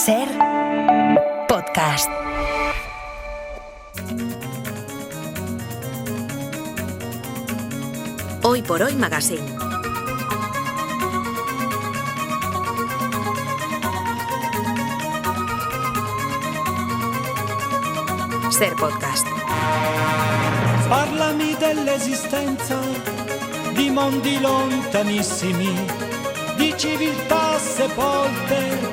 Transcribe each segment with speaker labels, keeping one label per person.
Speaker 1: Ser podcast. Hoy por Hoy Magazine. Ser podcast.
Speaker 2: Parlami dell'esistenza di mondi lontanissimi, di civiltà sepolte,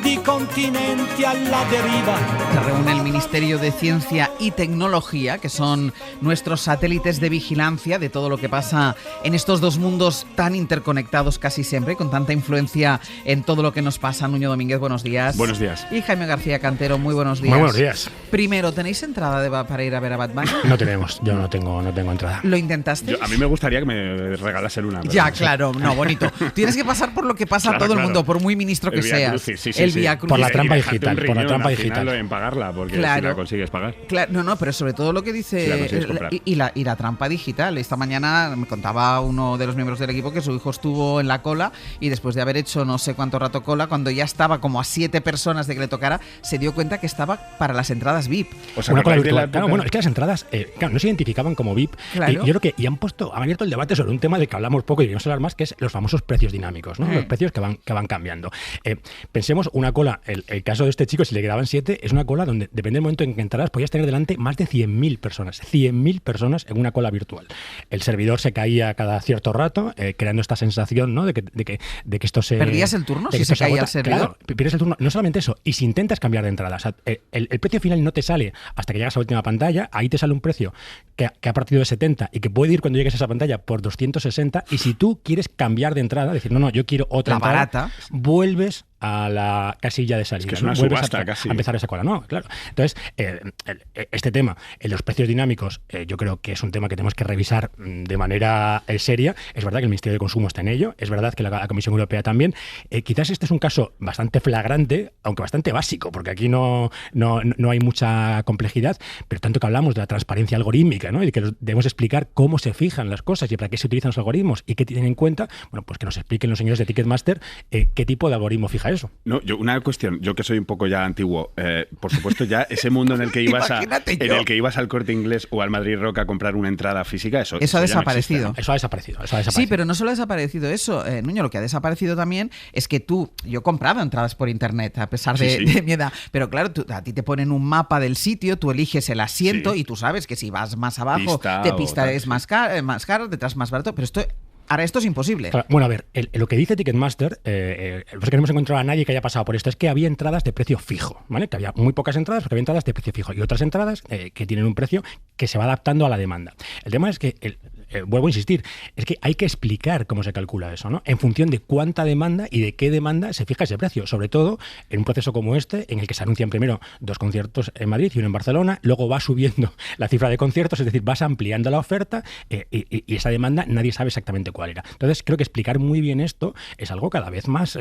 Speaker 2: di continenti a la deriva.
Speaker 3: Se reúne el Ministerio de Ciencia y Tecnología, que son nuestros satélites de vigilancia de todo lo que pasa en estos dos mundos tan interconectados casi siempre, con tanta influencia en todo lo que nos pasa. Nuño Domínguez, buenos días.
Speaker 4: Buenos días.
Speaker 3: Y Jaime García Cantero, muy buenos días.
Speaker 5: Muy buenos días.
Speaker 3: Primero, ¿tenéis entrada para ir a ver a Batman?
Speaker 5: No tenemos, yo no tengo entrada.
Speaker 3: ¿Lo intentaste?
Speaker 4: A mí me gustaría que me regalasen una.
Speaker 3: Ya, claro, no, bonito. Tienes que pasar por lo que pasa a todo el mundo, por muy ministro que seas.
Speaker 4: Sí.
Speaker 3: Vía Crucis.
Speaker 5: Por la trampa digital,
Speaker 4: por la trampa digital. En pagarla, porque si la consigues pagar.
Speaker 3: Claro, no, pero sobre todo lo que dice y la trampa digital. Esta mañana me contaba uno de los miembros del equipo que su hijo estuvo en la cola y después de haber hecho no sé cuánto rato cola, cuando ya estaba como a 7 personas de que le tocara, se dio cuenta que estaba para las entradas VIP.
Speaker 5: O sea, una cola virtual. Claro, bueno, es que las entradas no se identificaban como VIP.
Speaker 3: Claro.
Speaker 5: Yo creo que han abierto el debate sobre un tema del que hablamos poco y deberíamos hablar más, que es los famosos precios dinámicos, ¿no? Los precios que van cambiando. Pensemos una cola, el caso de este chico, si le quedaban 7, es una cola donde, depende del momento en que entraras, podías tener delante más de 100.000 personas. 100.000 personas en una cola virtual. El servidor se caía cada cierto rato, creando esta sensación, ¿no? de que esto se...
Speaker 3: ¿Perdías el turno si se caía el servidor?
Speaker 5: Claro, pierdes el turno. No solamente eso, y si intentas cambiar de entrada, o sea, el precio final no te sale hasta que llegas a la última pantalla, ahí te sale un precio que ha partido de 70 y que puede ir cuando llegues a esa pantalla por 260, y si tú quieres cambiar de entrada, decir, no, yo quiero otra entrada,
Speaker 3: barata,
Speaker 5: vuelves a la casilla de salida.
Speaker 4: Es que es una subasta casi.
Speaker 5: A empezar esa cola, no, claro. Entonces, este tema, los precios dinámicos, yo creo que es un tema que tenemos que revisar de manera seria. Es verdad que el Ministerio de Consumo está en ello, es verdad que la Comisión Europea también. Quizás este es un caso bastante flagrante, aunque bastante básico, porque aquí no hay mucha complejidad, pero tanto que hablamos de la transparencia algorítmica, ¿no? Y de que debemos explicar cómo se fijan las cosas y para qué se utilizan los algoritmos y qué tienen en cuenta, bueno, pues que nos expliquen los señores de Ticketmaster qué tipo de algoritmo fija eso.
Speaker 4: No, una cuestión, yo que soy un poco ya antiguo, por supuesto ya ese mundo en el que ibas al Corte Inglés o al Madrid Rock a comprar una entrada física, eso
Speaker 3: ha desaparecido.
Speaker 5: No, eso ha desaparecido.
Speaker 3: Sí, pero no solo ha desaparecido eso, Nuño, lo que ha desaparecido también es que yo compraba entradas por internet a pesar de mi edad, pero claro, a ti te ponen un mapa del sitio, tú eliges el asiento y tú sabes que si vas más abajo pista es más caro, detrás más barato, pero ahora esto es imposible.
Speaker 5: Claro, bueno, a ver, lo que dice Ticketmaster, pues que no hemos encontrado a nadie que haya pasado por esto, es que había entradas de precio fijo, ¿vale? Que había muy pocas entradas, porque había entradas de precio fijo y otras entradas que tienen un precio que se va adaptando a la demanda. El tema es que vuelvo a insistir, es que hay que explicar cómo se calcula eso, ¿no? En función de cuánta demanda y de qué demanda se fija ese precio, sobre todo en un proceso como este, en el que se anuncian primero 2 conciertos en Madrid y uno en Barcelona, luego va subiendo la cifra de conciertos, es decir, vas ampliando la oferta y esa demanda nadie sabe exactamente cuál era. Entonces, creo que explicar muy bien esto es algo cada vez más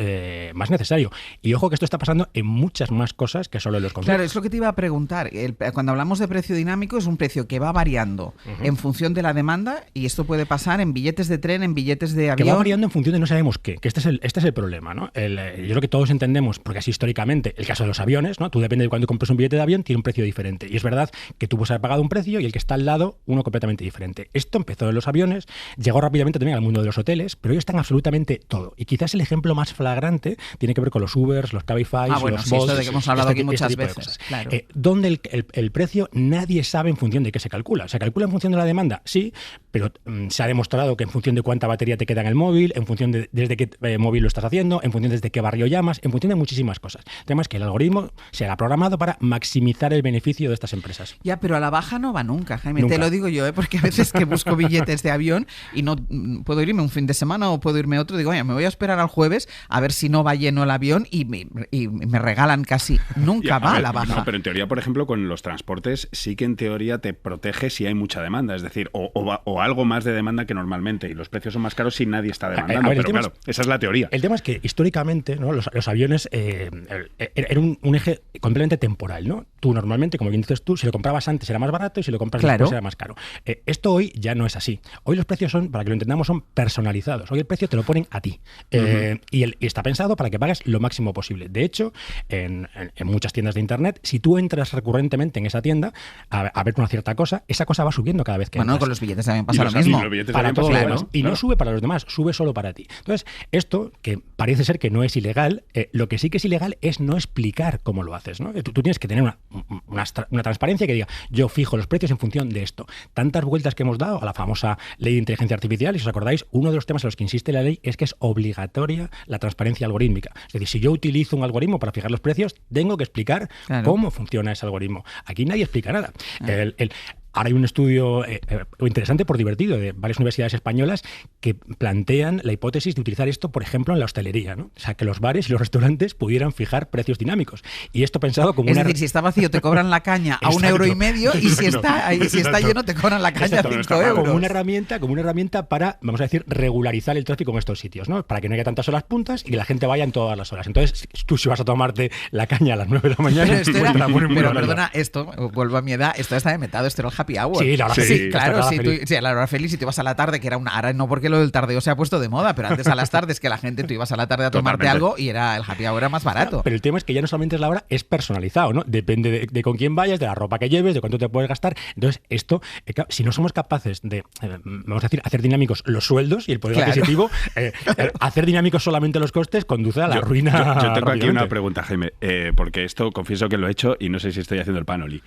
Speaker 5: necesario. Y ojo que esto está pasando en muchas más cosas que solo en los conciertos.
Speaker 3: Claro, es lo que te iba a preguntar. Cuando hablamos de precio dinámico, es un precio que va variando en función de la demanda. Y esto puede pasar en billetes de tren, en billetes de avión.
Speaker 5: Que va variando en función de no sabemos qué. Que este es el problema, ¿no? Yo creo que todos entendemos, porque así históricamente, el caso de los aviones, ¿no? Tú depende de cuando compres un billete de avión, tiene un precio diferente. Y es verdad que tú puedes haber pagado un precio y el que está al lado, uno completamente diferente. Esto empezó en los aviones, llegó rápidamente también al mundo de los hoteles, pero hoy están absolutamente todo. Y quizás el ejemplo más flagrante tiene que ver con los Ubers, los Cabify, los Bolt.
Speaker 3: Esto de que hemos hablado aquí muchas veces. Claro.
Speaker 5: Donde el precio nadie sabe en función de qué se calcula. ¿Se calcula en función de la demanda? Sí, pero se ha demostrado que en función de cuánta batería te queda en el móvil, en función de desde qué móvil lo estás haciendo, en función desde qué barrio llamas, en función de muchísimas cosas. El tema es que el algoritmo se ha programado para maximizar el beneficio de estas empresas.
Speaker 3: Ya, pero a la baja no va nunca, Jaime.
Speaker 5: Nunca.
Speaker 3: Te lo digo yo, porque a veces que busco billetes de avión y no puedo irme un fin de semana o puedo irme otro, digo, oye, me voy a esperar al jueves a ver si no va lleno el avión y me regalan casi. Nunca va a la baja.
Speaker 4: No, pero en teoría, por ejemplo, con los transportes sí que en teoría te protege si hay mucha demanda. Es decir, o algo más de demanda que normalmente, y los precios son más caros si nadie está demandando. Pero claro, esa es la teoría.
Speaker 5: El tema es que históricamente, ¿no? los aviones eran un eje completamente temporal, ¿no? Tú normalmente, como bien dices tú, si lo comprabas antes era más barato y si lo compras después era más caro. Esto hoy ya no es así. Hoy los precios son, para que lo entendamos, son personalizados. Hoy el precio te lo ponen a ti. Y está pensado para que pagues lo máximo posible. De hecho, en muchas tiendas de internet, si tú entras recurrentemente en esa tienda a ver una cierta cosa, esa cosa va subiendo cada vez que entras.
Speaker 3: Con los billetes también pasa lo mismo.
Speaker 5: Para todos los demás. Y no sube para los demás, sube solo para ti. Entonces, esto, que parece ser que no es ilegal, lo que sí que es ilegal es no explicar cómo lo haces, ¿no? Tú tienes que tener una transparencia que diga, yo fijo los precios en función de esto. Tantas vueltas que hemos dado a la famosa ley de inteligencia artificial, y si os acordáis, uno de los temas en los que insiste la ley es que es obligatoria la transparencia algorítmica. Es decir, si yo utilizo un algoritmo para fijar los precios, tengo que explicar cómo funciona ese algoritmo. Aquí nadie explica nada. Ahora hay un estudio interesante por divertido de varias universidades españolas que plantean la hipótesis de utilizar esto, por ejemplo, en la hostelería, ¿no? O sea, que los bares y los restaurantes pudieran fijar precios dinámicos. Y esto pensado como
Speaker 3: Es decir, si está vacío te cobran la caña a €1,50 y si está lleno te cobran la caña a €5.
Speaker 5: Como una herramienta para, vamos a decir, regularizar el tráfico en estos sitios, ¿no? Para que no haya tantas horas puntas y que la gente vaya en todas las horas. Entonces, tú si vas a tomarte la caña a las 9 de la mañana...
Speaker 3: Pero perdona, esto, vuelvo a mi edad, esto está inventado, esto era el happy hour.
Speaker 5: Sí, la hora feliz.
Speaker 3: Claro, a la hora feliz, si te vas a la tarde, que era ahora no porque lo del tardeo se ha puesto de moda, pero antes a las tardes que la gente, tú ibas a la tarde a tomarte algo y era el happy hour era más barato.
Speaker 5: Pero el tema es que ya no solamente es la hora, es personalizado, ¿no? Depende de con quién vayas, de la ropa que lleves, de cuánto te puedes gastar. Entonces, esto, si no somos capaces de, vamos a decir, hacer dinámicos los sueldos y el poder adquisitivo, hacer dinámicos solamente los costes conduce a la ruina.
Speaker 4: Yo tengo aquí una pregunta, Jaime, porque esto confieso que lo he hecho y no sé si estoy haciendo el panoli.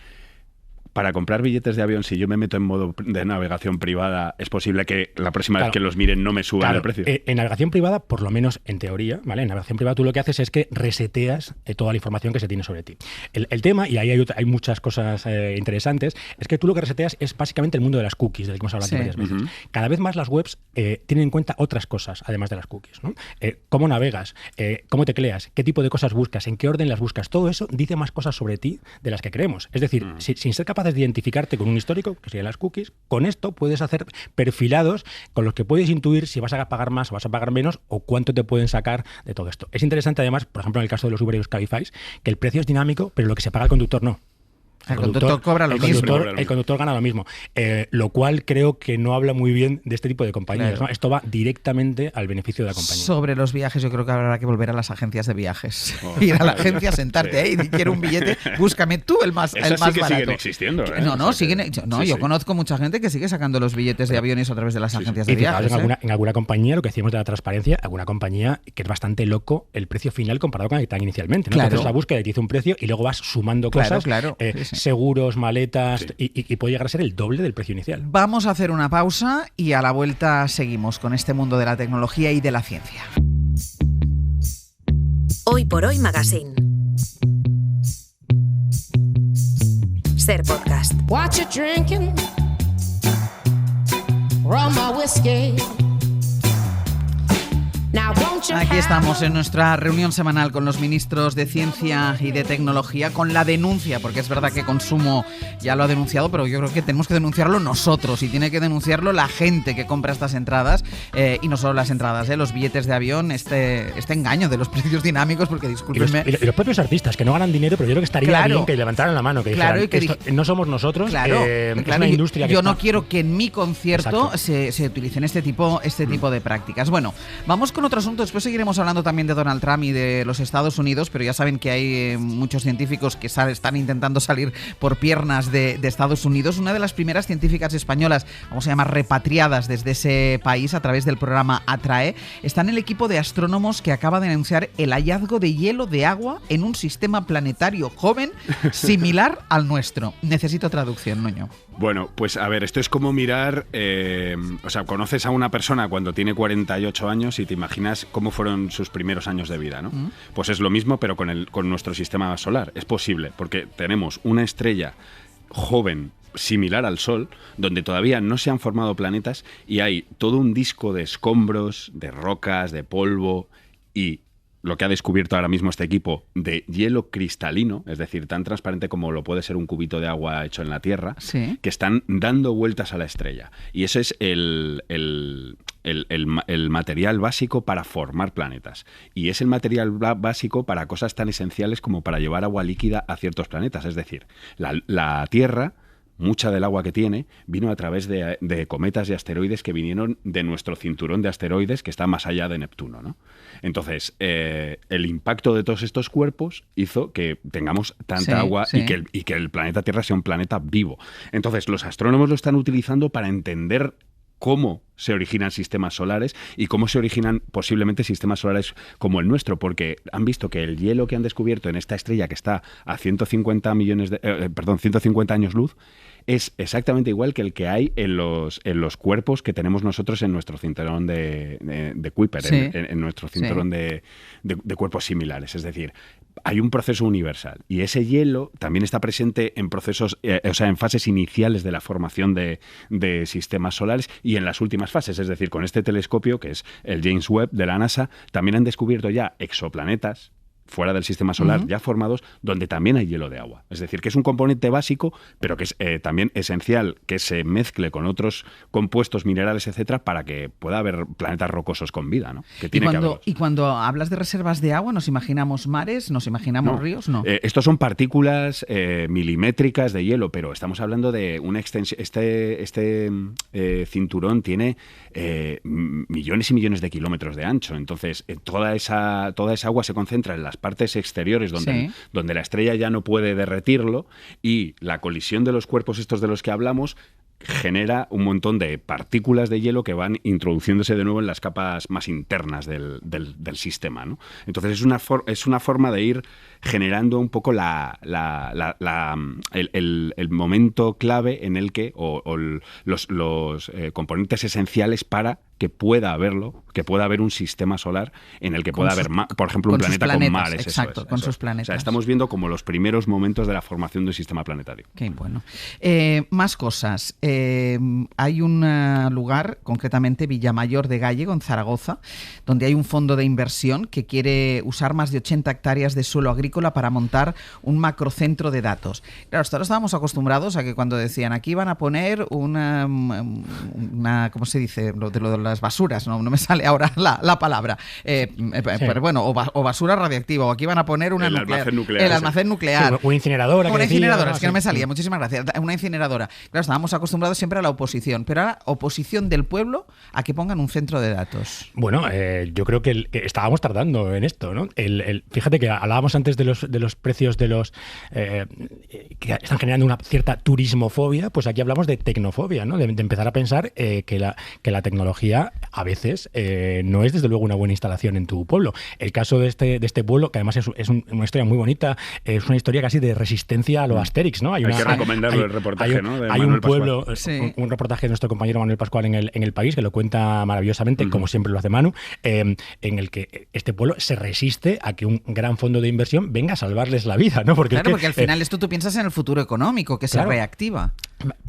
Speaker 4: Para comprar billetes de avión, si yo me meto en modo de navegación privada, ¿es posible que la próxima vez que los miren no me suban el precio?
Speaker 5: En navegación privada, por lo menos en teoría, ¿vale? En navegación privada tú lo que haces es que reseteas toda la información que se tiene sobre ti. El tema, y ahí hay muchas cosas interesantes, es que tú lo que reseteas es básicamente el mundo de las cookies, del que hemos hablado varias veces. Cada vez más las webs tienen en cuenta otras cosas, además de las cookies, ¿no? Cómo navegas, cómo tecleas, qué tipo de cosas buscas, en qué orden las buscas. Todo eso dice más cosas sobre ti de las que creemos. Es decir, sin ser capaz de identificarte con un histórico, que serían las cookies, con esto puedes hacer perfilados con los que puedes intuir si vas a pagar más o vas a pagar menos o cuánto te pueden sacar de todo esto. Es interesante además, por ejemplo, en el caso de los Uber y los Cabify, que el precio es dinámico, pero lo que se paga al conductor no.
Speaker 3: El conductor cobra lo mismo.
Speaker 5: El conductor gana lo mismo. Lo cual creo que no habla muy bien de este tipo de compañías. Claro. ¿No? Esto va directamente al beneficio de la compañía.
Speaker 3: Sobre los viajes, yo creo que habrá que volver a las agencias de viajes. Ir a la agencia, sentarte ahí, quiero un billete, búscame tú el más barato.
Speaker 4: Siguen existiendo.
Speaker 3: Yo conozco mucha gente que sigue sacando los billetes de aviones a través de las agencias de viajes.
Speaker 5: En alguna compañía, lo que decíamos de la transparencia, alguna compañía que es bastante loco el precio final comparado con el que tan inicialmente, ¿no? Claro. Entonces la búsqueda te dice un precio y luego vas sumando cosas, seguros, maletas, y puede llegar a ser el doble del precio inicial.
Speaker 3: Vamos a hacer una pausa y a la vuelta seguimos con este mundo de la tecnología y de la ciencia.
Speaker 1: Hoy por Hoy Magazine. Ser podcast.
Speaker 6: What you drinking? Rum or whiskey?
Speaker 3: Aquí estamos en nuestra reunión semanal con los ministros de Ciencia y de Tecnología, con la denuncia, porque es verdad que Consumo ya lo ha denunciado, pero yo creo que tenemos que denunciarlo nosotros y tiene que denunciarlo la gente que compra estas entradas, y no solo las entradas, los billetes de avión, este engaño de los precios dinámicos, porque discúlpenme...
Speaker 5: Y los propios artistas, que no ganan dinero, pero yo creo que estaría bien que levantaran la mano, que dijeran, no somos nosotros, es una industria que
Speaker 3: yo no quiero que en mi concierto se utilicen este tipo de prácticas. Bueno, vamos con otro asunto. Después seguiremos hablando también de Donald Trump y de los Estados Unidos, pero ya saben que hay muchos científicos que están intentando salir por piernas de Estados Unidos. Una de las primeras científicas españolas, vamos a llamar repatriadas desde ese país a través del programa ATRAE, está en el equipo de astrónomos que acaba de anunciar el hallazgo de hielo de agua en un sistema planetario joven similar al nuestro. Necesito traducción, Nuño.
Speaker 4: Bueno, pues a ver, esto es como mirar, conoces a una persona cuando tiene 48 años y te imaginas cómo fueron sus primeros años de vida, ¿no? Pues es lo mismo, pero con nuestro sistema solar. Es posible, porque tenemos una estrella joven similar al Sol, donde todavía no se han formado planetas y hay todo un disco de escombros, de rocas, de polvo, y lo que ha descubierto ahora mismo este equipo de hielo cristalino, es decir, tan transparente como lo puede ser un cubito de agua hecho en la Tierra,
Speaker 3: Sí.
Speaker 4: que están dando vueltas a la estrella. Y ese es el material básico para formar planetas. Y es el material básico para cosas tan esenciales como para llevar agua líquida a ciertos planetas. Es decir, la Tierra, mucha del agua que tiene, vino a través de cometas y asteroides que vinieron de nuestro cinturón de asteroides que está más allá de Neptuno, ¿no? Entonces, el impacto de todos estos cuerpos hizo que tengamos tanta agua y que el planeta Tierra sea un planeta vivo. Entonces, los astrónomos lo están utilizando para entender cómo se originan sistemas solares y cómo se originan posiblemente sistemas solares como el nuestro, porque han visto que el hielo que han descubierto en esta estrella que está a 150 años luz es exactamente igual que el que hay en los cuerpos que tenemos nosotros en nuestro cinturón de Kuiper, en nuestro cinturón de cuerpos similares. Es decir, hay un proceso universal y ese hielo también está presente en procesos, en fases iniciales de la formación de sistemas solares y en las últimas fases. Es decir, con este telescopio, que es el James Webb de la NASA, también han descubierto ya exoplanetas fuera del sistema solar, ya formados, donde también hay hielo de agua. Es decir, que es un componente básico, pero que es también esencial que se mezcle con otros compuestos minerales, etcétera, para que pueda haber planetas rocosos con vida, ¿no? Que tiene que haberlos.
Speaker 3: Y cuando hablas de reservas de agua, ¿nos imaginamos mares? ¿Nos imaginamos ríos? No.
Speaker 4: Estos son partículas milimétricas de hielo, pero estamos hablando de una extensión. Este cinturón tiene millones y millones de kilómetros de ancho. Entonces, toda esa agua se concentra en las partes exteriores donde la estrella ya no puede derretirlo, y la colisión de los cuerpos estos de los que hablamos genera un montón de partículas de hielo que van introduciéndose de nuevo en las capas más internas del sistema, ¿no? Entonces es una forma de ir generando un poco el momento clave en el que los componentes esenciales para que pueda haber un sistema solar en el que pueda haber, por ejemplo, un planeta con mares.
Speaker 3: Exacto, con sus planetas.
Speaker 4: O sea, estamos viendo como los primeros momentos de la formación de un sistema planetario.
Speaker 3: Qué bueno. Más cosas. Hay un lugar, concretamente Villamayor de Gállego, en Zaragoza, donde hay un fondo de inversión que quiere usar más de 80 hectáreas de suelo agrícola para montar un macrocentro de datos. Claro, hasta ahora estábamos acostumbrados a que cuando decían aquí van a poner una ¿cómo se dice? Lo de las basuras, no me sale ahora la palabra. Pero bueno, o basura radiactiva, o aquí van a poner una
Speaker 4: almacén nuclear.
Speaker 3: El almacén nuclear.
Speaker 5: Sí, una incineradora.
Speaker 3: Una incineradora, es que no me salía. Muchísimas gracias. Una incineradora. Claro, estábamos acostumbrados siempre a la oposición, pero ahora oposición del pueblo a que pongan un centro de datos.
Speaker 5: Bueno, yo creo que estábamos tardando en esto, ¿no? Fíjate que hablábamos antes de los precios de los que están generando una cierta turismofobia, pues aquí hablamos de tecnofobia, ¿no? De empezar a pensar que la tecnología a veces no es desde luego una buena instalación en tu pueblo. El caso de este pueblo, que además es una historia muy bonita, es una historia casi de resistencia a lo Asterix, ¿no?
Speaker 4: Hay que recomendarlo el reportaje, ¿no? De
Speaker 5: hay
Speaker 4: Manuel
Speaker 5: un pueblo,
Speaker 3: sí.
Speaker 5: un reportaje de nuestro compañero Manuel Pascual en el País, que lo cuenta maravillosamente, como siempre lo hace Manu, en el que este pueblo se resiste a que un gran fondo de inversión venga a salvarles la vida, ¿no? Porque
Speaker 3: al final esto tú piensas en el futuro económico, que se reactiva.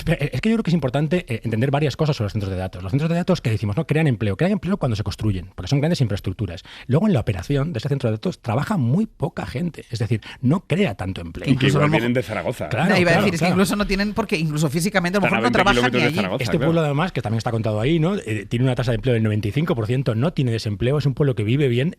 Speaker 5: Es que yo creo que es importante entender varias cosas sobre los centros de datos. Los centros de datos que decimos, ¿no? Crean empleo cuando se construyen, porque son grandes infraestructuras. Luego en la operación de ese centro de datos trabaja muy poca gente, es decir, no crea tanto empleo.
Speaker 4: Y que igual vienen de Zaragoza.
Speaker 3: Claro, iba a decir, es que incluso no tienen, porque incluso físicamente a lo mejor no trabajan ni allí.
Speaker 4: Zaragoza,
Speaker 5: este pueblo además, que también está contado ahí, ¿no? Tiene una tasa de empleo del 95%, no tiene desempleo, es un pueblo que vive bien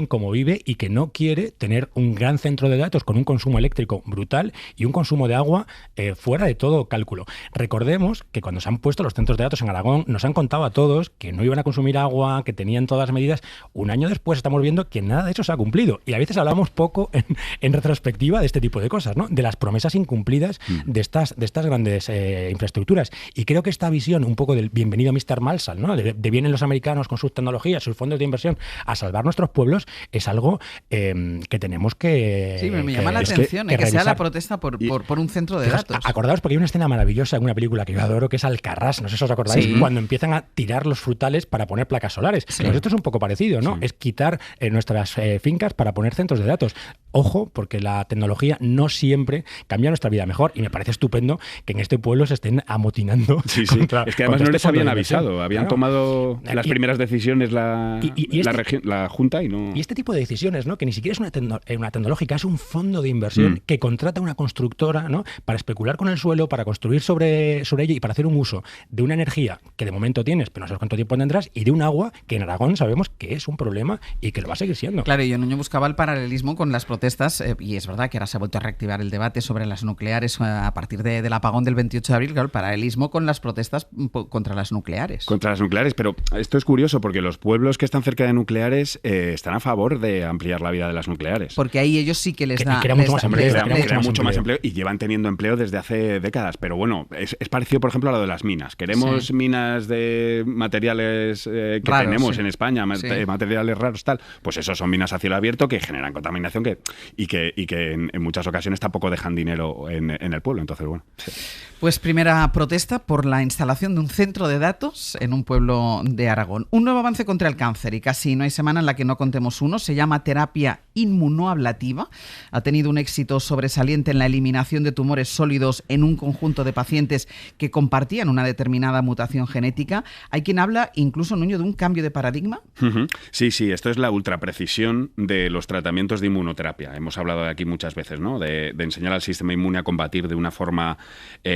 Speaker 5: como vive y que no quiere tener un gran centro de datos con un consumo eléctrico brutal y un consumo de agua fuera de todo cálculo. Recordemos que cuando se han puesto los centros de datos en Aragón, nos han contado a todos que no iban a consumir agua, que tenían todas las medidas. Un año después estamos viendo que nada de eso se ha cumplido. Y a veces hablamos poco en retrospectiva de este tipo de cosas, ¿no? De las promesas incumplidas de estas grandes infraestructuras. Y creo que esta visión un poco del bienvenido Mr. Marshall, ¿no? De vienen los americanos con sus tecnologías, sus fondos de inversión a salvar nuestros pueblos, es algo que tenemos que
Speaker 3: Sí, me llama la atención que sea la protesta por un centro de datos.
Speaker 5: Acordaos, porque hay una escena maravillosa en una película que yo adoro, que es Alcarrás, no sé si os acordáis, cuando empiezan a tirar los frutales para poner placas solares. Pues esto es un poco parecido, ¿no? Es quitar nuestras fincas para poner centros de datos. ojo, porque la tecnología no siempre cambia nuestra vida mejor, y me parece estupendo que en este pueblo se estén amotinando.
Speaker 4: Sí,
Speaker 5: contra,
Speaker 4: es que además no les habían avisado, habían
Speaker 5: claro.
Speaker 4: tomado las primeras decisiones la Junta y no...
Speaker 5: Y este tipo de decisiones, ¿no? Que ni siquiera es una tecnológica, es un fondo de inversión que contrata una constructora, ¿no? Para especular con el suelo, para construir sobre ello y para hacer un uso de una energía que de momento tienes, pero no sabes cuánto tiempo tendrás, y de un agua que en Aragón sabemos que es un problema y que lo va a seguir siendo.
Speaker 3: Claro, y yo, Nuño, buscaba el paralelismo con las protestas, y es verdad que ahora se ha vuelto a reactivar el debate sobre las nucleares a partir del apagón del 28 de abril, claro, el paralelismo con las protestas contra las nucleares.
Speaker 4: Contra las nucleares, pero esto es curioso porque los pueblos que están cerca de nucleares están a favor de ampliar la vida de las nucleares.
Speaker 3: Porque ahí ellos sí que les da...
Speaker 5: Crea mucho más empleo.
Speaker 4: Crea mucho más empleo y llevan teniendo empleo desde hace décadas. Pero bueno, es parecido, por ejemplo, a lo de las minas. Queremos minas de materiales que
Speaker 3: raros,
Speaker 4: tenemos en España, materiales raros, tal. Pues eso son minas a cielo abierto que generan contaminación y que en muchas ocasiones tampoco dejan dinero en el pueblo. Entonces, bueno. Sí.
Speaker 3: Pues primera protesta por la instalación de un centro de datos en un pueblo de Aragón. Un nuevo avance contra el cáncer, y casi no hay semana en la que no contemos uno. Se llama terapia inmunoablativa. Ha tenido un éxito sobresaliente en la eliminación de tumores sólidos en un conjunto de pacientes que compartían una determinada mutación genética. Hay quien habla incluso, Nuño, de un cambio de paradigma.
Speaker 4: Sí, esto es la ultraprecisión de los tratamientos de inmunoterapia. Hemos hablado de aquí muchas veces, ¿no? De enseñar al sistema inmune a combatir de una forma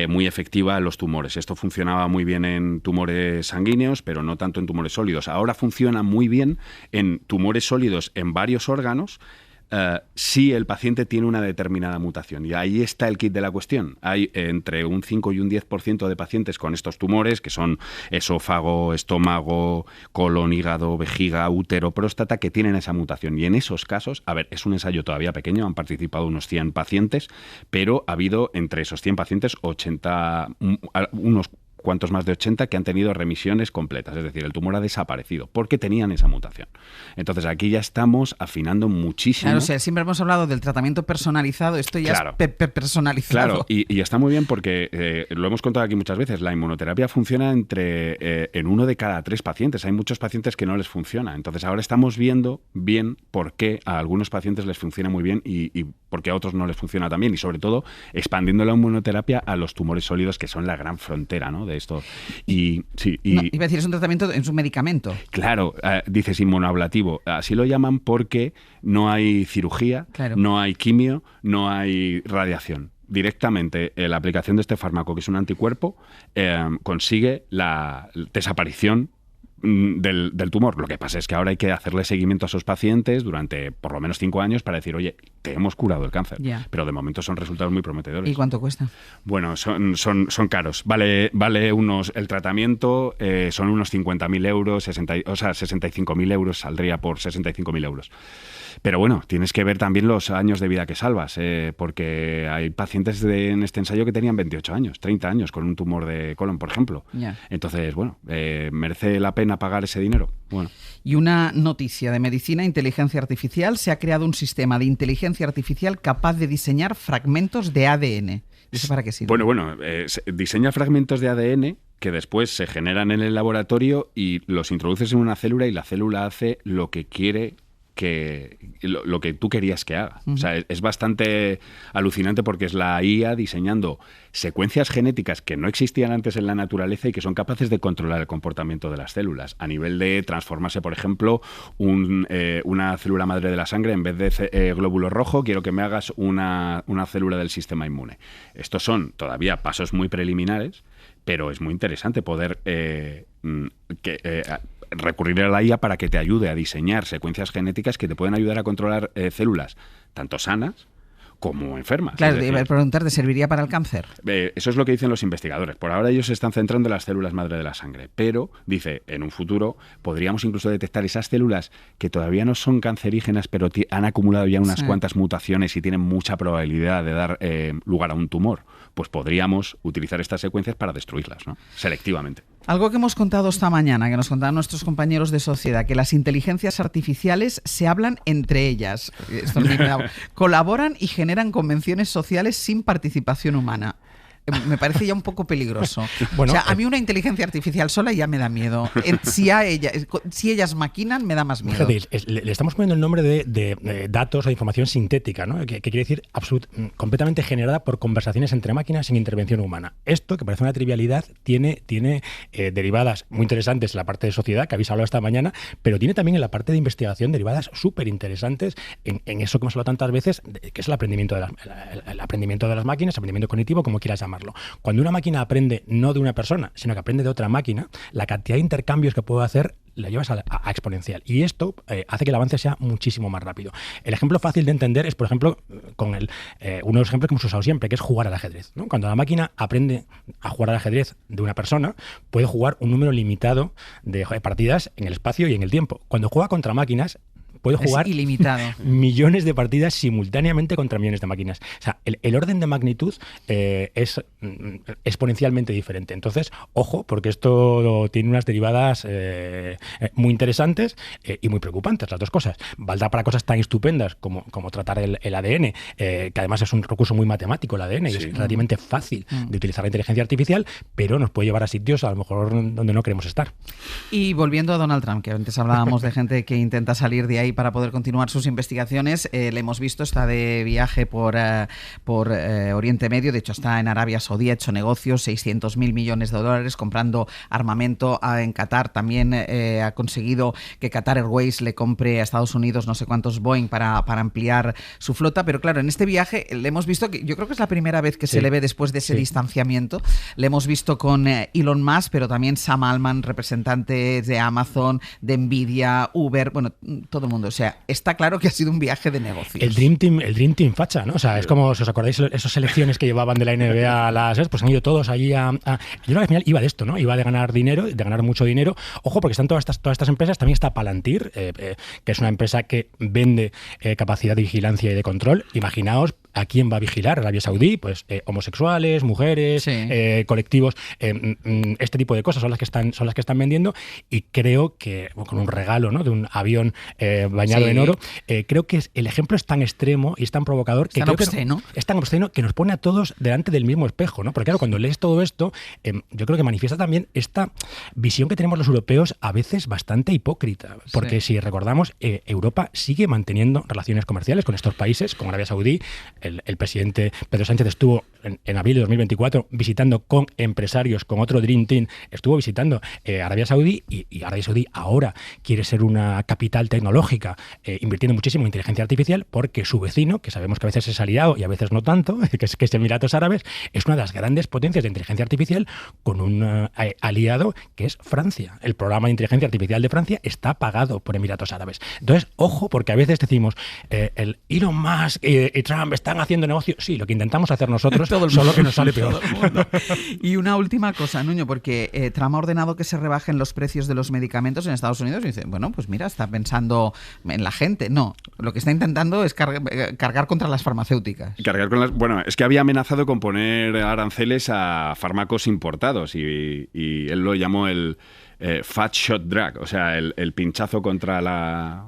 Speaker 4: muy efectiva los tumores. Esto funcionaba muy bien en tumores sanguíneos, pero no tanto en tumores sólidos. Ahora funciona muy bien en tumores sólidos en varios órganos, si el paciente tiene una determinada mutación. Y ahí está el kit de la cuestión. Hay entre un 5 y un 10% de pacientes con estos tumores, que son esófago, estómago, colon, hígado, vejiga, útero, próstata, que tienen esa mutación. Y en esos casos, a ver, es un ensayo todavía pequeño, han participado unos 100 pacientes, pero ha habido entre esos 100 pacientes 80, unos cuantos más de 80 que han tenido remisiones completas, es decir, el tumor ha desaparecido porque tenían esa mutación. Entonces aquí ya estamos afinando muchísimo.
Speaker 3: Claro, o sea, siempre hemos hablado del tratamiento personalizado, esto ya es personalizado.
Speaker 4: Claro, y está muy bien porque lo hemos contado aquí muchas veces, la inmunoterapia funciona en 1 de cada 3 pacientes. Hay muchos pacientes que no les funciona. Entonces ahora estamos viendo bien por qué a algunos pacientes les funciona muy bien y por qué a otros no les funciona tan bien, y sobre todo expandiendo la inmunoterapia a los tumores sólidos, que son la gran frontera, ¿no?, de esto.
Speaker 3: No, iba a decir, es un tratamiento, es un medicamento.
Speaker 4: Claro, dices inmunoablativo. Así lo llaman porque no hay cirugía, no hay quimio, no hay radiación. Directamente la aplicación de este fármaco, que es un anticuerpo, consigue la desaparición del tumor. Lo que pasa es que ahora hay que hacerle seguimiento a esos pacientes durante por lo menos 5 años para decir, oye, te hemos curado el cáncer. Pero de momento son resultados muy prometedores.
Speaker 3: ¿Y cuánto cuesta?
Speaker 4: Bueno, son caros. Vale el tratamiento son unos 50.000 euros, 65.000 euros saldría por 65.000 euros. Pero bueno, tienes que ver también los años de vida que salvas, porque hay pacientes en este ensayo que tenían 28 años, 30 años con un tumor de colon, por ejemplo. Entonces, bueno, ¿merece la pena pagar ese dinero? Bueno.
Speaker 3: Y una noticia de medicina, inteligencia artificial. Se ha creado un sistema de inteligencia artificial capaz de diseñar fragmentos de ADN. ¿Eso para qué sirve?
Speaker 4: Bueno, diseña fragmentos de ADN que después se generan en el laboratorio y los introduces en una célula y la célula hace lo que quiere lo que tú querías que haga. O sea, es bastante alucinante porque es la IA diseñando secuencias genéticas que no existían antes en la naturaleza y que son capaces de controlar el comportamiento de las células, a nivel de transformarse, por ejemplo, una célula madre de la sangre, en vez de glóbulo rojo, quiero que me hagas una célula del sistema inmune. Estos son todavía pasos muy preliminares, pero es muy interesante poder recurrir a la IA para que te ayude a diseñar secuencias genéticas que te pueden ayudar a controlar células tanto sanas como enfermas.
Speaker 3: Claro, te iba a preguntar, ¿te serviría para el cáncer?
Speaker 4: Eso es lo que dicen los investigadores. Por ahora ellos se están centrando en las células madre de la sangre, pero, dice, en un futuro podríamos incluso detectar esas células que todavía no son cancerígenas, pero han acumulado ya unas cuantas mutaciones y tienen mucha probabilidad de dar lugar a un tumor. Pues podríamos utilizar estas secuencias para destruirlas, ¿no?, selectivamente.
Speaker 3: Algo que hemos contado esta mañana, que nos contaban nuestros compañeros de Sociedad, que las inteligencias artificiales se hablan entre ellas. Esto colaboran y generan convenciones sociales sin participación humana. me parece ya un poco peligroso.
Speaker 5: Bueno,
Speaker 3: o sea, a mí una inteligencia artificial sola ya me da miedo. Si ellas maquinan, me da más miedo.
Speaker 5: Fíjate, le estamos poniendo el nombre de datos o de información sintética, ¿no? Que quiere decir completamente generada por conversaciones entre máquinas sin intervención humana. Esto, que parece una trivialidad, tiene derivadas muy interesantes en la parte de sociedad, que habéis hablado esta mañana, pero tiene también en la parte de investigación derivadas súper interesantes en eso que hemos hablado tantas veces, que es el aprendimiento de las máquinas, aprendimiento cognitivo, como quieras llamarlo. Cuando una máquina aprende no de una persona, sino que aprende de otra máquina, la cantidad de intercambios que puede hacer la llevas a exponencial. Y esto hace que el avance sea muchísimo más rápido. El ejemplo fácil de entender es, por ejemplo, con uno de los ejemplos que hemos usado siempre, que es jugar al ajedrez, ¿no? Cuando la máquina aprende a jugar al ajedrez de una persona, puede jugar un número limitado de partidas en el espacio y en el tiempo. Cuando juega contra máquinas, puede jugar
Speaker 3: ilimitado.
Speaker 5: Millones de partidas simultáneamente contra millones de máquinas. O sea, el orden de magnitud es exponencialmente diferente. Entonces, ojo, porque esto tiene unas derivadas muy interesantes y muy preocupantes, las dos cosas. Valdrá para cosas tan estupendas como tratar el ADN, que además es un recurso muy matemático el ADN, y es relativamente fácil de utilizar la inteligencia artificial, pero nos puede llevar a sitios a lo mejor donde no queremos estar.
Speaker 3: Y volviendo a Donald Trump, que antes hablábamos de gente que intenta salir de ahí para poder continuar sus investigaciones, le hemos visto, está de viaje por Oriente Medio, de hecho está en Arabia Saudí, ha hecho negocios, 600.000 millones de dólares comprando armamento en Qatar, también ha conseguido que Qatar Airways le compre a Estados Unidos no sé cuántos Boeing para ampliar su flota, pero claro, en este viaje le hemos visto que yo creo que es la primera vez que se le ve después de ese distanciamiento, le hemos visto con Elon Musk, pero también Sam Altman, representante de Amazon, de Nvidia, Uber, bueno, todo el mundo. O sea, está claro que ha sido un viaje de negocios.
Speaker 5: El Dream Team facha, ¿no? O sea, es como, si os acordáis, esas selecciones que llevaban de la NBA a las... Pues han ido todos allí a... Yo creo que al final iba de esto, ¿no? Iba de ganar dinero, de ganar mucho dinero. Ojo, porque están todas estas empresas. También está Palantir, que es una empresa que vende capacidad de vigilancia y de control. Imaginaos a quién va a vigilar Arabia Saudí, pues homosexuales, mujeres, colectivos, este tipo de cosas son las que están vendiendo, y creo que con un regalo, ¿no?, de un avión bañado en oro, creo que el ejemplo es tan extremo y es tan provocador que es tan obsceno que nos pone a todos delante del mismo espejo, ¿no? Porque claro, cuando lees todo esto, yo creo que manifiesta también esta visión que tenemos los europeos a veces bastante hipócrita, porque si recordamos, Europa sigue manteniendo relaciones comerciales con estos países, con Arabia Saudí. El presidente Pedro Sánchez estuvo en abril de 2024 visitando con empresarios, con otro Dream Team, estuvo visitando Arabia Saudí, y Arabia Saudí ahora quiere ser una capital tecnológica, invirtiendo muchísimo en inteligencia artificial, porque su vecino, que sabemos que a veces es aliado y a veces no tanto, que es Emiratos Árabes, es una de las grandes potencias de inteligencia artificial, con un aliado que es Francia. El programa de inteligencia artificial de Francia está pagado por Emiratos Árabes. Entonces, ojo, porque a veces decimos, el Elon Musk y Trump están haciendo negocio. Sí, lo que intentamos hacer nosotros, solo que nos sale peor.
Speaker 3: Y una última cosa, Nuño, porque Trump ha ordenado que se rebajen los precios de los medicamentos en Estados Unidos, y dice, bueno, pues mira, está pensando en la gente. No, lo que está intentando es cargar contra las farmacéuticas.
Speaker 4: Bueno, es que había amenazado con poner aranceles a fármacos importados, y él lo llamó el fat shot drug, o sea, el pinchazo contra la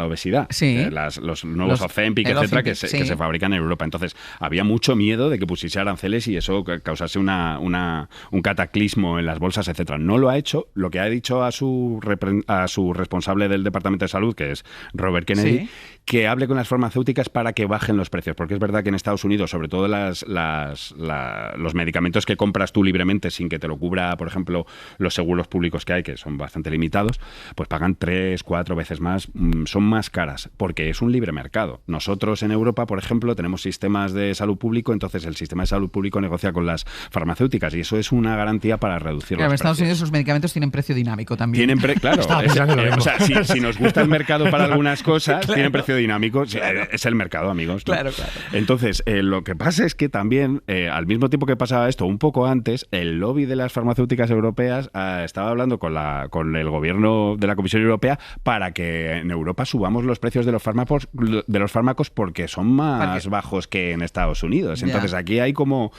Speaker 4: obesidad.
Speaker 3: Sí.
Speaker 4: Los nuevos Ozempic, etcétera, que se fabrican en Europa. Entonces, había mucho miedo de que pusiese aranceles y eso causase un cataclismo en las bolsas, etcétera. No lo ha hecho. Lo que ha dicho a su responsable del Departamento de Salud, que es Robert Kennedy, que hable con las farmacéuticas para que bajen los precios, porque es verdad que en Estados Unidos, sobre todo los medicamentos que compras tú libremente sin que te lo cubra, por ejemplo, los seguros públicos que hay, que son bastante limitados, pues pagan 3-4 veces más, son más caras, porque es un libre mercado. Nosotros en Europa, por ejemplo, tenemos sistemas de salud público, entonces el sistema de salud público negocia con las farmacéuticas, y eso es una garantía para reducir los precios.
Speaker 3: En Estados Unidos los medicamentos tienen precio dinámico también.
Speaker 4: Claro, o sea, si nos gusta el mercado para algunas cosas, tienen precio dinámico, es el mercado, amigos, ¿no? Claro. Entonces, lo que pasa es que también, al mismo tiempo que pasaba esto, un poco antes, el lobby de las farmacéuticas europeas estaba hablando con el gobierno de la Comisión Europea para que en Europa subamos los precios de los fármacos porque son más bajos que en Estados Unidos. Entonces, aquí hay como...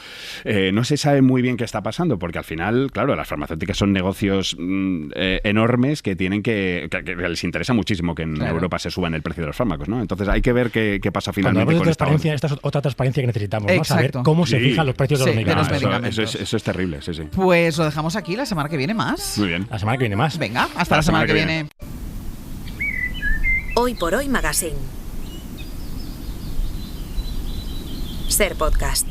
Speaker 4: no se sabe muy bien qué está pasando, porque al final, claro, las farmacéuticas son negocios enormes que tienen que les interesa muchísimo que en Europa se suban el precio de los fármacos. paradisíacos, ¿no? Entonces hay que ver qué pasa
Speaker 5: Cuando
Speaker 4: finalmente
Speaker 5: hablamos de
Speaker 4: con esta
Speaker 5: transparencia,
Speaker 4: ola.
Speaker 5: esta es otra transparencia que necesitamos, ¿no?
Speaker 3: Exacto.
Speaker 5: Saber cómo se
Speaker 4: Sí.
Speaker 5: fijan los precios de los
Speaker 3: Sí, de los
Speaker 5: medicamentos.
Speaker 3: medicamentos.
Speaker 4: Eso es terrible, sí.
Speaker 3: Pues lo dejamos aquí, la semana que viene más.
Speaker 4: Muy bien.
Speaker 5: La semana que viene más.
Speaker 3: Venga, hasta la semana que viene.
Speaker 1: Hoy por Hoy Magazine. Ser Podcast.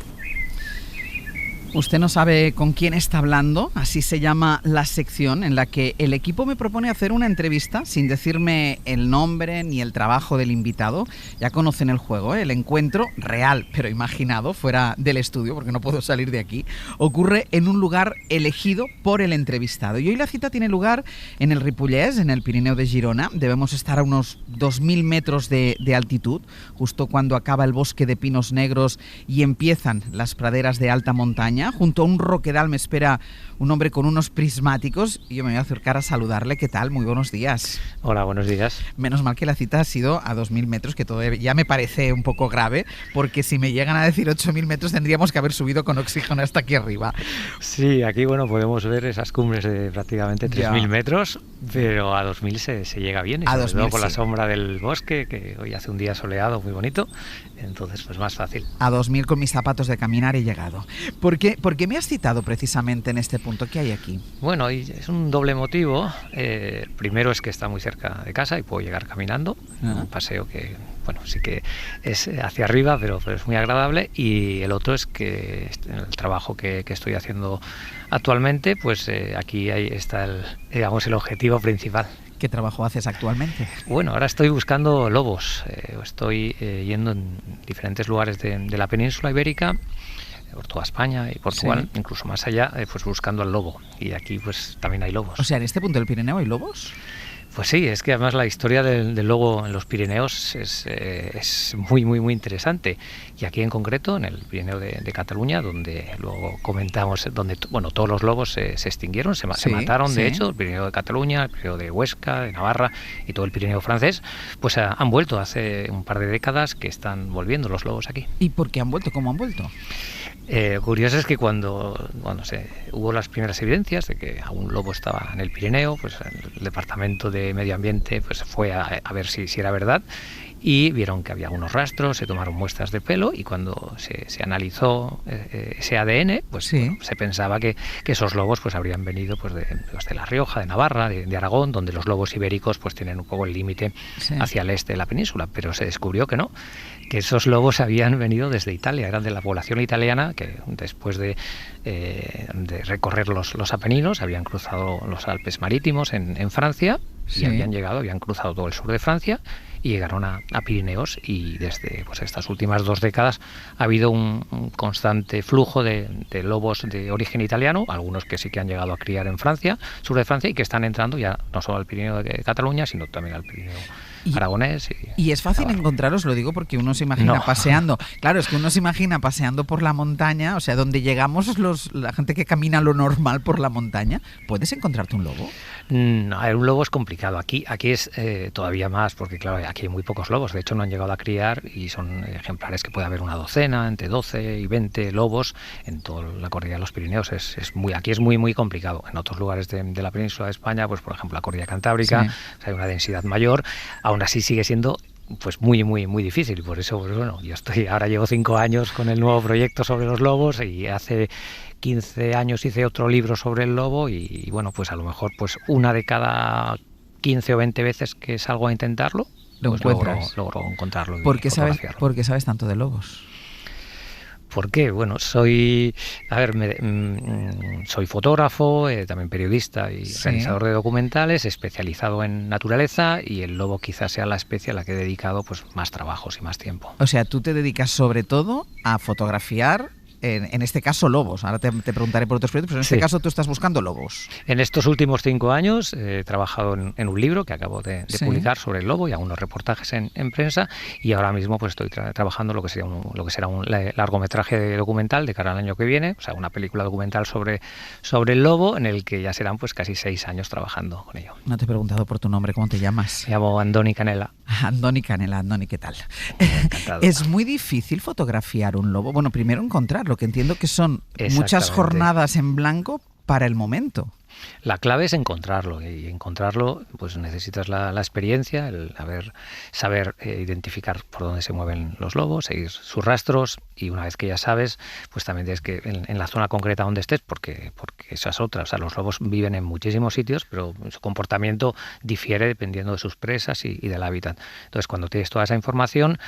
Speaker 3: Usted no sabe con quién está hablando, así se llama la sección en la que el equipo me propone hacer una entrevista sin decirme el nombre ni el trabajo del invitado. Ya conocen el juego, ¿eh? El encuentro real, pero imaginado, fuera del estudio, porque no puedo salir de aquí, ocurre en un lugar elegido por el entrevistado. Y hoy la cita tiene lugar en el Ripollès, en el Pirineo de Girona. Debemos estar a unos 2.000 metros de altitud, justo cuando acaba el bosque de pinos negros y empiezan las praderas de alta montaña. Junto a un roquedal me espera un hombre con unos prismáticos y yo me voy a acercar a saludarle. ¿Qué tal? Muy buenos días.
Speaker 7: Hola, buenos días.
Speaker 3: Menos mal que la cita ha sido a 2.000 metros, que todavía ya me parece un poco grave, porque si me llegan a decir 8.000 metros tendríamos que haber subido con oxígeno hasta aquí arriba.
Speaker 7: Sí, aquí podemos ver esas cumbres de prácticamente 3.000
Speaker 3: Ya.
Speaker 7: metros, pero a 2.000 se llega bien, y
Speaker 3: A
Speaker 7: sobre
Speaker 3: 2.000
Speaker 7: todo con la
Speaker 3: sí.
Speaker 7: sombra del bosque, que hoy hace un día soleado muy bonito, entonces pues más fácil.
Speaker 3: A 2.000 con mis zapatos de caminar he llegado. ¿Por qué me has citado precisamente en este punto? ¿Qué hay aquí?
Speaker 7: Bueno, y es un doble motivo. Primero es que está muy cerca de casa y puedo llegar caminando, un paseo que, bueno, sí que es hacia arriba, pero es muy agradable. Y el otro es que el trabajo que estoy haciendo actualmente, pues aquí está el objetivo principal.
Speaker 3: ¿Qué trabajo haces actualmente?
Speaker 7: Bueno, ahora estoy buscando lobos. Estoy yendo en diferentes lugares de la península ibérica, por toda España y Portugal,
Speaker 3: Sí.
Speaker 7: incluso más allá, pues buscando al lobo. Y aquí pues también hay lobos.
Speaker 3: O sea, en este punto del Pirineo hay lobos.
Speaker 7: Pues sí, es que además la historia del lobo en los Pirineos es muy, muy, muy interesante. Y aquí en concreto, en el Pirineo de Cataluña, donde luego comentamos, donde todos los lobos se extinguieron, se
Speaker 3: Sí,
Speaker 7: mataron,
Speaker 3: sí.
Speaker 7: de hecho, el Pirineo de Cataluña, el Pirineo de Huesca, de Navarra y todo el Pirineo francés, pues han vuelto hace un par de décadas que están volviendo los lobos aquí.
Speaker 3: ¿Y por qué han vuelto? ¿Cómo han vuelto?
Speaker 7: Curioso es que cuando hubo las primeras evidencias de que un lobo estaba en el Pirineo, pues el Departamento de Medio Ambiente pues fue a ver si era verdad, y vieron que había unos rastros, se tomaron muestras de pelo, y cuando se analizó ese ADN, pues
Speaker 3: Sí.
Speaker 7: se pensaba que esos lobos pues habrían venido pues de La Rioja, de Navarra, de Aragón, donde los lobos ibéricos pues tienen un poco el límite
Speaker 3: Sí.
Speaker 7: hacia el este de la península, pero se descubrió que no, que esos lobos habían venido desde Italia, eran de la población italiana que después de recorrer los Apeninos habían cruzado los Alpes marítimos en Francia,
Speaker 3: Sí.
Speaker 7: y habían cruzado todo el sur de Francia y llegaron a Pirineos, y desde pues estas últimas 2 décadas ha habido un constante flujo de lobos de origen italiano, algunos que sí que han llegado a criar en Francia, sur de Francia, y que están entrando ya no solo al Pirineo de Cataluña, sino también al Pirineo aragonés.
Speaker 3: Y es fácil
Speaker 7: Navarro.
Speaker 3: encontrarlos, lo digo porque uno se imagina
Speaker 7: No.
Speaker 3: paseando. Claro, es que uno se imagina paseando por la montaña, o sea, donde llegamos la gente que camina lo normal por la montaña. ¿Puedes encontrarte un lobo?
Speaker 7: No, a ver, un lobo es complicado. Aquí es todavía más, porque claro, aquí hay muy pocos lobos. De hecho, no han llegado a criar, y son ejemplares que puede haber una docena, entre 12 y 20 lobos en toda la cordillera de los Pirineos. Aquí es muy, muy complicado. En otros lugares de la península de España, pues por ejemplo la cordillera cantábrica,
Speaker 3: Sí.
Speaker 7: o sea, hay una densidad mayor. Aún así sigue siendo pues muy, muy, muy difícil, y por eso, pues bueno, ahora llevo 5 años con el nuevo proyecto sobre los lobos, y hace 15 años hice otro libro sobre el lobo, y bueno, pues a lo mejor pues una de cada 15 o 20 veces que salgo a intentarlo,
Speaker 3: Lo
Speaker 7: pues
Speaker 3: encuentras.
Speaker 7: logro encontrarlo y
Speaker 3: ¿Por qué
Speaker 7: fotografiarlo.
Speaker 3: sabes tanto de lobos?
Speaker 7: ¿Por qué? Bueno, soy fotógrafo, también periodista y
Speaker 3: Sí.
Speaker 7: realizador de documentales, especializado en naturaleza, y el lobo quizás sea la especie a la que he dedicado pues más trabajos y más tiempo.
Speaker 3: O sea, tú te dedicas sobre todo a fotografiar, en este caso, lobos. Ahora te preguntaré por otros proyectos, pero en este
Speaker 7: Sí.
Speaker 3: caso tú estás buscando lobos.
Speaker 7: En estos últimos 5 años he trabajado en un libro que acabo de
Speaker 3: Sí.
Speaker 7: publicar sobre el lobo, y algunos reportajes en prensa, y ahora mismo pues estoy trabajando lo que será un largometraje documental de cara al año que viene, o sea, una película documental sobre el lobo, en el que ya serán pues casi 6 años trabajando con ello.
Speaker 3: No te he preguntado por tu nombre, ¿cómo te llamas?
Speaker 7: Me llamo Andoni Canela.
Speaker 3: Andoni Canela. Andoni, ¿qué tal?
Speaker 7: Encantado.
Speaker 3: Es muy difícil fotografiar un lobo. Bueno, primero encontrarlo, que entiendo que son muchas
Speaker 7: Exactamente.
Speaker 3: jornadas en blanco para el momento.
Speaker 7: La clave es encontrarlo, y encontrarlo pues necesitas la experiencia, el saber identificar por dónde se mueven los lobos, seguir sus rastros, y una vez que ya sabes, pues también tienes que, en la zona concreta donde estés, porque esa es otra, o sea, los lobos viven en muchísimos sitios, pero su comportamiento difiere dependiendo de sus presas y del hábitat. Entonces, cuando tienes toda esa información,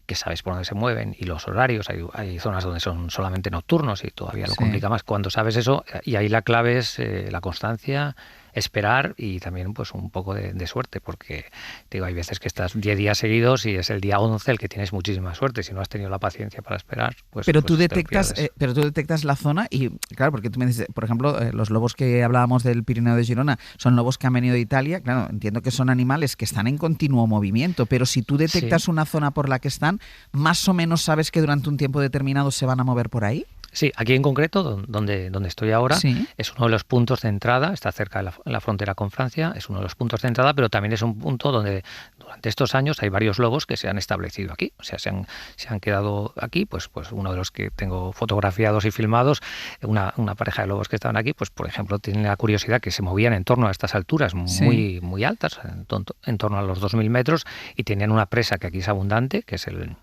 Speaker 7: que sabes por dónde se mueven y los horarios, hay zonas donde son solamente nocturnos y todavía lo complica más. Cuando sabes eso, y ahí la clave es la constancia, esperar y también pues un poco de suerte, porque digo, hay veces que estás 10 días seguidos y es el día 11 el que tienes muchísima suerte. Si no has tenido la paciencia para esperar, pues
Speaker 3: pero
Speaker 7: pues
Speaker 3: tú detectas la zona y claro, porque tú me dices, por ejemplo, los lobos que hablábamos del Pirineo de Girona son lobos que han venido de Italia. Claro, entiendo que son animales que están en continuo movimiento, pero si tú detectas una zona por la que están, más o menos sabes que durante un tiempo determinado se van a mover por ahí.
Speaker 7: Sí, aquí en concreto, donde estoy ahora, es uno de los puntos de entrada, está cerca de la frontera con Francia, es uno de los puntos de entrada, pero también es un punto donde durante estos años hay varios lobos que se han establecido aquí, o sea, se han quedado aquí, pues uno de los que tengo fotografiados y filmados, una pareja de lobos que estaban aquí, pues por ejemplo, tienen la curiosidad que se movían en torno a estas alturas muy altas, en torno a los 2.000 metros, y tenían una presa que aquí es abundante, que es el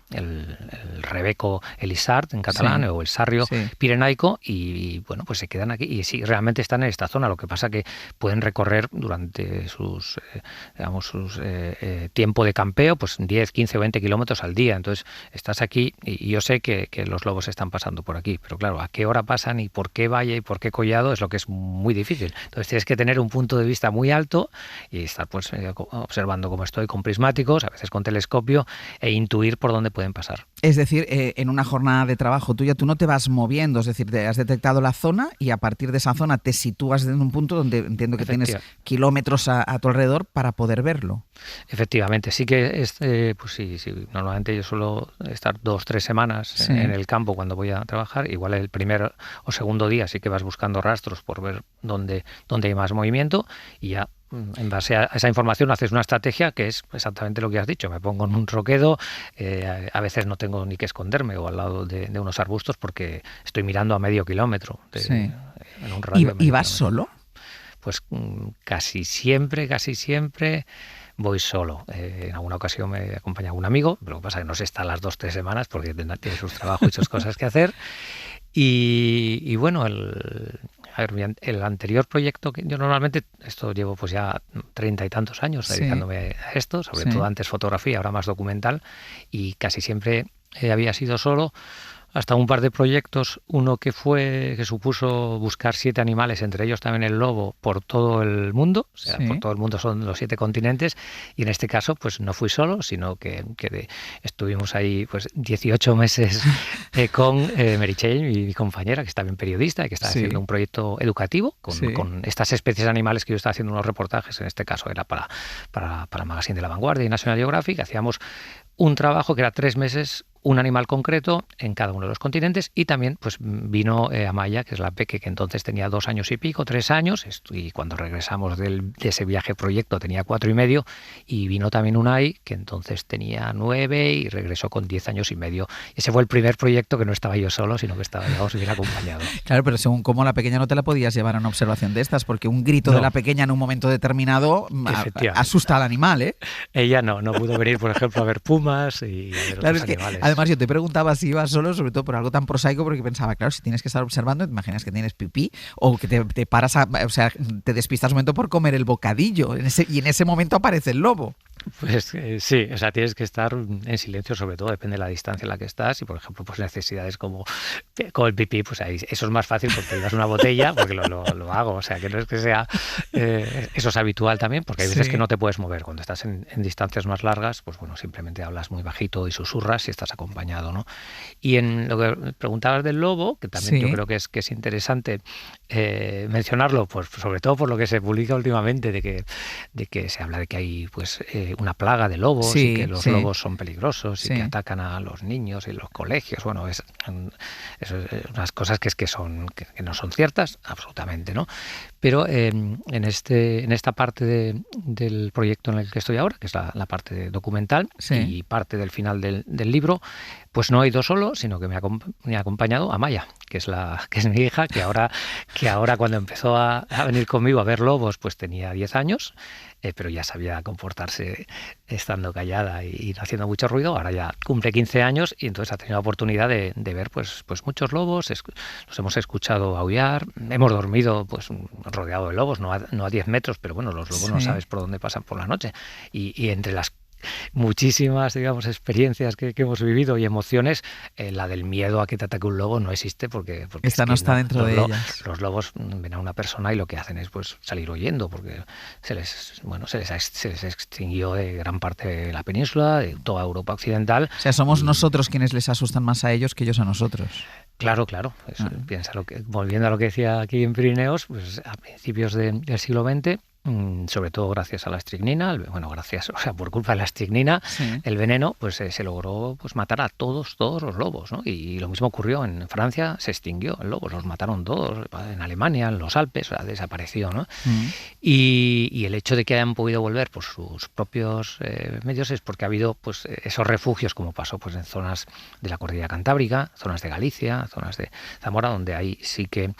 Speaker 7: rebeco elisard en catalán, o el sarrio pirenaico, y bueno, pues se quedan aquí y sí, realmente están en esta zona. Lo que pasa que pueden recorrer durante sus tiempo de campeo, pues 10, 15 o 20 kilómetros al día. Entonces estás aquí y yo sé que los lobos están pasando por aquí, pero claro, a qué hora pasan y por qué valla y por qué collado es lo que es muy difícil. Entonces tienes que tener un punto de vista muy alto y estar pues observando como estoy con prismáticos, a veces con telescopio, e intuir por dónde pueden pasar.
Speaker 3: Es decir, en una jornada de trabajo tuya tú no te vas moviendo, es decir, te has detectado la zona y a partir de esa zona te sitúas en un punto donde entiendo que tienes kilómetros a tu alrededor para poder verlo.
Speaker 7: Efectivamente, sí que pues sí, normalmente yo suelo estar 2-3 semanas en el campo cuando voy a trabajar. Igual el primer o segundo día sí que vas buscando rastros por ver dónde hay más movimiento, y ya en base a esa información haces una estrategia que es exactamente lo que has dicho. Me pongo en un roquedo, a veces no tengo ni que esconderme, o al lado de unos arbustos, porque estoy mirando a medio kilómetro. En un radio
Speaker 3: ¿Y vas solo?
Speaker 7: Pues casi siempre voy solo. En alguna ocasión me acompaña un amigo, pero lo que pasa es que no se está las 2-3 semanas porque tiene sus trabajos y sus cosas que hacer. Y bueno, el anterior proyecto, que yo normalmente, esto llevo pues ya 30 y tantos años dedicándome a esto, sobre todo antes fotografía, ahora más documental, y casi siempre había sido solo, hasta un par de proyectos, uno que supuso buscar 7 animales, entre ellos también el lobo, por todo el mundo, o sea, por todo el mundo son los 7 continentes, y en este caso pues no fui solo, sino que estuvimos ahí pues 18 meses con Meritxell, mi compañera, que es también periodista y que está haciendo un proyecto educativo con estas especies animales, que yo estaba haciendo unos reportajes, en este caso era para Magazine de la Vanguardia y National Geographic. Hacíamos un trabajo que era 3 meses, un animal concreto en cada uno de los continentes, y también pues vino Amaya, que es la peque, que entonces tenía 2 años y pico, 3 años, y cuando regresamos de ese viaje proyecto tenía 4 y medio, y vino también Unai, que entonces tenía 9 y regresó con 10 años y medio. Ese fue el primer proyecto que no estaba yo solo, sino que estaba, digamos, bien acompañado.
Speaker 3: Claro, pero según cómo la pequeña no te la podías llevar a una observación de estas, porque un grito de la pequeña en un momento determinado asusta al animal, ¿eh?
Speaker 7: Ella no pudo venir, por ejemplo, a ver pumas y a ver otros animales.
Speaker 3: Además, yo te preguntaba si ibas solo, sobre todo por algo tan prosaico, porque pensaba, claro, si tienes que estar observando, te imaginas que tienes pipí o que te paras, o sea, te despistas un momento por comer el bocadillo, y en ese momento aparece el lobo.
Speaker 7: Pues sí, o sea, tienes que estar en silencio, sobre todo, depende de la distancia en la que estás, y por ejemplo, pues necesidades como el pipí, pues ahí eso es más fácil porque le das una botella, porque lo hago, o sea, que no es que sea, eso es habitual también, porque hay veces que no te puedes mover. Cuando estás en distancias más largas, pues bueno, simplemente hablas muy bajito y susurras si estás acompañado, ¿no? Y en lo que preguntabas del lobo, que también yo creo que es interesante mencionarlo, pues sobre todo por lo que se publica últimamente, de que se habla de que hay pues una plaga de lobos,
Speaker 3: Sí,
Speaker 7: y que los
Speaker 3: sí.
Speaker 7: lobos son peligrosos
Speaker 3: Sí.
Speaker 7: y que atacan a los niños y los colegios. Bueno, eso es unas cosas que no son ciertas, absolutamente, ¿no? Pero en esta parte del proyecto en el que estoy ahora, que es la parte documental,
Speaker 3: Sí.
Speaker 7: y parte del final del libro, pues no he ido solo, sino que me ha acompañado Amaya, que es mi hija, que ahora cuando empezó a venir conmigo a ver lobos, pues tenía 10 años, pero ya sabía comportarse estando callada y no haciendo mucho ruido. Ahora ya cumple 15 años y entonces ha tenido la oportunidad de ver pues muchos lobos. Los hemos escuchado aullar, hemos dormido pues rodeado de lobos, no a 10 metros, pero bueno, los lobos no
Speaker 3: Sí.
Speaker 7: sabes por dónde pasan por la noche. Y entre las muchísimas, digamos, experiencias que hemos vivido y emociones, la del miedo a que te ataque un lobo no existe porque
Speaker 3: Esta
Speaker 7: es
Speaker 3: no
Speaker 7: que
Speaker 3: está dentro de
Speaker 7: los
Speaker 3: ellas.
Speaker 7: Los lobos ven a una persona y lo que hacen es pues salir huyendo, porque se les extinguió de gran parte de la península, de toda Europa occidental.
Speaker 3: O sea, somos nosotros quienes les asustan más a ellos que ellos a nosotros.
Speaker 7: Claro. Eso, volviendo a lo que decía aquí en Pirineos, pues a principios del siglo XX, sobre todo gracias a la estricnina, por culpa de la estricnina,
Speaker 3: Sí.
Speaker 7: el veneno, pues se logró pues matar a todos los lobos, ¿no? Y lo mismo ocurrió en Francia, se extinguió el lobo, los mataron todos, en Alemania, en los Alpes, desapareció, ¿no? Y el hecho de que hayan podido volver por sus propios medios es porque ha habido pues esos refugios, como pasó pues en zonas de la cordillera cantábrica, zonas de Galicia, zonas de Zamora, donde ahí sí que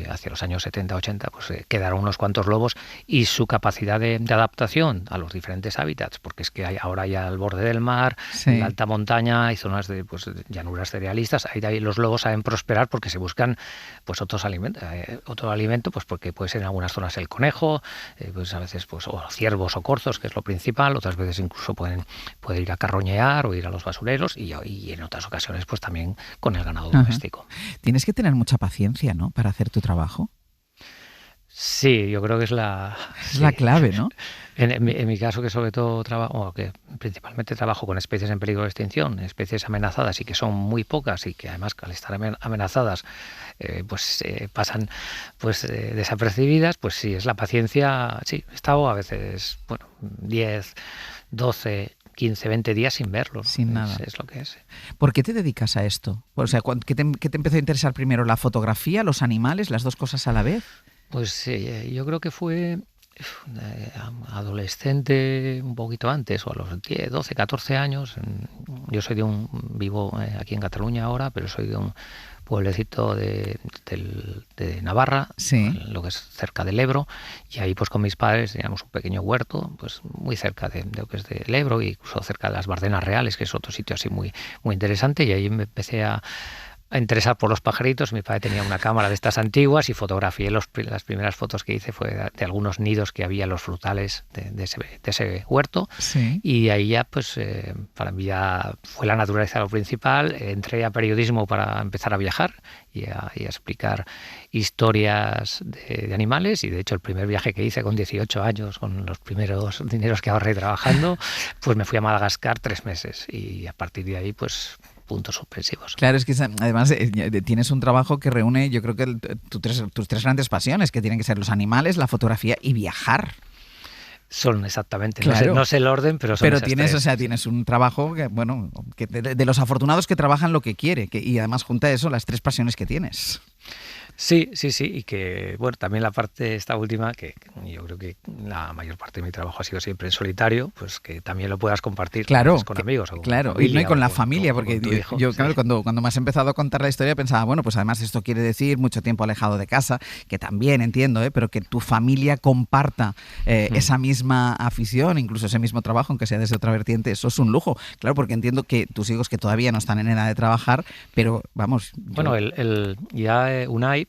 Speaker 7: hacia los años 70-80 pues quedaron unos cuantos lobos, y su capacidad de adaptación a los diferentes hábitats, porque es que ahora hay al borde del mar,
Speaker 3: Sí.
Speaker 7: en la alta montaña, hay zonas de llanuras cerealistas, ahí los lobos saben prosperar porque se buscan pues otro alimento, pues porque puede ser en algunas zonas el conejo, pues a veces pues o ciervos o corzos, que es lo principal, otras veces incluso pueden ir a carroñear o ir a los basureros, y en otras ocasiones pues también con el ganado doméstico.
Speaker 3: Tienes que tener mucha paciencia, ¿no?, para hacer tu trabajo.
Speaker 7: Sí, yo creo que es la
Speaker 3: clave, ¿no?
Speaker 7: En mi caso, que sobre todo que principalmente trabajo con especies en peligro de extinción, especies amenazadas y que son muy pocas y que además al estar amenazadas pasan desapercibidas, pues sí, es la paciencia. Sí, he estado a veces 10, 12, 15, 20 días sin verlo.
Speaker 3: Sin nada.
Speaker 7: Es lo que es.
Speaker 3: ¿Por qué te dedicas a esto? O sea, ¿qué te empezó a interesar primero? ¿La fotografía, los animales, las dos cosas a la vez?
Speaker 7: Pues yo creo que fue adolescente, un poquito antes, o a los 10, 12, 14 años. Yo vivo aquí en Cataluña ahora, pero soy de un pueblecito de Navarra,
Speaker 3: Sí.
Speaker 7: lo que es cerca del Ebro, y ahí pues con mis padres teníamos un pequeño huerto, pues muy cerca de lo que es del Ebro, y incluso cerca de las Bardenas Reales, que es otro sitio así muy, muy interesante, y ahí me empecé a interesar por los pajaritos. Mi padre tenía una cámara de estas antiguas y fotografié las primeras fotos que hice fue de algunos nidos que había en los frutales de ese huerto.
Speaker 3: Sí.
Speaker 7: Y ahí ya pues para mí ya fue la naturaleza lo principal. Entré a periodismo para empezar a viajar y a explicar historias de animales, y de hecho el primer viaje que hice con 18 años, con los primeros dineros que ahorré trabajando, pues me fui a Madagascar 3 meses, y a partir de ahí pues puntos suspensivos.
Speaker 3: Claro, es que además tienes un trabajo que reúne, yo creo que tus tres grandes pasiones, que tienen que ser los animales, la fotografía y viajar.
Speaker 7: Son exactamente,
Speaker 3: Claro.
Speaker 7: no sé el orden, pero son esas
Speaker 3: tienes,
Speaker 7: tres.
Speaker 3: tienes un trabajo que de los afortunados que trabajan lo que quiere, y además junta eso las tres pasiones que tienes.
Speaker 7: Sí, y que, también la parte esta última, que yo creo que la mayor parte de mi trabajo ha sido siempre en solitario, pues que también lo puedas compartir con amigos. O con
Speaker 3: y con la familia, porque
Speaker 7: tu hijo,
Speaker 3: yo
Speaker 7: sí.
Speaker 3: claro, cuando me has empezado a contar la historia pensaba, pues además esto quiere decir mucho tiempo alejado de casa, que también entiendo, pero que tu familia comparta esa misma afición, incluso ese mismo trabajo, aunque sea desde otra vertiente, eso es un lujo. Claro, porque entiendo que tus hijos, que todavía no están en edad de trabajar, pero vamos...
Speaker 7: Unai,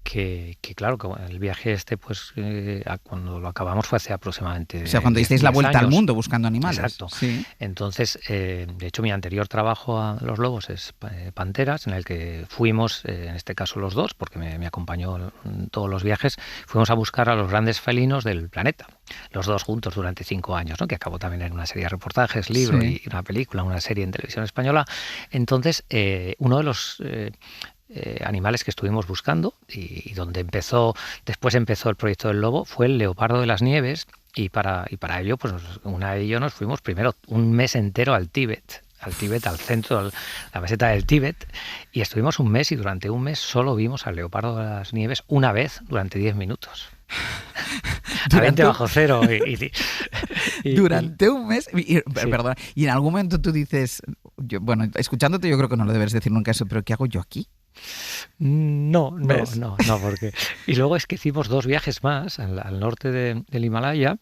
Speaker 7: que claro, que el viaje pues cuando lo acabamos fue hace aproximadamente...
Speaker 3: O sea, cuando disteis la vuelta al mundo buscando animales.
Speaker 7: Exacto.
Speaker 3: Sí.
Speaker 7: Entonces, de hecho, mi anterior trabajo a los lobos es Panteras, en el que fuimos, en este caso los dos, porque me acompañó en todos los viajes, fuimos a buscar a los grandes felinos del planeta, los dos juntos durante 5 años, ¿no? Que acabó también en una serie de reportajes, libro y una película, una serie en televisión española. Entonces, uno de los... animales que estuvimos buscando y donde después empezó el proyecto del lobo fue el leopardo de las nieves, Y para ello, pues una y yo nos fuimos primero un mes entero al Tíbet, al centro, la meseta del Tíbet, y estuvimos un mes y durante un mes solo vimos al leopardo de las nieves una vez durante 10 minutos. A 20 bajo cero.
Speaker 3: Durante un mes. Perdón. Y en algún momento tú dices, escuchándote yo creo que no lo debes decir nunca eso, pero ¿qué hago yo aquí?
Speaker 7: No, porque... Y luego es que hicimos 2 viajes más al norte del Himalaya,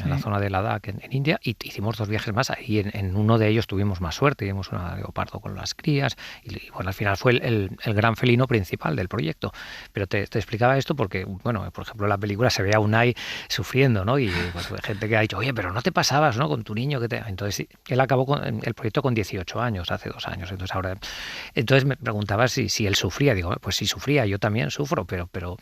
Speaker 7: en la zona de Ladakh, en India, y hicimos 2 viajes más. Ahí en uno de ellos tuvimos más suerte, vimos un leopardo con las crías, y bueno, al final fue el gran felino principal del proyecto. Pero te explicaba esto porque, bueno, por ejemplo, en la película se ve a Unai sufriendo, ¿no? Y pues gente que ha dicho, oye, pero no te pasabas, ¿no? Con tu niño. Entonces, él acabó el proyecto con 18 años, hace 2 años. Entonces me preguntaba si él sufría. Digo, pues sí sufría, yo también sufro, pero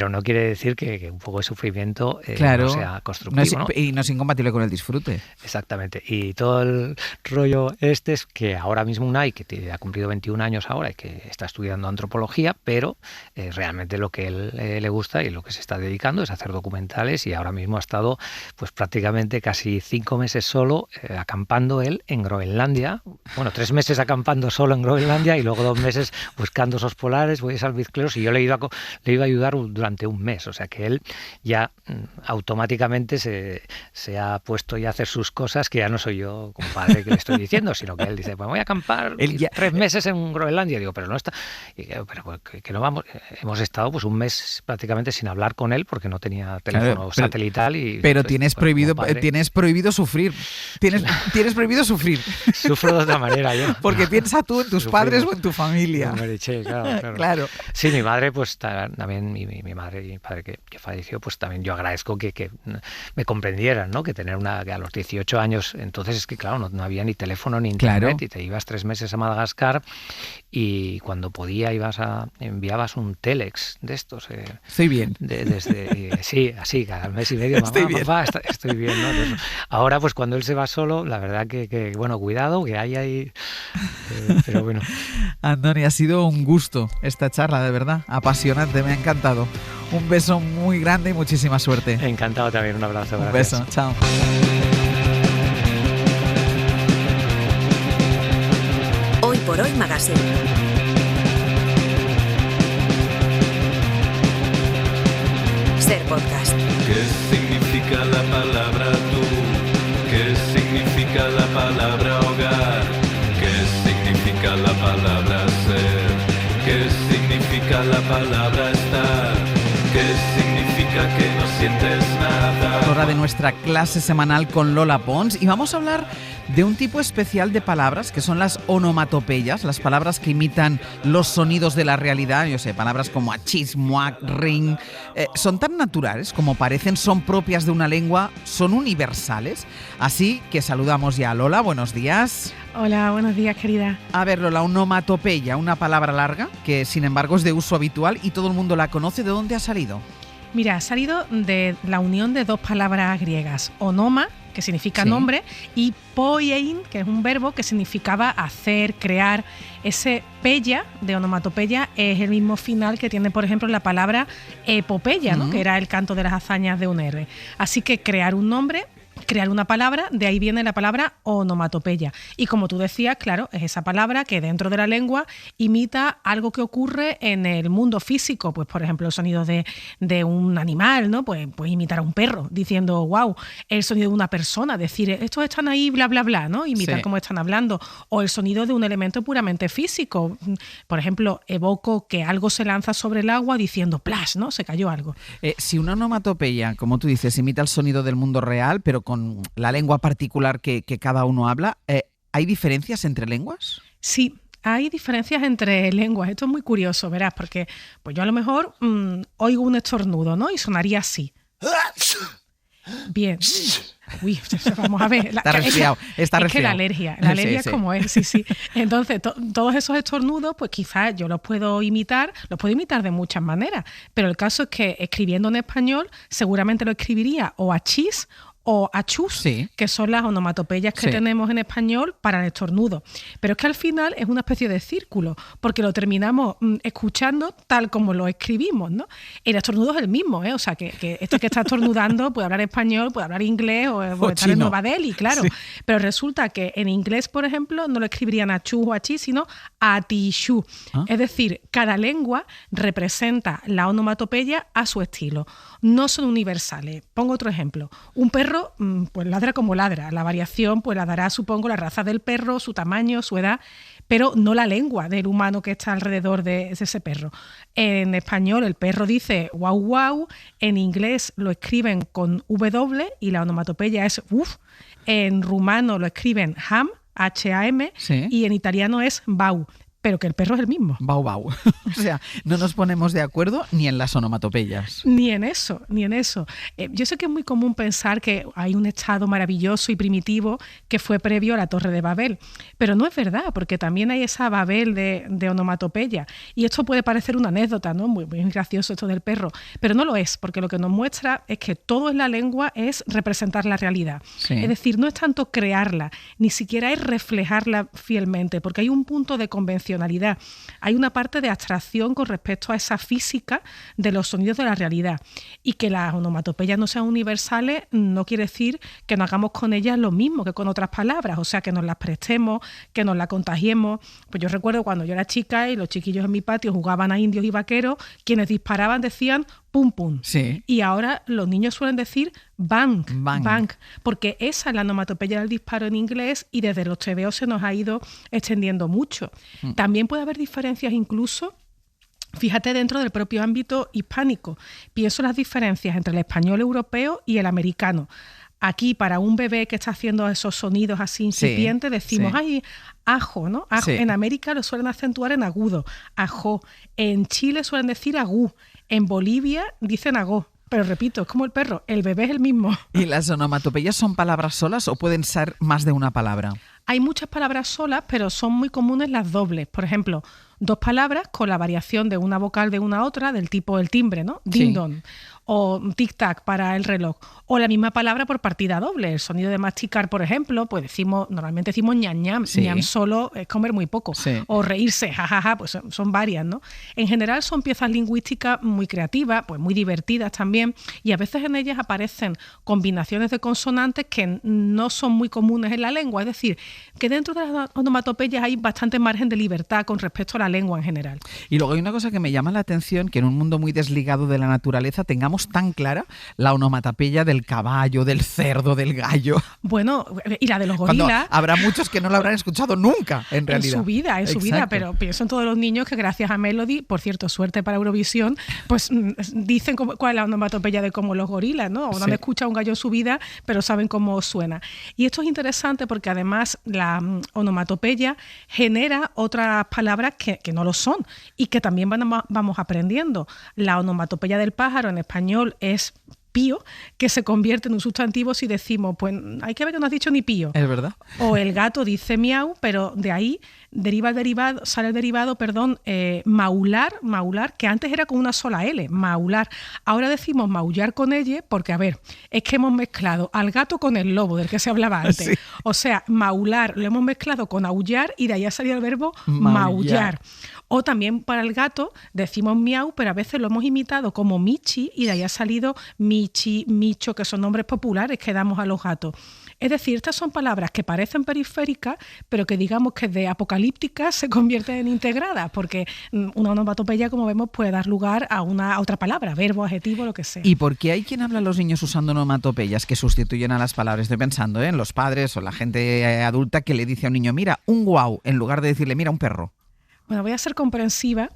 Speaker 7: no quiere decir que un poco de sufrimiento no sea constructivo. ¿no?
Speaker 3: Y no es incompatible con el disfrute.
Speaker 7: Exactamente. Y todo el rollo es que ahora mismo Unai, que ha cumplido 21 años ahora y que está estudiando antropología, pero realmente lo que él le gusta y lo que se está dedicando es hacer documentales, y ahora mismo ha estado pues prácticamente casi 5 meses solo acampando él en Groenlandia. Bueno, 3 meses acampando solo en Groenlandia y luego 2 meses buscando osos polares, bueyes albizcleros, y yo le iba a ayudar durante un mes. O sea que él ya automáticamente se ha puesto ya a hacer sus cosas, que ya no soy yo, compadre, que le estoy diciendo, sino que él dice, pues voy a acampar 3 meses en Groenlandia. Digo, pero no está... Pero que no vamos... Hemos estado pues un mes prácticamente sin hablar con él porque no tenía teléfono satelital.
Speaker 3: Pero tienes prohibido sufrir. Tienes prohibido sufrir.
Speaker 7: Sufro de otra manera yo.
Speaker 3: Porque piensa tú en tus padres o en tu familia.
Speaker 7: Claro. Sí, mi madre, pues también, mi madre y mi padre que falleció, pues también yo agradezco que me comprendieran, ¿no? Que tener que a los 18 años, entonces es que claro, no había ni teléfono ni internet, y te ibas 3 meses a Madagascar y cuando podía enviabas un telex de estos.
Speaker 3: Estoy bien.
Speaker 7: Sí, así, cada mes y medio, mamá, estoy bien, ¿no? Entonces, ahora, pues cuando él se va solo, la verdad que bueno, cuidado, que hay ahí... pero bueno.
Speaker 3: Andoni, ha sido un gusto esta charla, de verdad, apasionante, me ha encantado. Un beso muy grande y muchísima suerte.
Speaker 7: Encantado también, un abrazo.
Speaker 3: Un beso, chao.
Speaker 1: Hoy por Hoy Magazine. Ser podcast.
Speaker 8: ¿Qué significa la palabra tú? ¿Qué significa la palabra hogar? ¿Qué significa la palabra ser? ¿Qué significa la palabra estar? ¿Qué significa que no sientes nada?
Speaker 3: Hora de nuestra clase semanal con Lola Pons, y vamos a hablar de un tipo especial de palabras que son las onomatopeyas, las palabras que imitan los sonidos de la realidad. Yo sé, palabras como achis, muac, ring, son tan naturales como parecen, son propias de una lengua, son universales. Así que saludamos ya a Lola, buenos días.
Speaker 9: Hola, buenos días, querida.
Speaker 3: A ver, Lola, onomatopeya, una palabra larga que sin embargo es de uso habitual y todo el mundo la conoce. ¿De dónde ha salido?
Speaker 9: Mira, ha salido de la unión de 2 palabras griegas, onoma, que significa nombre, y poiein, que es un verbo que significaba hacer, crear. Ese peya de onomatopeya es el mismo final que tiene, por ejemplo, la palabra epopeya, ¿no? Que era el canto de las hazañas de un héroe. Así que crear un nombre, crear una palabra, de ahí viene la palabra onomatopeya. Y como tú decías, claro, es esa palabra que dentro de la lengua imita algo que ocurre en el mundo físico. Pues, por ejemplo, el sonido de un animal, ¿no? Pues imitar a un perro diciendo, wow, el sonido de una persona, decir, estos están ahí, bla, bla, bla, ¿no? Imitar cómo están hablando. O el sonido de un elemento puramente físico. Por ejemplo, evoco que algo se lanza sobre el agua diciendo, plash, ¿no? Se cayó algo.
Speaker 3: Si una onomatopeya, como tú dices, imita el sonido del mundo real, pero con la lengua particular que cada uno habla, ¿hay diferencias entre lenguas?
Speaker 9: Sí, hay diferencias entre lenguas. Esto es muy curioso, verás, porque pues yo a lo mejor oigo un estornudo, ¿no? Y sonaría así. Bien. Uy, vamos a ver.
Speaker 3: Está resfriado.
Speaker 9: Es que la alergia es como es, sí. Entonces, todos esos estornudos, pues quizás yo los puedo imitar de muchas maneras, pero el caso es que escribiendo en español seguramente lo escribiría o achis o achús,
Speaker 3: Sí.
Speaker 9: que son las onomatopeyas que
Speaker 3: Sí.
Speaker 9: tenemos en español para el estornudo. Pero es que al final es una especie de círculo, porque lo terminamos escuchando tal como lo escribimos, ¿no? El estornudo es el mismo, ¿eh? O sea, que esto que está estornudando puede hablar español, puede hablar inglés o estar
Speaker 3: chino.
Speaker 9: en Nueva Delhi, claro.
Speaker 3: Sí.
Speaker 9: Pero resulta que en inglés, por ejemplo, no lo escribirían achú o achí, sino atishu.
Speaker 3: Ah.
Speaker 9: Es decir, cada lengua representa la onomatopeya a su estilo. No son universales. Pongo otro ejemplo. Un perro pues ladra como ladra. La variación pues la dará, supongo, la raza del perro, su tamaño, su edad, pero no la lengua del humano que está alrededor de ese perro. En español el perro dice guau guau, en inglés lo escriben con W y la onomatopeya es uf, en rumano lo escriben ham, H-A-M,
Speaker 3: Sí.
Speaker 9: y en italiano es bau, pero que el perro es el mismo.
Speaker 3: Bau, bau. O sea, no nos ponemos de acuerdo ni en las onomatopeyas.
Speaker 9: Ni en eso, ni en eso. Yo sé que es muy común pensar que hay un estado maravilloso y primitivo que fue previo a la Torre de Babel, pero no es verdad, porque también hay esa Babel de onomatopeya. Y esto puede parecer una anécdota, ¿no? Muy gracioso esto del perro, pero no lo es, porque lo que nos muestra es que todo en la lengua es representar la realidad.
Speaker 3: Sí.
Speaker 9: Es decir, no es tanto crearla, ni siquiera es reflejarla fielmente, porque hay un punto de convencionalidad. Hay una parte de abstracción con respecto a esa física de los sonidos de la realidad. Y que las onomatopeyas no sean universales no quiere decir que no hagamos con ellas lo mismo que con otras palabras, o sea, que nos las prestemos, que nos las contagiemos. Pues yo recuerdo cuando yo era chica y los chiquillos en mi patio jugaban a indios y vaqueros, quienes disparaban decían pum pum.
Speaker 3: Sí.
Speaker 9: Y ahora los niños suelen decir bang,
Speaker 3: Bang.
Speaker 9: bang, porque esa es la onomatopeya del disparo en inglés y desde los tebeos se nos ha ido extendiendo mucho. También puede haber diferencias incluso, fíjate, dentro del propio ámbito hispánico. Pienso en las diferencias entre el español europeo y el americano. Aquí, para un bebé que está haciendo esos sonidos así incipientes, decimos,
Speaker 3: sí.
Speaker 9: ay, ajo, ¿no? Ajo.
Speaker 3: Sí.
Speaker 9: En América lo suelen acentuar en agudo, ajo. En Chile suelen decir agú. En Bolivia dicen agó. Pero repito, es como el perro, el bebé es el mismo.
Speaker 3: ¿Y las onomatopeyas son palabras solas o pueden ser más de una palabra?
Speaker 9: Hay muchas palabras solas, pero son muy comunes las dobles. Por ejemplo, dos palabras con la variación de una vocal de una a otra, del tipo el timbre, ¿no? Ding
Speaker 3: Sí.
Speaker 9: dong. O tic-tac para el reloj. O la misma palabra por partida doble. El sonido de masticar, por ejemplo, pues normalmente decimos ñam ñam.
Speaker 3: Sí.
Speaker 9: Ñam solo es comer muy poco.
Speaker 3: Sí.
Speaker 9: O reírse, jajaja, pues son varias, ¿no? En general son piezas lingüísticas muy creativas, pues muy divertidas también, y a veces en ellas aparecen combinaciones de consonantes que no son muy comunes en la lengua. Es decir, que dentro de las onomatopeyas hay bastante margen de libertad con respecto a la lengua en general.
Speaker 3: Y luego hay una cosa que me llama la atención, que en un mundo muy desligado de la naturaleza tengamos tan clara la onomatopeya del caballo, del cerdo, del gallo.
Speaker 9: Bueno, y la de los
Speaker 3: Cuando
Speaker 9: gorilas.
Speaker 3: habrá muchos que no lo habrán escuchado nunca, en realidad.
Speaker 9: En su vida,
Speaker 3: Exacto.
Speaker 9: pero pienso en todos los niños que gracias a Melody, por cierto, suerte para Eurovisión, pues dicen cuál es la onomatopeya de como los gorilas, ¿no? O no han
Speaker 3: Sí.
Speaker 9: escuchado un gallo en su vida, pero saben cómo suena. Y esto es interesante porque además la onomatopeya genera otras palabras que no lo son y que también vamos aprendiendo. La onomatopeya del pájaro en español es pío, que se convierte en un sustantivo si decimos, pues hay que ver que no has dicho ni pío.
Speaker 3: Es verdad.
Speaker 9: O el gato dice miau, pero de ahí sale el derivado, maular, que antes era con una sola L, maular. Ahora decimos maullar con ella porque, a ver, es que hemos mezclado al gato con el lobo, del que se hablaba antes.
Speaker 3: Sí.
Speaker 9: O sea, maular lo hemos mezclado con aullar y de ahí ha salido el verbo
Speaker 3: Maullar.
Speaker 9: maullar. O también para el gato decimos miau, pero a veces lo hemos imitado como michi y de ahí ha salido michi, micho, que son nombres populares que damos a los gatos. Es decir, estas son palabras que parecen periféricas, pero que digamos que de apocalípticas se convierten en integradas, porque una onomatopeya, como vemos, puede dar lugar a otra palabra, verbo, adjetivo, lo que sea.
Speaker 3: ¿Y por qué hay quien habla a los niños usando onomatopeyas que sustituyen a las palabras? Estoy pensando en los padres o la gente adulta que le dice a un niño, mira, un guau, en lugar de decirle, mira, un perro.
Speaker 9: Bueno, voy a ser comprensiva.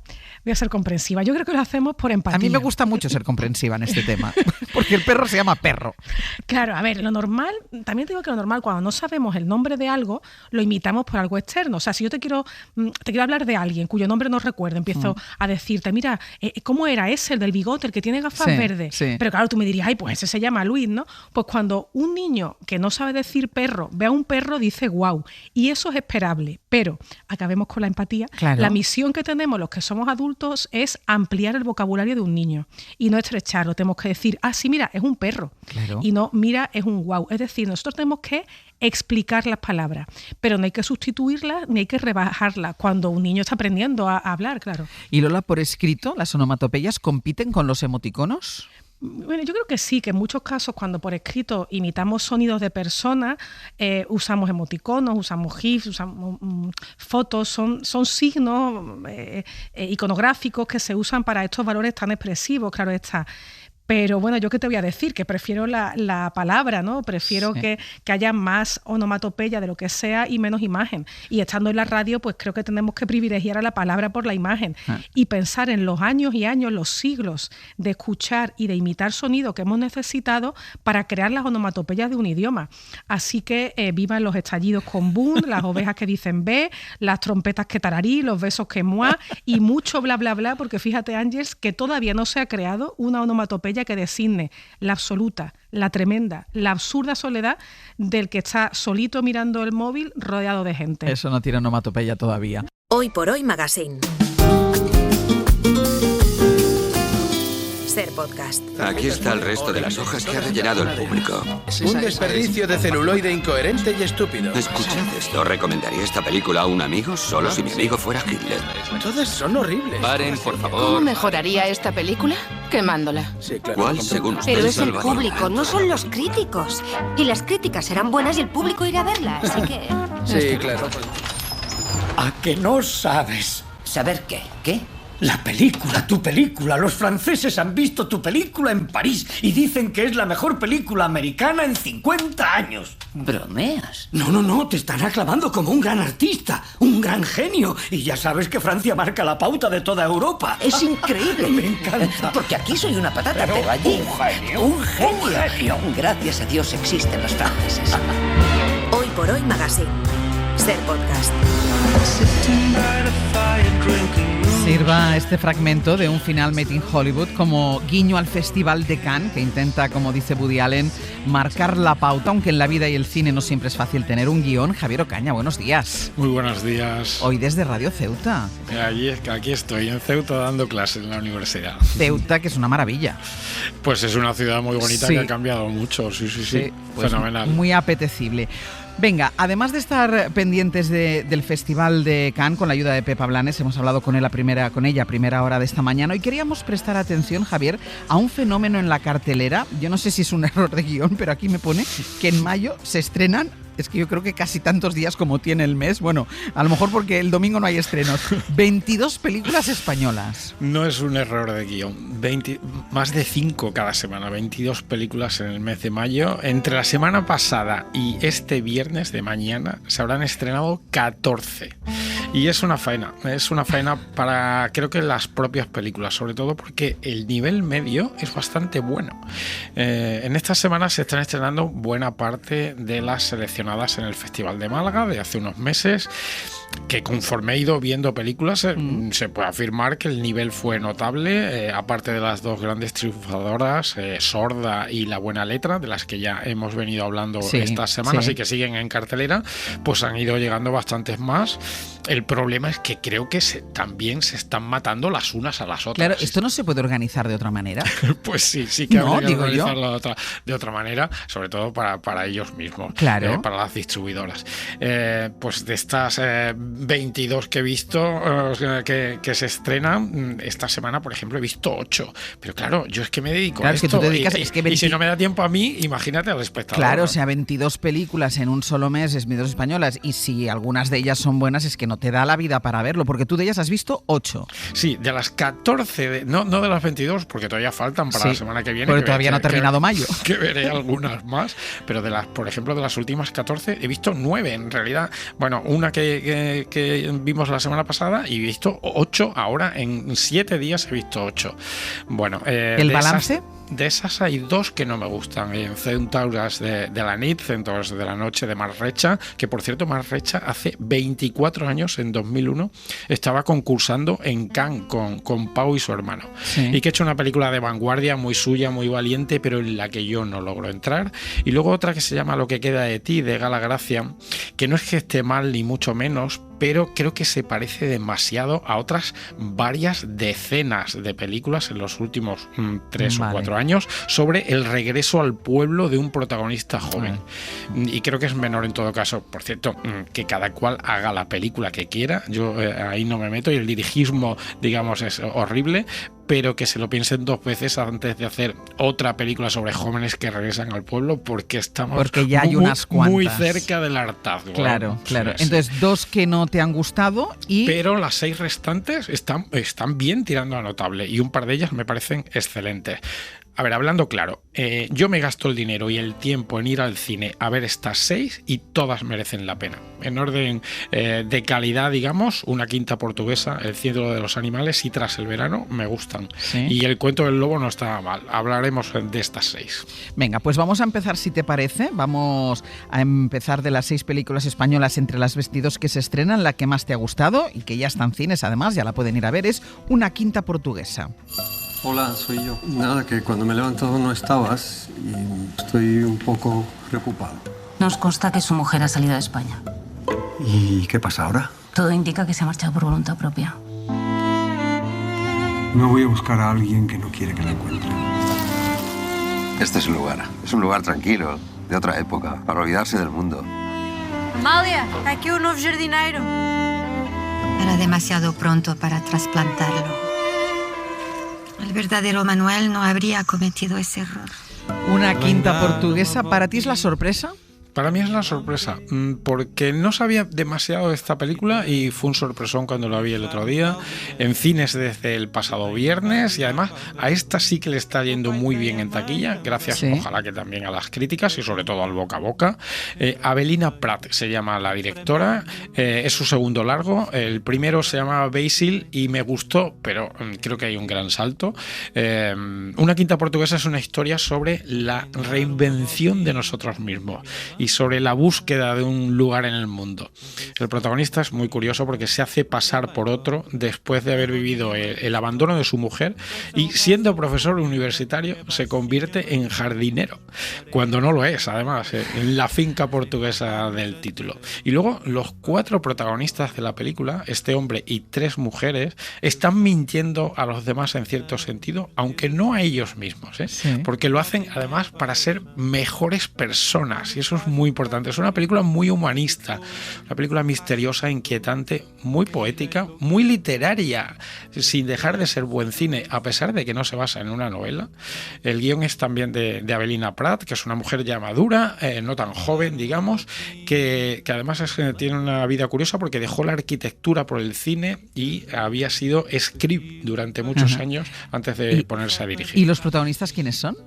Speaker 9: Yo creo que lo hacemos por empatía.
Speaker 3: A mí me gusta mucho ser comprensiva en este tema, porque el perro se llama perro.
Speaker 9: Claro, a ver, lo normal, también te digo que lo normal, cuando no sabemos el nombre de algo, lo imitamos por algo externo. O sea, si yo te quiero hablar de alguien cuyo nombre no recuerdo, empiezo a decirte, mira, ¿cómo era ese, el del bigote, el que tiene gafas verdes?
Speaker 3: Sí.
Speaker 9: Pero claro, tú me dirías, ay, pues ese se llama Luis, ¿no? Pues cuando un niño que no sabe decir perro ve a un perro, dice guau. Y eso es esperable, pero acabemos con la empatía.
Speaker 3: Claro. Claro.
Speaker 9: La misión que tenemos los que somos adultos es ampliar el vocabulario de un niño y no estrecharlo. Tenemos que decir, sí, mira, es un perro.
Speaker 3: Claro.
Speaker 9: Y no, mira, es un guau. Es decir, nosotros tenemos que explicar las palabras, pero no hay que sustituirlas ni hay que rebajarlas cuando un niño está aprendiendo a hablar, claro.
Speaker 3: Y Lola, por escrito, ¿las onomatopeyas compiten con los emoticonos?
Speaker 9: Bueno, yo creo que sí, que en muchos casos cuando por escrito imitamos sonidos de personas, usamos emoticonos, usamos GIFs, usamos fotos, son signos iconográficos que se usan para estos valores tan expresivos, claro está. Pero bueno, ¿yo qué te voy a decir? Que prefiero la palabra, ¿no? Prefiero que haya más onomatopeya de lo que sea y menos imagen. Y estando en la radio, pues creo que tenemos que privilegiar a la palabra por la imagen. Y pensar en los años y años, los siglos de escuchar y de imitar sonido que hemos necesitado para crear las onomatopeyas de un idioma. Así que vivan los estallidos con boom, las ovejas que dicen B, las trompetas que tararí, los besos que muá y mucho bla bla bla, porque fíjate, Ángels, que todavía no se ha creado una onomatopeya que designe la absoluta, la tremenda, la absurda soledad del que está solito mirando el móvil rodeado de gente.
Speaker 3: Eso no tiene onomatopeya todavía.
Speaker 1: Hoy por Hoy Magazine. Ser podcast.
Speaker 10: Aquí está el resto de las hojas que ha rellenado el público.
Speaker 11: Un desperdicio de celuloide incoherente y estúpido.
Speaker 10: Escuchad esto. ¿Recomendaría esta película a un amigo solo si mi amigo fuera Hitler?
Speaker 11: Todas son horribles.
Speaker 10: Paren, por favor.
Speaker 6: ¿Cómo mejoraría esta película? Quemándola.
Speaker 11: Sí, claro.
Speaker 10: ¿Cuál según usted?
Speaker 12: Pero es el
Speaker 10: Salvador?
Speaker 12: público, no son los críticos. Y las críticas serán buenas y el público irá a verla, así que...
Speaker 11: Sí, claro.
Speaker 2: ¿A que no sabes?
Speaker 13: ¿Saber qué? ¿Qué?
Speaker 2: La película, tu película. Los franceses han visto tu película en París y dicen que es la mejor película americana en 50 años.
Speaker 13: ¿Bromeas?
Speaker 2: No, te están aclamando como un gran artista, un gran genio. Y ya sabes que Francia marca la pauta de toda Europa.
Speaker 13: Es increíble.
Speaker 2: Me encanta.
Speaker 13: Porque aquí soy una patata, pero allí...
Speaker 2: Un genio.
Speaker 13: Gracias a Dios existen los franceses.
Speaker 1: Hoy por Hoy Magazine. Ser podcast.
Speaker 3: Sirva este fragmento de un final Made in Hollywood como guiño al Festival de Cannes, que intenta, como dice Woody Allen, marcar la pauta, aunque en la vida y el cine no siempre es fácil tener un guión. Javier Ocaña, buenos días.
Speaker 14: Muy buenos días.
Speaker 3: Hoy desde Radio Ceuta.
Speaker 14: Aquí estoy, en Ceuta, dando clases en la universidad.
Speaker 3: Ceuta, que es una maravilla.
Speaker 14: Pues es una ciudad muy bonita que ha cambiado mucho, sí.
Speaker 3: Pues
Speaker 14: fenomenal.
Speaker 3: Muy apetecible. Venga, además de estar pendientes del Festival de Cannes con la ayuda de Pepa Blanes, hemos hablado con ella a primera hora de esta mañana. Hoy queríamos prestar atención, Javier, a un fenómeno en la cartelera. Yo no sé si es un error de guión, pero aquí me pone que en mayo se estrenan, es que yo creo que casi tantos días como tiene el mes. Bueno, a lo mejor porque el domingo no hay estrenos. 22 películas españolas.
Speaker 14: No es un error de guión. Más de 5 cada semana. 22 películas en el mes de mayo. Entre la semana pasada y este viernes de mañana se habrán estrenado 14. Y es una faena. Es una faena para, creo que las propias películas, sobre todo porque el nivel medio es bastante bueno. En estas semanas se están estrenando buena parte de las seleccionadas en el Festival de Málaga de hace unos meses, que conforme he ido viendo películas se puede afirmar que el nivel fue notable, aparte de las dos grandes triunfadoras, Sorda y La Buena Letra, de las que ya hemos venido hablando estas semanas y que siguen en cartelera, pues han ido llegando bastantes más. El problema es que creo que también se están matando las unas a las otras.
Speaker 3: Claro, ¿esto no se puede organizar de otra manera?
Speaker 14: Pues sí que habría que organizarlo de otra manera, sobre todo para ellos mismos,
Speaker 3: claro.
Speaker 14: Para las distribuidoras. Pues de estas 22 que he visto que se estrenan esta semana, por ejemplo, he visto 8. Pero claro, yo es que me dedico a esto.
Speaker 3: Es que tú te dedicas,
Speaker 14: y si no me da tiempo a mí, imagínate al espectador.
Speaker 3: Claro,
Speaker 14: ¿no?
Speaker 3: o sea, 22 películas en un solo mes, 22 españolas, y si algunas de ellas son buenas, es que no te da la vida para verlo, porque tú de ellas has visto 8.
Speaker 14: Sí, de las 14, no de las 22, porque todavía faltan para la semana que viene.
Speaker 3: Porque todavía no ha terminado mayo.
Speaker 14: Que veré algunas más, pero por ejemplo, de las últimas 14 he visto 9 en realidad. Bueno, una que vimos la semana pasada y he visto 8 ahora, en 7 días he visto 8. Bueno,
Speaker 3: ¿el balance?
Speaker 14: De esas hay 2 que no me gustan. En Centauras de la nit, Centauras de la noche de Marc Recha, que por cierto Marc Recha hace 24 años, en 2001, estaba concursando en Cannes con Pau y su hermano. Sí. Y que ha hecho una película de vanguardia muy suya, muy valiente, pero en la que yo no logro entrar. Y luego otra que se llama Lo que queda de ti, de Gala Gracia, que no es que esté mal ni mucho menos, pero creo que se parece demasiado a otras varias decenas de películas en los últimos 3 o 4 años sobre el regreso al pueblo de un protagonista joven. Y creo que es menor en todo caso. Por cierto, que cada cual haga la película que quiera, yo ahí no me meto, y el dirigismo, digamos, es horrible, pero que se lo piensen 2 veces antes de hacer otra película sobre jóvenes que regresan al pueblo, porque
Speaker 3: ya hay unas cuantas
Speaker 14: muy cerca del hartazgo.
Speaker 3: Claro. Entonces, 2 que no te han gustado
Speaker 14: Pero las 6 restantes están bien tirando a notable, y un par de ellas me parecen excelentes. A ver, hablando claro, yo me gasto el dinero y el tiempo en ir al cine a ver estas 6 y todas merecen la pena. En orden de calidad, digamos, Una quinta portuguesa, El cielo de los animales y Tras el verano me gustan. ¿Sí? Y El cuento del lobo no está mal. Hablaremos de estas 6.
Speaker 3: Venga, pues vamos a empezar, si te parece. Vamos a empezar de las 6 películas españolas entre las 22 que se estrenan. La que más te ha gustado y que ya está en cines, además, ya la pueden ir a ver, es Una quinta portuguesa.
Speaker 15: Hola, soy yo. Nada, que cuando me he levantado no estabas y estoy un poco preocupado.
Speaker 16: Nos consta que su mujer ha salido de España.
Speaker 15: ¿Y qué pasa ahora?
Speaker 16: Todo indica que se ha marchado por voluntad propia.
Speaker 15: No voy a buscar a alguien que no quiere que la encuentre.
Speaker 17: Este es un lugar tranquilo, de otra época, para olvidarse del mundo.
Speaker 18: Amália, aquí un nuevo jardinero.
Speaker 19: Era demasiado pronto para trasplantarlo. El verdadero Manuel no habría cometido ese error.
Speaker 3: Una quinta portuguesa, ¿para ti es la sorpresa?
Speaker 14: Para mí es la sorpresa, porque no sabía demasiado de esta película y fue un sorpresón cuando la vi el otro día, en cines desde el pasado viernes, y además a esta sí que le está yendo muy bien en taquilla, gracias ojalá que también a las críticas y sobre todo al boca a boca. Avelina Prat se llama la directora, es su segundo largo, el primero se llama Basil y me gustó, pero creo que hay un gran salto. Una quinta portuguesa es una historia sobre la reinvención de nosotros mismos y sobre la búsqueda de un lugar en el mundo. El protagonista es muy curioso porque se hace pasar por otro después de haber vivido el abandono de su mujer, y siendo profesor universitario se convierte en jardinero, cuando no lo es, además, en la finca portuguesa del título. Y luego los 4 protagonistas de la película, este hombre y 3 mujeres, están mintiendo a los demás en cierto sentido, aunque no a ellos mismos, porque lo hacen además para ser mejores personas, y eso es muy importante. Es una película muy humanista, una película misteriosa, inquietante, muy poética, muy literaria, sin dejar de ser buen cine, a pesar de que no se basa en una novela. El guión es también de Avelina Prat, que es una mujer ya madura, no tan joven, digamos, que además tiene una vida curiosa porque dejó la arquitectura por el cine y había sido script durante muchos años antes de ponerse a dirigir.
Speaker 3: ¿Y los protagonistas quiénes son?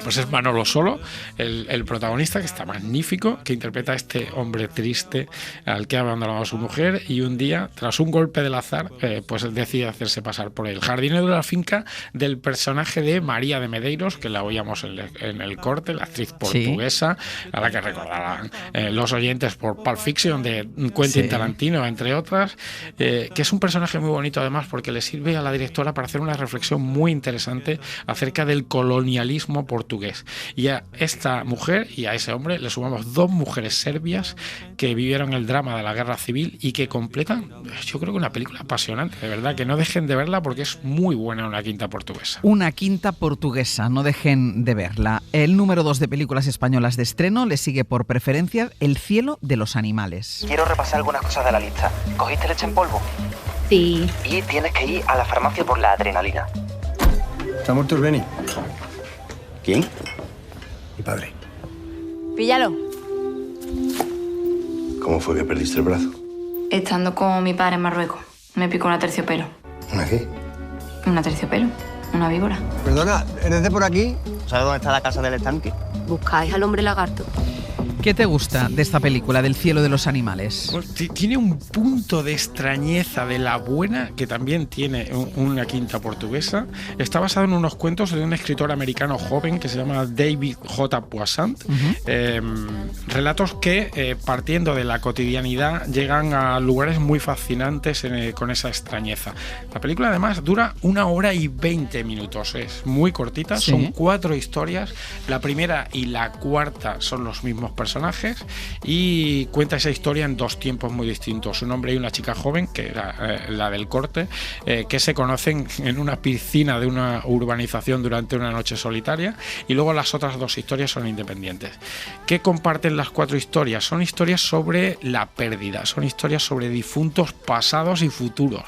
Speaker 14: Pues es Manolo Solo, el protagonista, que está magnífico, que interpreta a este hombre triste al que ha abandonado a su mujer, y un día, tras un golpe del azar, pues él decide hacerse pasar por el jardinero de la finca del personaje de María de Medeiros, que la oíamos en el corte, la actriz portuguesa, a la que recordarán los oyentes por Pulp Fiction de Quentin Tarantino, entre otras, que es un personaje muy bonito además porque le sirve a la directora para hacer una reflexión muy interesante acerca del colonialismo portugués. Y a esta mujer y a ese hombre le sumamos 2 mujeres serbias que vivieron el drama de la guerra civil y que completan, yo creo que una película apasionante, de verdad, que no dejen de verla porque es muy buena. Una quinta portuguesa.
Speaker 3: Una quinta portuguesa, no dejen de verla. El número 2 de películas españolas de estreno le sigue por preferencias El cielo de los animales.
Speaker 20: Quiero repasar algunas cosas de la lista. ¿Cogiste leche en polvo?
Speaker 12: Sí.
Speaker 20: Y tienes que ir a la farmacia por la adrenalina.
Speaker 15: ¿Está muerto el Beni?
Speaker 20: ¿Quién?
Speaker 15: Mi padre.
Speaker 18: Píllalo.
Speaker 17: ¿Cómo fue que perdiste el brazo?
Speaker 16: Estando con mi padre en Marruecos, me picó una terciopelo.
Speaker 17: ¿Una qué?
Speaker 16: Una terciopelo, una víbora.
Speaker 21: Perdona, ¿eres de por aquí?
Speaker 20: ¿Sabes dónde está la casa del estanque?
Speaker 12: Buscáis al hombre lagarto.
Speaker 3: ¿Qué te gusta de esta película, del cielo de los animales?
Speaker 14: Pues tiene un punto de extrañeza de la buena que también tiene una quinta portuguesa. Está basado en unos cuentos de un escritor americano joven que se llama David J. Poissant. Relatos que, partiendo de la cotidianidad, llegan a lugares muy fascinantes con esa extrañeza. La película además dura 1 hora y 20 minutos. Es muy cortita, son 4 historias. La primera y la cuarta son los mismos personajes. personajes y cuenta esa historia en dos tiempos muy distintos. Un hombre y una chica joven, que era la del corte, que se conocen en una piscina de una urbanización durante una noche solitaria, y luego las otras dos historias son independientes. ¿Qué comparten las cuatro historias? Son historias sobre la pérdida, son historias sobre difuntos pasados y futuros.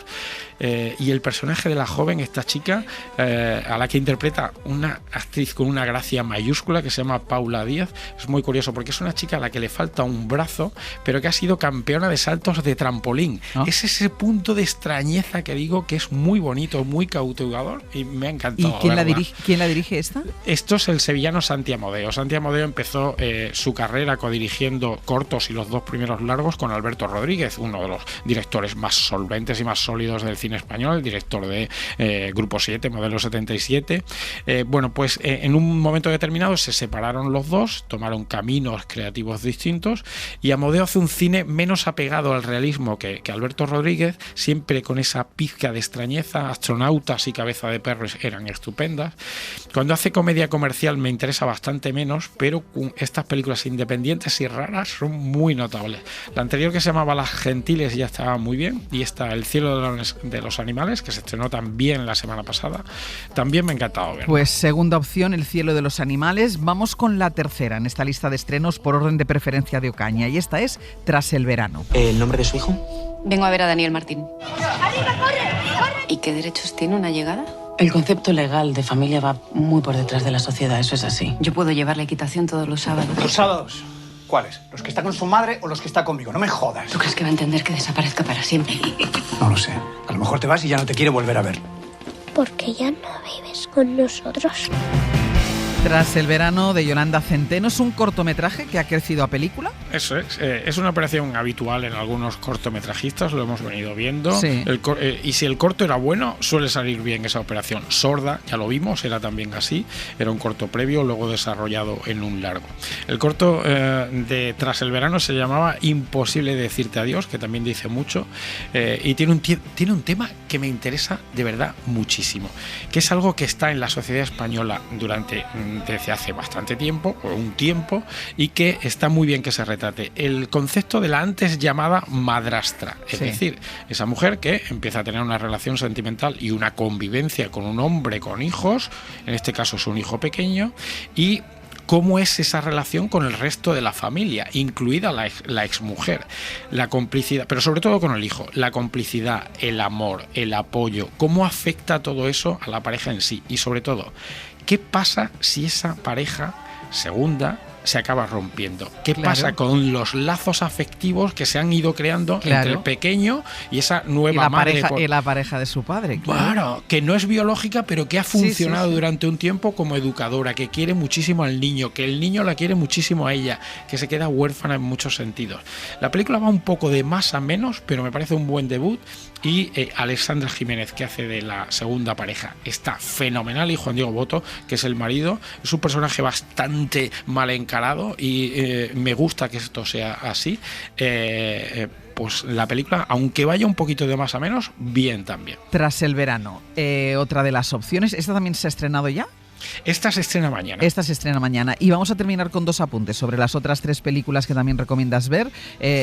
Speaker 14: Y el personaje de la joven, esta chica, a la que interpreta una actriz con una gracia mayúscula que se llama Paula Díaz, es muy curioso porque es una chica a la que le falta un brazo, pero que ha sido campeona de saltos de trampolín. Es ese punto de extrañeza que digo que es muy bonito, muy cautivador, y me ha encantado.
Speaker 3: ¿Y quién la dirige esta?
Speaker 14: Esto es el sevillano Santi Amodeo. Santi Amodeo empezó su carrera codirigiendo cortos y los dos primeros largos con Alberto Rodríguez, uno de los directores más solventes y más sólidos del cine español, el director de Grupo 7, Modelo 77. Bueno, pues en un momento determinado se separaron los dos, tomaron caminos creativos distintos, y Amodeo hace un cine menos apegado al realismo que Alberto Rodríguez, siempre con esa pizca de extrañeza. Astronautas y Cabeza de Perro eran estupendas. Cuando hace comedia comercial me interesa bastante menos, pero estas películas independientes y raras son muy notables. La anterior, que se llamaba Las Gentiles, ya estaba muy bien, y esta El cielo de los animales, que se estrenó también la semana pasada, también me ha encantado ver.
Speaker 3: Pues segunda opción, El cielo de los animales. Vamos con la tercera en esta lista de estrenos por orden de preferencia de Ocaña, y esta es Tras el verano.
Speaker 4: ¿El nombre de su hijo?
Speaker 16: Vengo a ver a Daniel Martín. ¿Y qué derechos tiene una llegada?
Speaker 22: El concepto legal de familia va muy por detrás de la sociedad, eso es así.
Speaker 16: Yo puedo llevar la equitación todos los sábados.
Speaker 4: ¿Los sábados? ¿Cuáles? ¿Los que está con su madre o los que está conmigo? No me jodas.
Speaker 16: ¿Tú crees que va a entender que desaparezca para siempre?
Speaker 4: No lo sé. A lo mejor te vas y ya no te quiere volver a ver.
Speaker 23: Porque ya no vives con nosotros.
Speaker 3: Tras el verano, de Yolanda Centeno, es un cortometraje que ha crecido a película.
Speaker 14: Eso es una operación habitual en algunos cortometrajistas, lo hemos venido viendo.
Speaker 3: Sí.
Speaker 14: Y si el corto era bueno, suele salir bien esa operación. Sorda, ya lo vimos, era también así. Era un corto previo, luego desarrollado en un largo. El corto de Tras el verano se llamaba Imposible decirte adiós, que también dice mucho, y tiene un tema que me interesa de verdad muchísimo, que es algo que está en la sociedad española desde hace bastante tiempo, o un tiempo, y que está muy bien que se retrate. El concepto de la antes llamada madrastra, es decir, esa mujer que empieza a tener una relación sentimental y una convivencia con un hombre con hijos, en este caso es un hijo pequeño, y cómo es esa relación con el resto de la familia, incluida la exmujer, la complicidad, pero sobre todo con el hijo, la complicidad, el amor, el apoyo, cómo afecta todo eso a la pareja en sí, y sobre todo, ¿qué pasa si esa pareja segunda se acaba rompiendo? ¿Qué pasa con los lazos afectivos que se han ido creando entre el pequeño y esa nueva madre?
Speaker 3: Y la pareja de su padre.
Speaker 14: Claro, que no es biológica, pero que ha funcionado durante un tiempo como educadora, que quiere muchísimo al niño, que el niño la quiere muchísimo a ella, que se queda huérfana en muchos sentidos. La película va un poco de más a menos, pero me parece un buen debut. Y Alexandra Jiménez, que hace de la segunda pareja, está fenomenal, y Juan Diego Boto, que es el marido, es un personaje bastante mal encarado, y me gusta que esto sea así. Pues la película, aunque vaya un poquito de más a menos, bien también.
Speaker 3: Tras el verano, otra de las opciones. ¿Esta también se ha estrenado ya?
Speaker 14: Esta se estrena mañana.
Speaker 3: Esta se estrena mañana. Y vamos a terminar con dos apuntes sobre las otras tres películas que también recomiendas ver.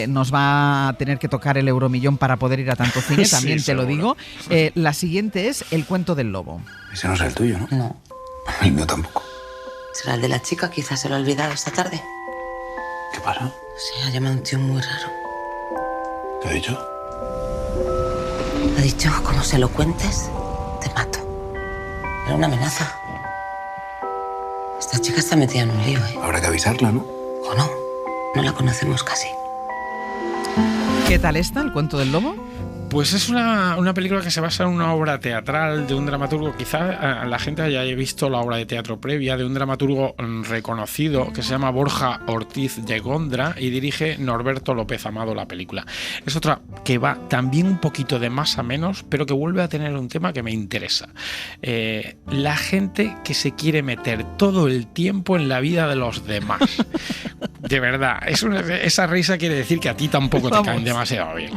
Speaker 3: Nos va a tener que tocar el euromillón para poder ir a tanto cine, también te lo digo. La siguiente es El cuento del lobo.
Speaker 4: Ese no es el tuyo, ¿no?
Speaker 22: No.
Speaker 4: El mío tampoco.
Speaker 22: Será el de la chica, quizás se lo ha olvidado esta tarde.
Speaker 4: ¿Qué pasa?
Speaker 22: Sí, ha llamado un tío muy raro.
Speaker 4: ¿Qué ha dicho?
Speaker 22: Ha dicho, como se lo cuentes, te mato. Era una amenaza. Esta chica está metida en un lío, ¿eh?
Speaker 4: Habrá que avisarla, ¿no?
Speaker 22: ¿O no? No la conocemos casi.
Speaker 3: ¿Qué tal está El cuento del lobo?
Speaker 14: Pues es una película que se basa en una obra teatral de un dramaturgo, quizá la gente haya visto la obra de teatro previa, de un dramaturgo reconocido que se llama Borja Ortiz de Gondra, y dirige Norberto López Amado la película. Es otra que va también un poquito de más a menos, pero que vuelve a tener un tema que me interesa. La gente que se quiere meter todo el tiempo en la vida de los demás. De verdad, esa risa quiere decir que a ti tampoco te caen demasiado bien.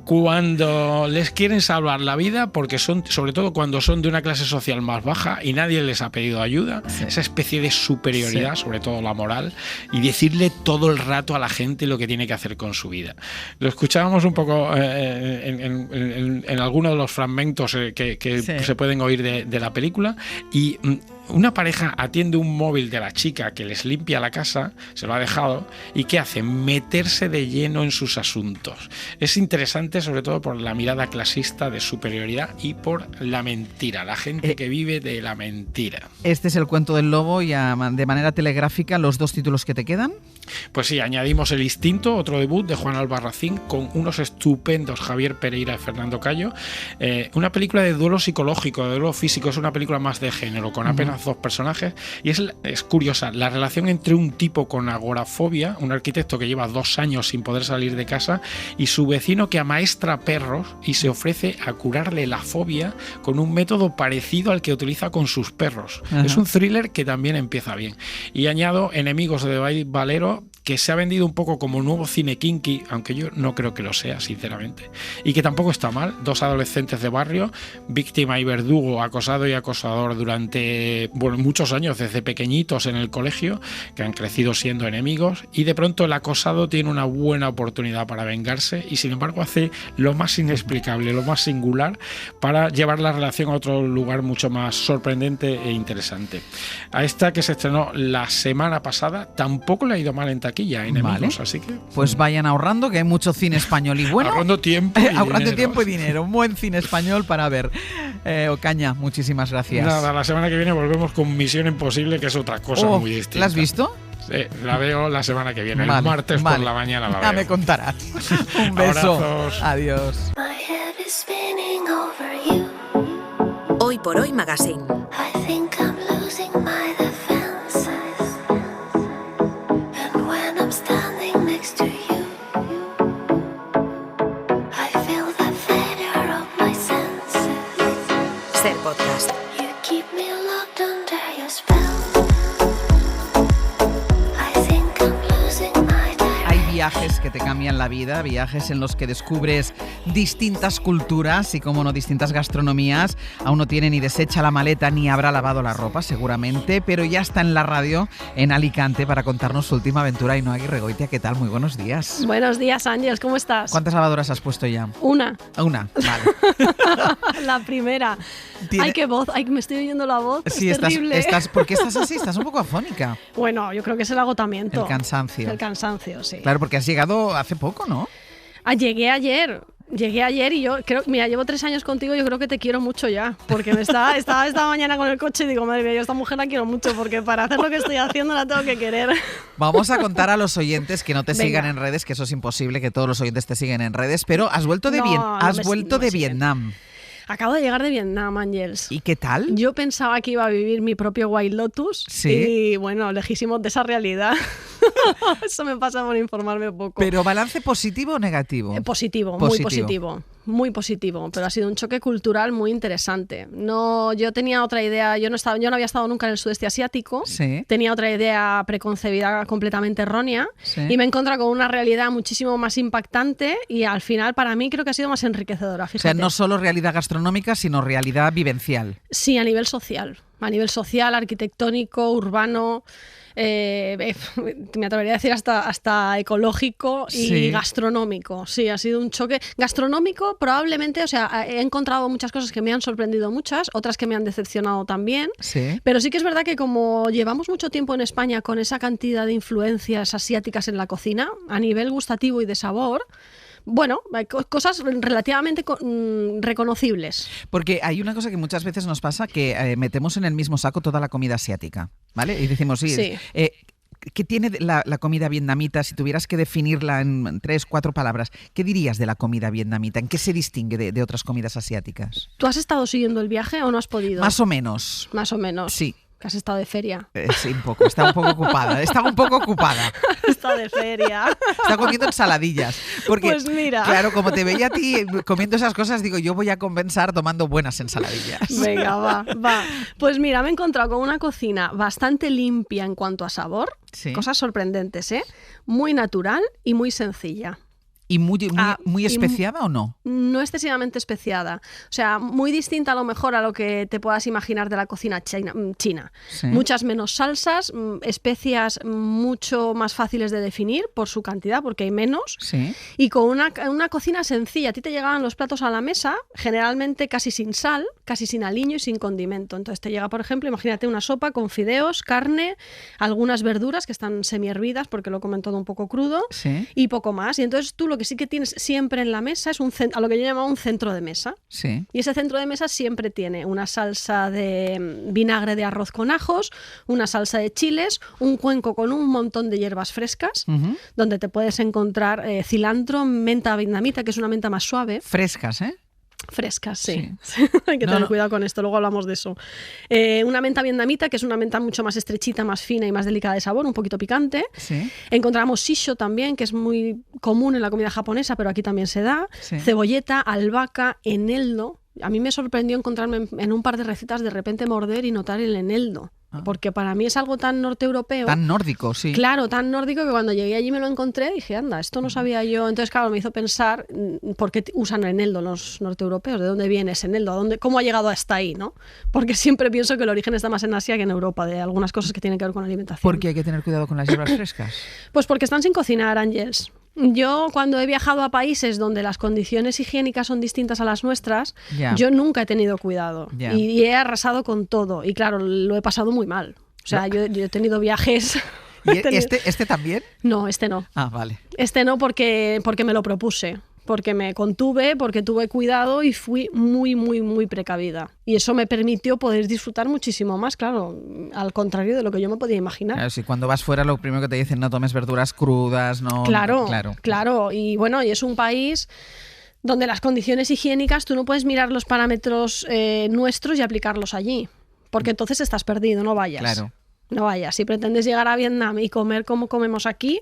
Speaker 14: Cuando cuando les quieren salvar la vida, porque son, sobre todo cuando son de una clase social más baja y nadie les ha pedido ayuda, esa especie de superioridad, sobre todo la moral, y decirle todo el rato a la gente lo que tiene que hacer con su vida. Lo escuchábamos un poco en algunos de los fragmentos que se pueden oír de la película, y una pareja atiende un móvil de la chica que les limpia la casa, se lo ha dejado, y ¿qué hace? Meterse de lleno en sus asuntos. Es interesante sobre todo por la mirada clasista de superioridad y por la mentira, la gente que vive de la mentira.
Speaker 3: Este es El cuento del lobo, y de manera telegráfica los 2 títulos que te quedan.
Speaker 14: Pues sí, añadimos El instinto, otro debut de Juan Albarracín, con unos estupendos Javier Pereira y Fernando Cayo. Una película de duelo psicológico, de duelo físico, es una película más de género, con apenas 2 personajes, y es curiosa la relación entre un tipo con agorafobia, un arquitecto que lleva 2 años sin poder salir de casa, y su vecino que amaestra perros y se ofrece a curarle la fobia con un método parecido al que utiliza con sus perros. Es un thriller que también empieza bien. Y añado Enemigos de David Valero, que se ha vendido un poco como nuevo cine kinky, aunque yo no creo que lo sea, sinceramente, y que tampoco está mal. 2 adolescentes de barrio, víctima y verdugo, acosado y acosador durante muchos años, desde pequeñitos en el colegio, que han crecido siendo enemigos, y de pronto el acosado tiene una buena oportunidad para vengarse, y sin embargo hace lo más inexplicable, lo más singular, para llevar la relación a otro lugar mucho más sorprendente e interesante. A esta, que se estrenó la semana pasada, tampoco le ha ido mal en taquilla, Enemigos, así que
Speaker 3: pues vayan ahorrando, que hay mucho cine español y bueno,
Speaker 14: ahorrando tiempo y
Speaker 3: dinero, un buen cine español para ver. Ocaña, muchísimas gracias.
Speaker 14: Nada, la semana que viene volvemos con Misión Imposible, que es otra cosa muy distinta.
Speaker 3: ¿La has visto?
Speaker 14: Sí, la veo la semana que viene, el martes por la mañana la veo.
Speaker 3: Ya me contarás. Un beso.
Speaker 14: Abrazos.
Speaker 3: Adiós.
Speaker 1: Hoy por Hoy Magazine. Ser Podcast.
Speaker 3: Hay viajes que te cambian la vida, viajes en los que descubres distintas culturas y, como no, distintas gastronomías. Aún no tiene ni deshecha la maleta ni habrá lavado la ropa, seguramente, pero ya está en la radio en Alicante para contarnos su última aventura. Ainhoa Aguirregoitia, ¿qué tal? Muy buenos días.
Speaker 5: Buenos días, Ángeles, ¿cómo estás?
Speaker 3: ¿Cuántas lavadoras has puesto ya?
Speaker 5: Una,
Speaker 3: vale.
Speaker 5: La primera. Ay, qué voz, me estoy oyendo la voz,
Speaker 3: sí,
Speaker 5: es terrible.
Speaker 3: ¿Por qué estás así? Estás un poco afónica.
Speaker 5: Bueno, yo creo que es el agotamiento.
Speaker 3: El cansancio.
Speaker 5: El cansancio, sí.
Speaker 3: Claro, porque has llegado hace poco, ¿no?
Speaker 5: Llegué ayer y yo creo, mira, llevo 3 años contigo, yo creo que te quiero mucho ya, porque estaba esta mañana con el coche y digo, madre mía, yo a esta mujer la quiero mucho, porque para hacer lo que estoy haciendo la tengo que querer.
Speaker 3: Vamos a contar a los oyentes que no te sigan en redes, que eso es imposible, que todos los oyentes te siguen en redes, pero has vuelto de Vietnam.
Speaker 5: Acabo de llegar de Vietnam, Ángels.
Speaker 3: ¿Y qué tal?
Speaker 5: Yo pensaba que iba a vivir mi propio White Lotus.
Speaker 3: ¿Sí?
Speaker 5: Y bueno, lejísimos de esa realidad. Eso me pasa por informarme poco.
Speaker 3: ¿Pero balance positivo o negativo?
Speaker 5: Positivo, muy positivo. Muy positivo, pero ha sido un choque cultural muy interesante. Yo tenía otra idea, yo no había estado nunca en el sudeste asiático,
Speaker 3: sí.
Speaker 5: Tenía otra idea preconcebida completamente errónea, sí. Y me he encontrado con una realidad muchísimo más impactante y al final para mí creo que ha sido más enriquecedora. Fíjate.
Speaker 3: O sea, no solo realidad gastronómica, sino realidad vivencial.
Speaker 5: Sí, a nivel social, arquitectónico, urbano. Me atrevería a decir hasta ecológico y
Speaker 3: sí.
Speaker 5: Gastronómico. Sí, ha sido un choque gastronómico probablemente, o sea, he encontrado muchas cosas que me han sorprendido otras que me han decepcionado también,
Speaker 3: sí.
Speaker 5: Pero sí que es verdad que como llevamos mucho tiempo en España con esa cantidad de influencias asiáticas en la cocina, a nivel gustativo y de sabor, bueno, hay cosas relativamente reconocibles.
Speaker 3: Porque hay una cosa que muchas veces nos pasa, que metemos en el mismo saco toda la comida asiática, ¿vale? Y decimos, sí. ¿Qué tiene la comida vietnamita? Si tuvieras que definirla en 3, 4 palabras, ¿qué dirías de la comida vietnamita? ¿En qué se distingue de otras comidas asiáticas?
Speaker 5: ¿Tú has estado siguiendo el viaje o no has podido?
Speaker 3: Más o menos.
Speaker 5: Más o menos.
Speaker 3: Sí.
Speaker 5: ¿Que has estado de feria?
Speaker 3: Sí, un poco. Estaba un poco ocupada.
Speaker 5: Está de feria.
Speaker 3: Está comiendo ensaladillas. Porque,
Speaker 5: pues mira.
Speaker 3: Claro, como te veía a ti comiendo esas cosas, digo, yo voy a compensar tomando buenas ensaladillas.
Speaker 5: Venga, va. Pues mira, me he encontrado con una cocina bastante limpia en cuanto a sabor.
Speaker 3: Sí.
Speaker 5: Cosas sorprendentes, ¿eh? Muy natural y muy sencilla.
Speaker 3: ¿Y muy especiada o no?
Speaker 5: No excesivamente especiada. O sea, muy distinta a lo mejor a lo que te puedas imaginar de la cocina china.
Speaker 3: Sí.
Speaker 5: Muchas menos salsas, especias mucho más fáciles de definir por su cantidad, porque hay menos.
Speaker 3: Sí.
Speaker 5: Y con una cocina sencilla. A ti te llegaban los platos a la mesa, generalmente casi sin sal, casi sin aliño y sin condimento. Entonces te llega, por ejemplo, imagínate una sopa con fideos, carne, algunas verduras que están semi-hervidas porque lo comen todo un poco crudo,
Speaker 3: Sí.
Speaker 5: y poco más. Y entonces tú lo que sí que tienes siempre en la mesa es a lo que yo llamo un centro de mesa.
Speaker 3: Sí.
Speaker 5: Y ese centro de mesa siempre tiene una salsa de vinagre de arroz con ajos, una salsa de chiles, un cuenco con un montón de hierbas frescas, donde te puedes encontrar cilantro, menta vietnamita, que es una menta más suave.
Speaker 3: Frescas, ¿eh?
Speaker 5: Frescas, sí. Hay que tener cuidado con esto, luego hablamos de eso. Una menta vietnamita, que es una menta mucho más estrechita, más fina y más delicada de sabor, un poquito picante.
Speaker 3: Sí.
Speaker 5: Encontramos shiso también, que es muy común en la comida japonesa, pero aquí también se da.
Speaker 3: Sí.
Speaker 5: Cebolleta, albahaca, eneldo. A mí me sorprendió encontrarme en un par de recetas de repente morder y notar el eneldo. Porque para mí es algo tan norteeuropeo.
Speaker 3: Tan nórdico, sí.
Speaker 5: Claro, tan nórdico que cuando llegué allí me lo encontré y dije, anda, esto no sabía yo. Entonces, claro, me hizo pensar por qué usan eneldo los norteeuropeos, de dónde viene ese eneldo, cómo ha llegado hasta ahí, ¿no? Porque siempre pienso que el origen está más en Asia que en Europa, de algunas cosas que tienen que ver con la alimentación.
Speaker 3: ¿Por qué hay que tener cuidado con las hierbas frescas?
Speaker 5: Pues porque están sin cocinar, Ángels. Yo, cuando he viajado a países donde las condiciones higiénicas son distintas a las nuestras, yo nunca he tenido cuidado. Y he arrasado con todo. Y claro, lo he pasado muy mal. O sea, yo he tenido viajes...
Speaker 3: ¿Y este también?
Speaker 5: No, este no.
Speaker 3: Ah, vale.
Speaker 5: Este no porque me lo propuse. Porque me contuve, porque tuve cuidado y fui muy, muy, muy precavida. Y eso me permitió poder disfrutar muchísimo más, claro, al contrario de lo que yo me podía imaginar.
Speaker 3: Claro, si cuando vas fuera lo primero que te dicen no tomes verduras crudas, no...
Speaker 5: Claro. Y bueno, y es un país donde las condiciones higiénicas, tú no puedes mirar los parámetros nuestros y aplicarlos allí. Porque entonces estás perdido, no vayas.
Speaker 3: Claro.
Speaker 5: No vayas, si pretendes llegar a Vietnam y comer como comemos aquí,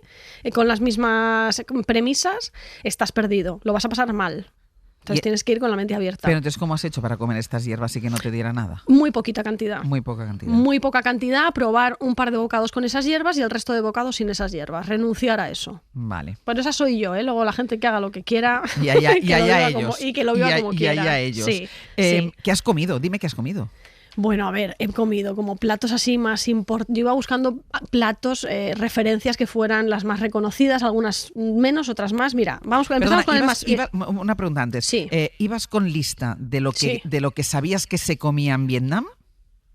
Speaker 5: con las mismas premisas, estás perdido, lo vas a pasar mal. Entonces tienes que ir con la mente abierta.
Speaker 3: Pero entonces, ¿cómo has hecho para comer estas hierbas y que no te diera nada?
Speaker 5: Muy poquita cantidad.
Speaker 3: Muy poca cantidad.
Speaker 5: Muy poca cantidad, probar un par de bocados con esas hierbas y el resto de bocados sin esas hierbas. Renunciar a eso.
Speaker 3: Vale.
Speaker 5: Pero esa soy yo, ¿eh? Luego la gente que haga lo que quiera
Speaker 3: y allá ellos.
Speaker 5: Y que lo viva como quiera.
Speaker 3: Y allá ellos.
Speaker 5: Sí,
Speaker 3: ¿Qué has comido? Dime qué has comido.
Speaker 5: Bueno, a ver, he comido como platos así más importantes. Yo iba buscando platos, referencias que fueran las más reconocidas, algunas menos, otras más. Mira, empezamos con el más...
Speaker 3: Una pregunta antes.
Speaker 5: Sí.
Speaker 3: ¿Ibas con lista de lo que sabías que se comía en Vietnam?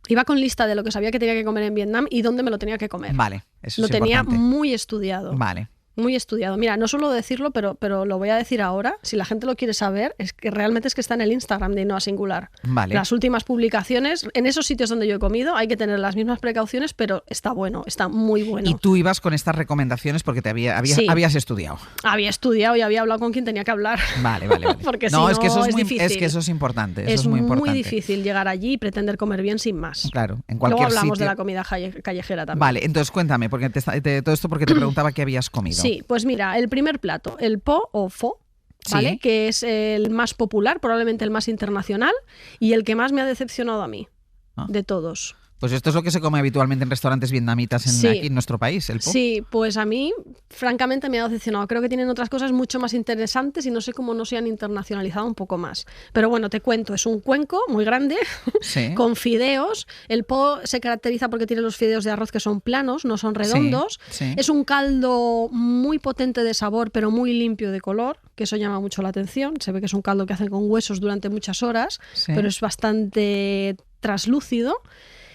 Speaker 5: Iba con lista de lo que sabía que tenía que comer en Vietnam y dónde me lo tenía que comer.
Speaker 3: Vale, eso
Speaker 5: lo
Speaker 3: es
Speaker 5: tenía
Speaker 3: importante.
Speaker 5: muy estudiado.
Speaker 3: Vale.
Speaker 5: Muy estudiado. Mira, no suelo decirlo, pero lo voy a decir ahora. Si la gente lo quiere saber, es que realmente está en el Instagram de Ainhoa Singular.
Speaker 3: Vale.
Speaker 5: Las últimas publicaciones, en esos sitios donde yo he comido, hay que tener las mismas precauciones, pero está bueno, está muy bueno.
Speaker 3: Y tú ibas con estas recomendaciones porque habías estudiado.
Speaker 5: Había estudiado y había hablado con quien tenía que hablar.
Speaker 3: Vale.
Speaker 5: Porque
Speaker 3: no,
Speaker 5: si
Speaker 3: es que eso es
Speaker 5: difícil.
Speaker 3: Es que eso es importante.
Speaker 5: Es
Speaker 3: muy
Speaker 5: muy difícil llegar allí y pretender comer bien sin más.
Speaker 3: Claro, en cualquier
Speaker 5: Luego hablamos
Speaker 3: sitio.
Speaker 5: de la comida callejera también.
Speaker 3: Vale, entonces cuéntame, porque todo esto porque te preguntaba qué habías comido.
Speaker 5: Sí, pues mira, el primer plato, el po o pho, ¿vale?
Speaker 3: Sí.
Speaker 5: Que es el más popular, probablemente el más internacional y el que más me ha decepcionado a mí, de todos.
Speaker 3: Pues esto es lo que se come habitualmente en restaurantes vietnamitas aquí en nuestro país, el po.
Speaker 5: Sí, pues a mí, francamente, me ha decepcionado. Creo que tienen otras cosas mucho más interesantes y no sé cómo no se han internacionalizado un poco más. Pero bueno, te cuento, es un cuenco muy grande, con fideos. El po se caracteriza porque tiene los fideos de arroz que son planos, no son redondos.
Speaker 3: Sí.
Speaker 5: Es un caldo muy potente de sabor, pero muy limpio de color, que eso llama mucho la atención. Se ve que es un caldo que hacen con huesos durante muchas horas, pero es bastante traslúcido.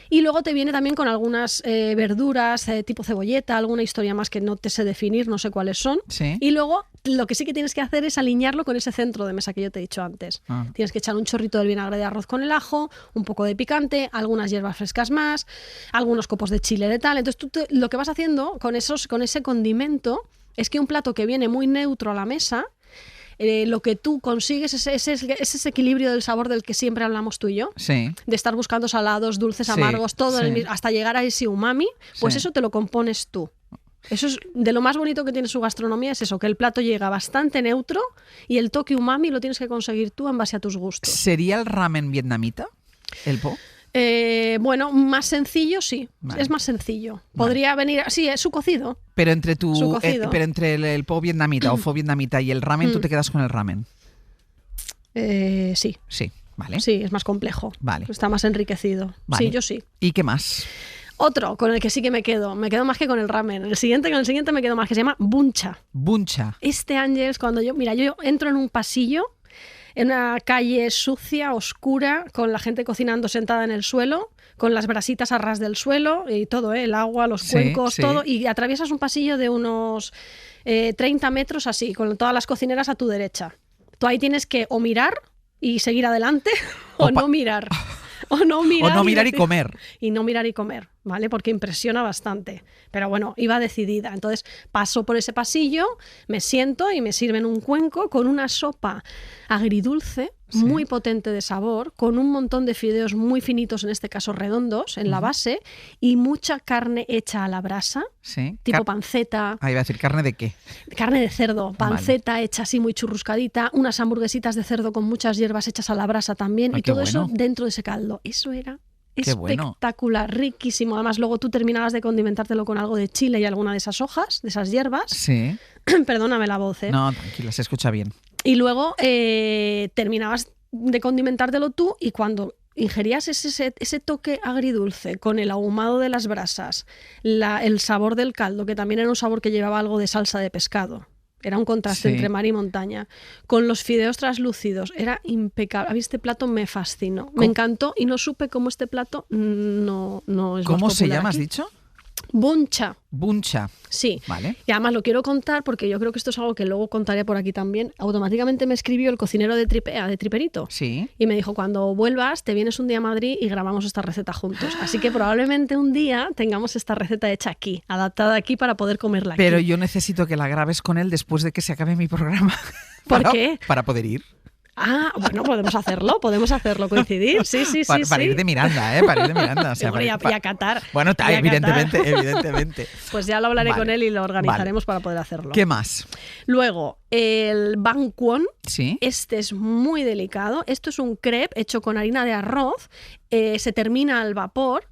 Speaker 5: Y luego te viene también con algunas verduras tipo cebolleta, alguna historia más que no te sé definir, no sé cuáles son.
Speaker 3: Sí.
Speaker 5: Y luego lo que sí que tienes que hacer es alinearlo con ese centro de mesa que yo te he dicho antes. Tienes que echar un chorrito del vinagre de arroz con el ajo, un poco de picante, algunas hierbas frescas más, algunos copos de chile de tal. Entonces tú lo que vas haciendo con ese condimento es que un plato que viene muy neutro a la mesa, lo que tú consigues es ese equilibrio del sabor del que siempre hablamos tú y yo, de estar buscando salados, dulces, amargos, todo hasta llegar a ese umami, pues eso te lo compones tú. Eso es de lo más bonito que tiene su gastronomía, es eso, que el plato llega bastante neutro y el toque umami lo tienes que conseguir tú en base a tus gustos.
Speaker 3: ¿Sería el ramen vietnamita, el po?
Speaker 5: Bueno, más sencillo, sí. Vale. Es más sencillo. Podría venir... Sí, es su cocido.
Speaker 3: Pero entre pero entre el po vietnamita o pho vietnamita y el ramen, ¿tú te quedas con el ramen?
Speaker 5: Sí.
Speaker 3: Sí, vale.
Speaker 5: Sí, es más complejo.
Speaker 3: Vale.
Speaker 5: Está más enriquecido.
Speaker 3: Vale.
Speaker 5: Sí, yo sí.
Speaker 3: ¿Y qué más?
Speaker 5: Otro con el que sí que me quedo más que con el ramen. Con el siguiente me quedo más, que se llama buncha.
Speaker 3: Buncha.
Speaker 5: Ángels, cuando yo entro en un pasillo, en una calle sucia, oscura, con la gente cocinando sentada en el suelo, con las brasitas a ras del suelo y todo, el agua, los cuencos, todo, y atraviesas un pasillo de unos 30 metros así, con todas las cocineras a tu derecha. Tú ahí tienes que o mirar y seguir adelante o no mirar. O no mirar y comer. Y no mirar y comer, ¿vale? Porque impresiona bastante. Pero bueno, iba decidida. Entonces paso por ese pasillo, me siento y me sirven un cuenco con una sopa agridulce, muy potente de sabor, con un montón de fideos muy finitos, en este caso redondos, en la base, y mucha carne hecha a la brasa, tipo panceta.
Speaker 3: Iba a decir, ¿carne de qué?
Speaker 5: Carne de cerdo, panceta hecha así muy churruscadita, unas hamburguesitas de cerdo con muchas hierbas hechas a la brasa también, y todo eso dentro de ese caldo. Eso era espectacular, riquísimo. Además, luego tú terminabas de condimentártelo con algo de chile y alguna de esas hojas, de esas hierbas.
Speaker 3: Sí.
Speaker 5: Perdóname la voz, ¿eh?
Speaker 3: No, tranquila, se escucha bien.
Speaker 5: Y luego terminabas de condimentártelo tú, y cuando ingerías ese toque agridulce con el ahumado de las brasas, el sabor del caldo, que también era un sabor que llevaba algo de salsa de pescado. Era un contraste entre mar y montaña. Con los fideos translúcidos. Era impecable. A mí este plato me fascinó. Me encantó y no supe cómo este plato no es
Speaker 3: ¿Cómo se llama,
Speaker 5: aquí.
Speaker 3: has dicho?
Speaker 5: Buncha.
Speaker 3: Buncha.
Speaker 5: Sí.
Speaker 3: Vale.
Speaker 5: Y además lo quiero contar porque yo creo que esto es algo que luego contaré por aquí también. Automáticamente me escribió el cocinero de Tripea, de Triperito.
Speaker 3: Sí.
Speaker 5: Y me dijo, cuando vuelvas, te vienes un día a Madrid y grabamos esta receta juntos. Así que probablemente un día tengamos esta receta hecha aquí, adaptada aquí para poder comerla aquí.
Speaker 3: Pero yo necesito que la grabes con él después de que se acabe mi programa.
Speaker 5: ¿Por qué?
Speaker 3: Para poder ir.
Speaker 5: Ah, bueno, podemos hacerlo, coincidir, sí.
Speaker 3: Para ir de Miranda, para ir de Miranda. O sea,
Speaker 5: y a Qatar.
Speaker 3: Bueno, evidentemente.
Speaker 5: Pues ya lo hablaré con él y lo organizaremos para poder hacerlo.
Speaker 3: ¿Qué más?
Speaker 5: Luego, el banh quan.
Speaker 3: Sí.
Speaker 5: Este es muy delicado. Esto es un crepe hecho con harina de arroz. Se termina al vapor.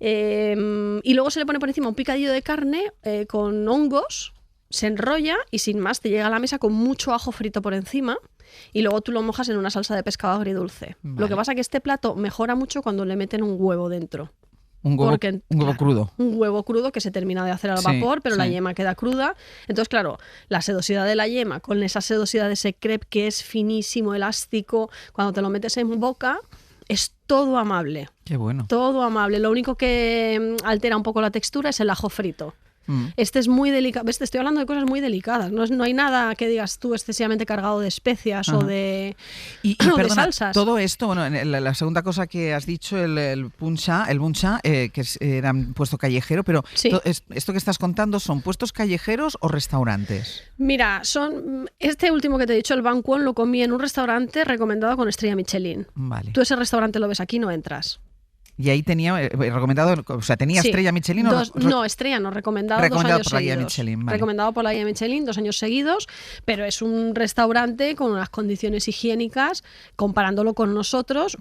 Speaker 5: Y luego se le pone por encima un picadillo de carne con hongos. Se enrolla y sin más te llega a la mesa con mucho ajo frito por encima. Y luego tú lo mojas en una salsa de pescado agridulce. Vale. Lo que pasa es que este plato mejora mucho cuando le meten un huevo dentro.
Speaker 3: Un huevo crudo.
Speaker 5: Un huevo crudo que se termina de hacer al vapor, pero la yema queda cruda. Entonces, claro, la sedosidad de la yema con esa sedosidad de ese crepe que es finísimo, elástico, cuando te lo metes en boca, es todo amable.
Speaker 3: Qué bueno.
Speaker 5: Todo amable. Lo único que altera un poco la textura es el ajo frito. Este es muy delicado. ¿Ves? Te estoy hablando de cosas muy delicadas. No hay nada que digas tú excesivamente cargado de especias o de de salsas.
Speaker 3: Todo esto, bueno, la segunda cosa que has dicho, el buncha, que era un puesto callejero, pero esto que estás contando, ¿son puestos callejeros o restaurantes?
Speaker 5: Mira, este último que te he dicho, el banh quan, lo comí en un restaurante recomendado con estrella Michelin.
Speaker 3: Vale.
Speaker 5: Tú ese restaurante lo ves aquí, no entras.
Speaker 3: Y ahí tenía recomendado, o sea, ¿tenía estrella Michelin?
Speaker 5: No, estrella no, recomendado 2 años
Speaker 3: por la guía
Speaker 5: seguidos.
Speaker 3: Michelin, vale.
Speaker 5: Recomendado por la guía Michelin 2 años seguidos, pero es un restaurante con unas condiciones higiénicas, comparándolo con nosotros,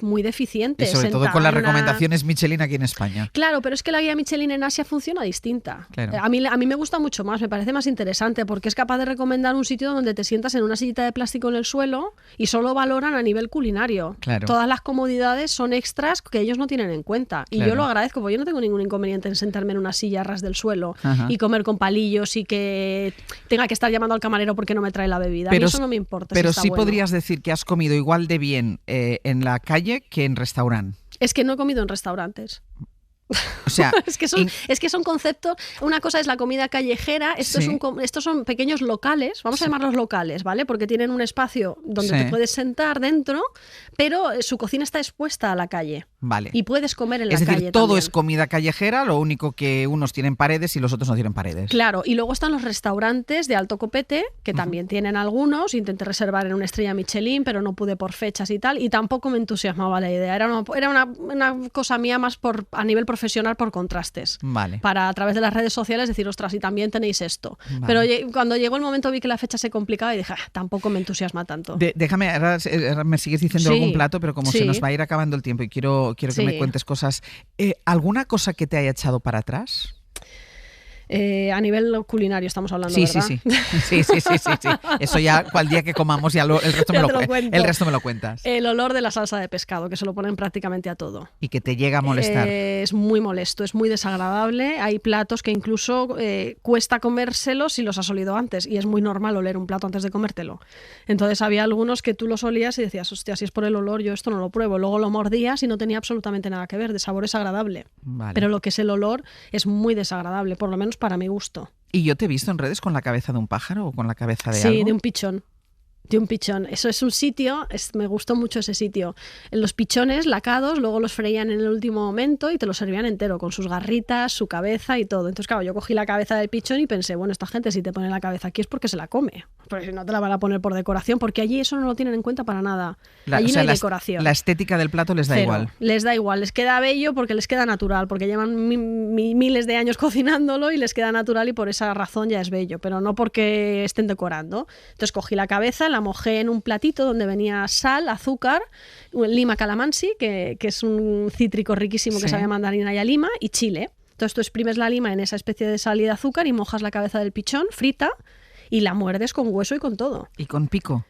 Speaker 5: muy deficientes.
Speaker 3: Y sobre todo con las recomendaciones Michelin aquí en España.
Speaker 5: Claro, pero es que la guía Michelin en Asia funciona distinta.
Speaker 3: Claro.
Speaker 5: A mí me gusta mucho más, me parece más interesante, porque es capaz de recomendar un sitio donde te sientas en una sillita de plástico en el suelo y solo valoran a nivel culinario.
Speaker 3: Claro.
Speaker 5: Todas las comodidades son extras que ellos no tienen en cuenta. Y yo lo agradezco, porque yo no tengo ningún inconveniente en sentarme en una silla a ras del suelo y comer con palillos y que tenga que estar llamando al camarero porque no me trae la bebida.
Speaker 3: Pero,
Speaker 5: a mí eso no me importa.
Speaker 3: Pero
Speaker 5: sí
Speaker 3: bueno. Podrías decir que has comido igual de bien en la calle que en restaurante.
Speaker 5: Es que no he comido en restaurantes.
Speaker 3: O sea,
Speaker 5: es que son conceptos. Una cosa es la comida callejera, estos son pequeños locales, vamos a llamarlos locales, ¿vale? Porque tienen un espacio donde te puedes sentar dentro, pero su cocina está expuesta a la calle.
Speaker 3: Vale.
Speaker 5: Y puedes comer en la calle.
Speaker 3: Es decir, todo
Speaker 5: también.
Speaker 3: Es comida callejera, lo único que unos tienen paredes y los otros no tienen paredes.
Speaker 5: Claro, y luego están los restaurantes de alto copete, que también tienen algunos. Intenté reservar en una estrella Michelin, pero no pude por fechas y tal, y tampoco me entusiasmaba la idea. Era una cosa mía más a nivel profesional profesional por contrastes.
Speaker 3: Vale.
Speaker 5: Para a través de las redes sociales decir, ostras, y también tenéis esto.
Speaker 3: Vale.
Speaker 5: Pero cuando llegó el momento vi que la fecha se complicaba y dije, tampoco me entusiasma tanto.
Speaker 3: Déjame, ahora me sigues diciendo
Speaker 5: Sí.
Speaker 3: algún plato, pero como
Speaker 5: Sí.
Speaker 3: se nos va a ir acabando el tiempo y quiero que
Speaker 5: Sí.
Speaker 3: me cuentes cosas. ¿Alguna cosa que te haya echado para atrás?
Speaker 5: A nivel culinario estamos hablando,
Speaker 3: Sí,
Speaker 5: ¿verdad?
Speaker 3: sí. Eso ya, cual día que comamos, ya el resto
Speaker 5: Ya
Speaker 3: me
Speaker 5: te lo cuento.
Speaker 3: el resto me lo cuentas.
Speaker 5: El olor de la salsa de pescado, que se lo ponen prácticamente a todo.
Speaker 3: Y que te llega a molestar.
Speaker 5: Es muy molesto, es muy desagradable. Hay platos que incluso cuesta comérselos si los has olido antes. Y es muy normal oler un plato antes de comértelo. Entonces había algunos que tú los olías y decías, hostia, si es por el olor, yo esto no lo pruebo. Luego lo mordías y no tenía absolutamente nada que ver. De sabor es agradable.
Speaker 3: Vale.
Speaker 5: Pero lo que es el olor es muy desagradable, por lo menos para mi gusto.
Speaker 3: ¿Y yo te he visto en redes con la cabeza de un pájaro o con la cabeza de
Speaker 5: Sí,
Speaker 3: algo?
Speaker 5: de un pichón. De un pichón. Eso es un sitio, me gustó mucho ese sitio. Los pichones lacados, luego los freían en el último momento y te lo servían entero, con sus garritas, su cabeza y todo. Entonces, claro, yo cogí la cabeza del pichón y pensé, bueno, esta gente si te pone la cabeza aquí es porque se la come. Porque si no te la van a poner por decoración, porque allí eso no lo tienen en cuenta para nada. Allí no hay decoración.
Speaker 3: La estética del plato les da
Speaker 5: Cero.
Speaker 3: igual.
Speaker 5: Les da igual, les queda bello porque les queda natural, porque llevan miles de años cocinándolo y les queda natural y por esa razón ya es bello, pero no porque estén decorando. Entonces cogí la cabeza, la mojé en un platito donde venía sal, azúcar, lima calamansi, que es un cítrico riquísimo que
Speaker 3: Sí.
Speaker 5: sabe a mandarina y a lima, y chile. Entonces tú exprimes la lima en esa especie de sal y de azúcar y mojas la cabeza del pichón frita y la muerdes con hueso y con todo.
Speaker 3: ¿Y con pico?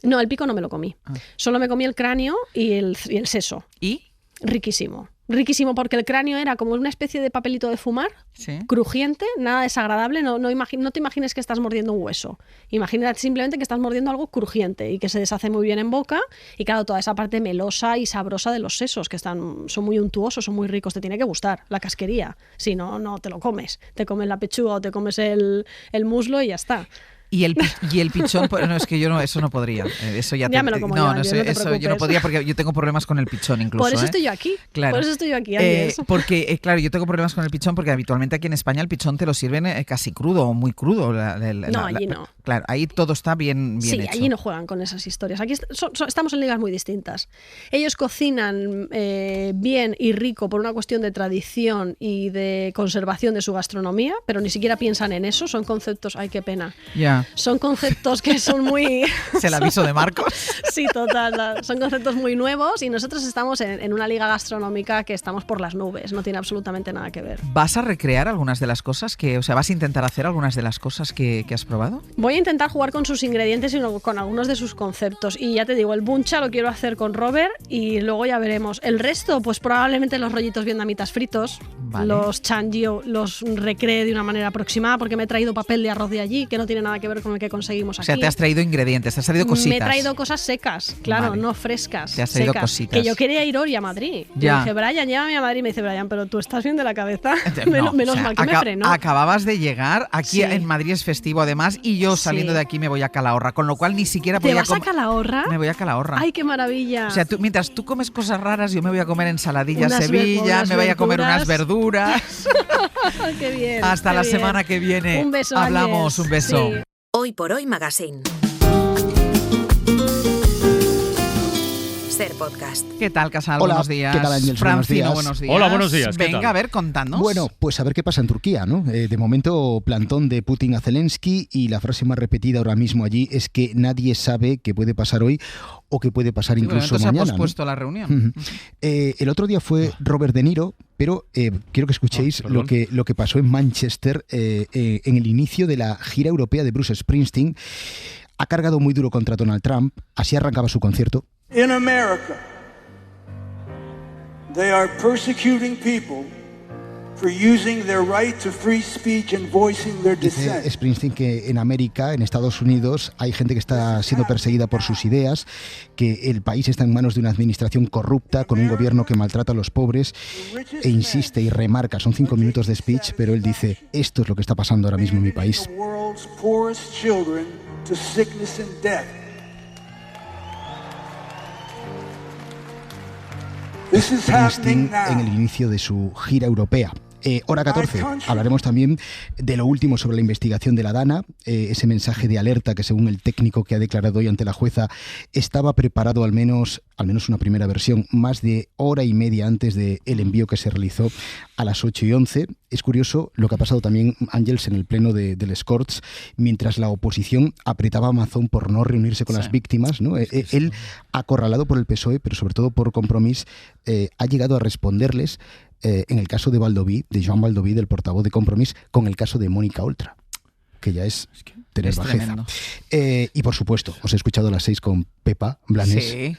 Speaker 5: No, el pico no me lo comí. Solo me comí el cráneo y el seso.
Speaker 3: ¿Y?
Speaker 5: Riquísimo. Riquísimo porque el cráneo era como una especie de papelito de fumar,
Speaker 3: Sí.
Speaker 5: crujiente, nada desagradable, no te imagines que estás mordiendo un hueso. Imagínate simplemente que estás mordiendo algo crujiente y que se deshace muy bien en boca y claro, toda esa parte melosa y sabrosa de los sesos que son muy untuosos, son muy ricos, te tiene que gustar la casquería. Si no, no te lo comes. Te comes la pechuga o te comes el muslo y ya está.
Speaker 3: Y el pichón, pues, no, es que yo no, eso no podría. Eso ya,
Speaker 5: Ya me lo como yo, Ángel, no te
Speaker 3: eso yo no
Speaker 5: preocupes.
Speaker 3: podría porque yo tengo problemas con el pichón incluso.
Speaker 5: Por eso
Speaker 3: ¿eh?
Speaker 5: estoy yo aquí.
Speaker 3: Claro.
Speaker 5: Por eso estoy yo aquí, Ángel.
Speaker 3: Porque, claro, yo tengo problemas con el pichón porque habitualmente aquí en España el pichón te lo sirven casi crudo o muy crudo.
Speaker 5: Allí no.
Speaker 3: Claro, ahí todo está bien
Speaker 5: Sí,
Speaker 3: hecho.
Speaker 5: allí no juegan con esas historias. Aquí estamos en ligas muy distintas. Ellos cocinan bien y rico por una cuestión de tradición y de conservación de su gastronomía, pero ni siquiera piensan en eso. Son conceptos, ay, qué pena.
Speaker 3: Ya.
Speaker 5: Son conceptos que son muy...
Speaker 3: ¿Es el aviso de Marcos?
Speaker 5: Sí, total. Son conceptos muy nuevos y nosotros estamos en una liga gastronómica que estamos por las nubes. No tiene absolutamente nada que ver.
Speaker 3: ¿Vas a recrear algunas de las cosas vas a intentar hacer algunas de las cosas que has probado?
Speaker 5: Voy a intentar jugar con sus ingredientes y con algunos de sus conceptos. Y ya te digo, el buncha lo quiero hacer con Robert y luego ya veremos. El resto, pues probablemente los rollitos vietnamitas fritos,
Speaker 3: Vale.
Speaker 5: los changgio los recree de una manera aproximada porque me he traído papel de arroz de allí que no tiene nada que ver con el que conseguimos
Speaker 3: O
Speaker 5: aquí.
Speaker 3: sea, te has traído ingredientes, te has traído cositas.
Speaker 5: Me he traído cosas secas, claro,
Speaker 3: Vale.
Speaker 5: no frescas.
Speaker 3: Te has traído
Speaker 5: secas.
Speaker 3: cositas.
Speaker 5: Que yo quería ir hoy a Madrid.
Speaker 3: Ya.
Speaker 5: Y dije, Brian, llévame a Madrid. Me dice, Brian, pero tú estás bien de la cabeza.
Speaker 3: No,
Speaker 5: menos
Speaker 3: o sea,
Speaker 5: mal que me frenó.
Speaker 3: Acababas de llegar, aquí
Speaker 5: Sí.
Speaker 3: en Madrid es festivo además y yo saliendo
Speaker 5: Sí.
Speaker 3: de aquí me voy a Calahorra, con lo cual ni siquiera
Speaker 5: ¿Te
Speaker 3: podía
Speaker 5: vas a Calahorra?
Speaker 3: Me voy a Calahorra.
Speaker 5: ¡Ay, qué maravilla!
Speaker 3: O sea, mientras tú comes cosas raras, yo me voy a comer ensaladilla
Speaker 5: Unas
Speaker 3: Sevilla,
Speaker 5: unas
Speaker 3: me voy a comer unas
Speaker 5: verduras.
Speaker 3: verduras.
Speaker 5: ¡Qué bien!
Speaker 3: Hasta
Speaker 5: qué
Speaker 3: la
Speaker 5: bien.
Speaker 3: semana que viene.
Speaker 5: Un beso,
Speaker 3: Hablamos,
Speaker 5: Ángels.
Speaker 3: un beso.
Speaker 5: Sí.
Speaker 1: Hoy por Hoy Magazine. Ser podcast.
Speaker 3: ¿Qué tal, Casal?
Speaker 7: Hola,
Speaker 3: buenos días.
Speaker 7: ¿qué tal, Ángels?
Speaker 3: Francino,
Speaker 7: Buenos días.
Speaker 3: buenos días.
Speaker 7: Hola, buenos días, ¿qué
Speaker 3: Venga,
Speaker 7: tal?
Speaker 3: a ver, contadnos.
Speaker 7: Bueno, pues a ver qué pasa en Turquía, ¿no? De momento, plantón de Putin a Zelensky y la frase más repetida ahora mismo allí es que nadie sabe qué puede pasar hoy o qué puede pasar
Speaker 3: Sí, bueno,
Speaker 7: incluso
Speaker 3: entonces
Speaker 7: mañana.
Speaker 3: ha pospuesto
Speaker 7: ¿no?
Speaker 3: la reunión.
Speaker 7: El otro día fue Robert De Niro, pero quiero que escuchéis lo que pasó en Manchester en el inicio de la gira europea de Bruce Springsteen. Ha cargado muy duro contra Donald Trump, así arrancaba su concierto.
Speaker 8: In America, they are persecuting people for using their right to free speech and voicing their
Speaker 7: Dice
Speaker 8: dissent.
Speaker 7: Springsteen que en América, en Estados Unidos, hay gente que está siendo perseguida por sus ideas, que el país está en manos de una administración corrupta, con un gobierno que maltrata a los pobres, e insiste y remarca, son 5 minutos de speech, pero él dice, esto es lo que está pasando ahora mismo en mi país.
Speaker 8: The world's poorest children to sickness and death. This is happening
Speaker 7: Springsteen en el
Speaker 8: now.
Speaker 7: inicio de su gira europea. Hora 14. Hablaremos también de lo último sobre la investigación de la Dana, ese mensaje de alerta que, según el técnico que ha declarado hoy ante la jueza, estaba preparado al menos una primera versión, más de hora y media antes del envío que se realizó a las 8:11. Es curioso lo que ha pasado también, Ángels, en el pleno del Corts, mientras la oposición apretaba a Amazon por no reunirse con las víctimas, ¿no? Él, acorralado por el PSOE, pero sobre todo por Compromís, ha llegado a responderles en el caso de Joan Baldoví, del portavoz de Compromís, con el caso de Mónica Oltra, que ya es tener bajeza. Y por supuesto, os he escuchado a las 6 con Pepa Blanes.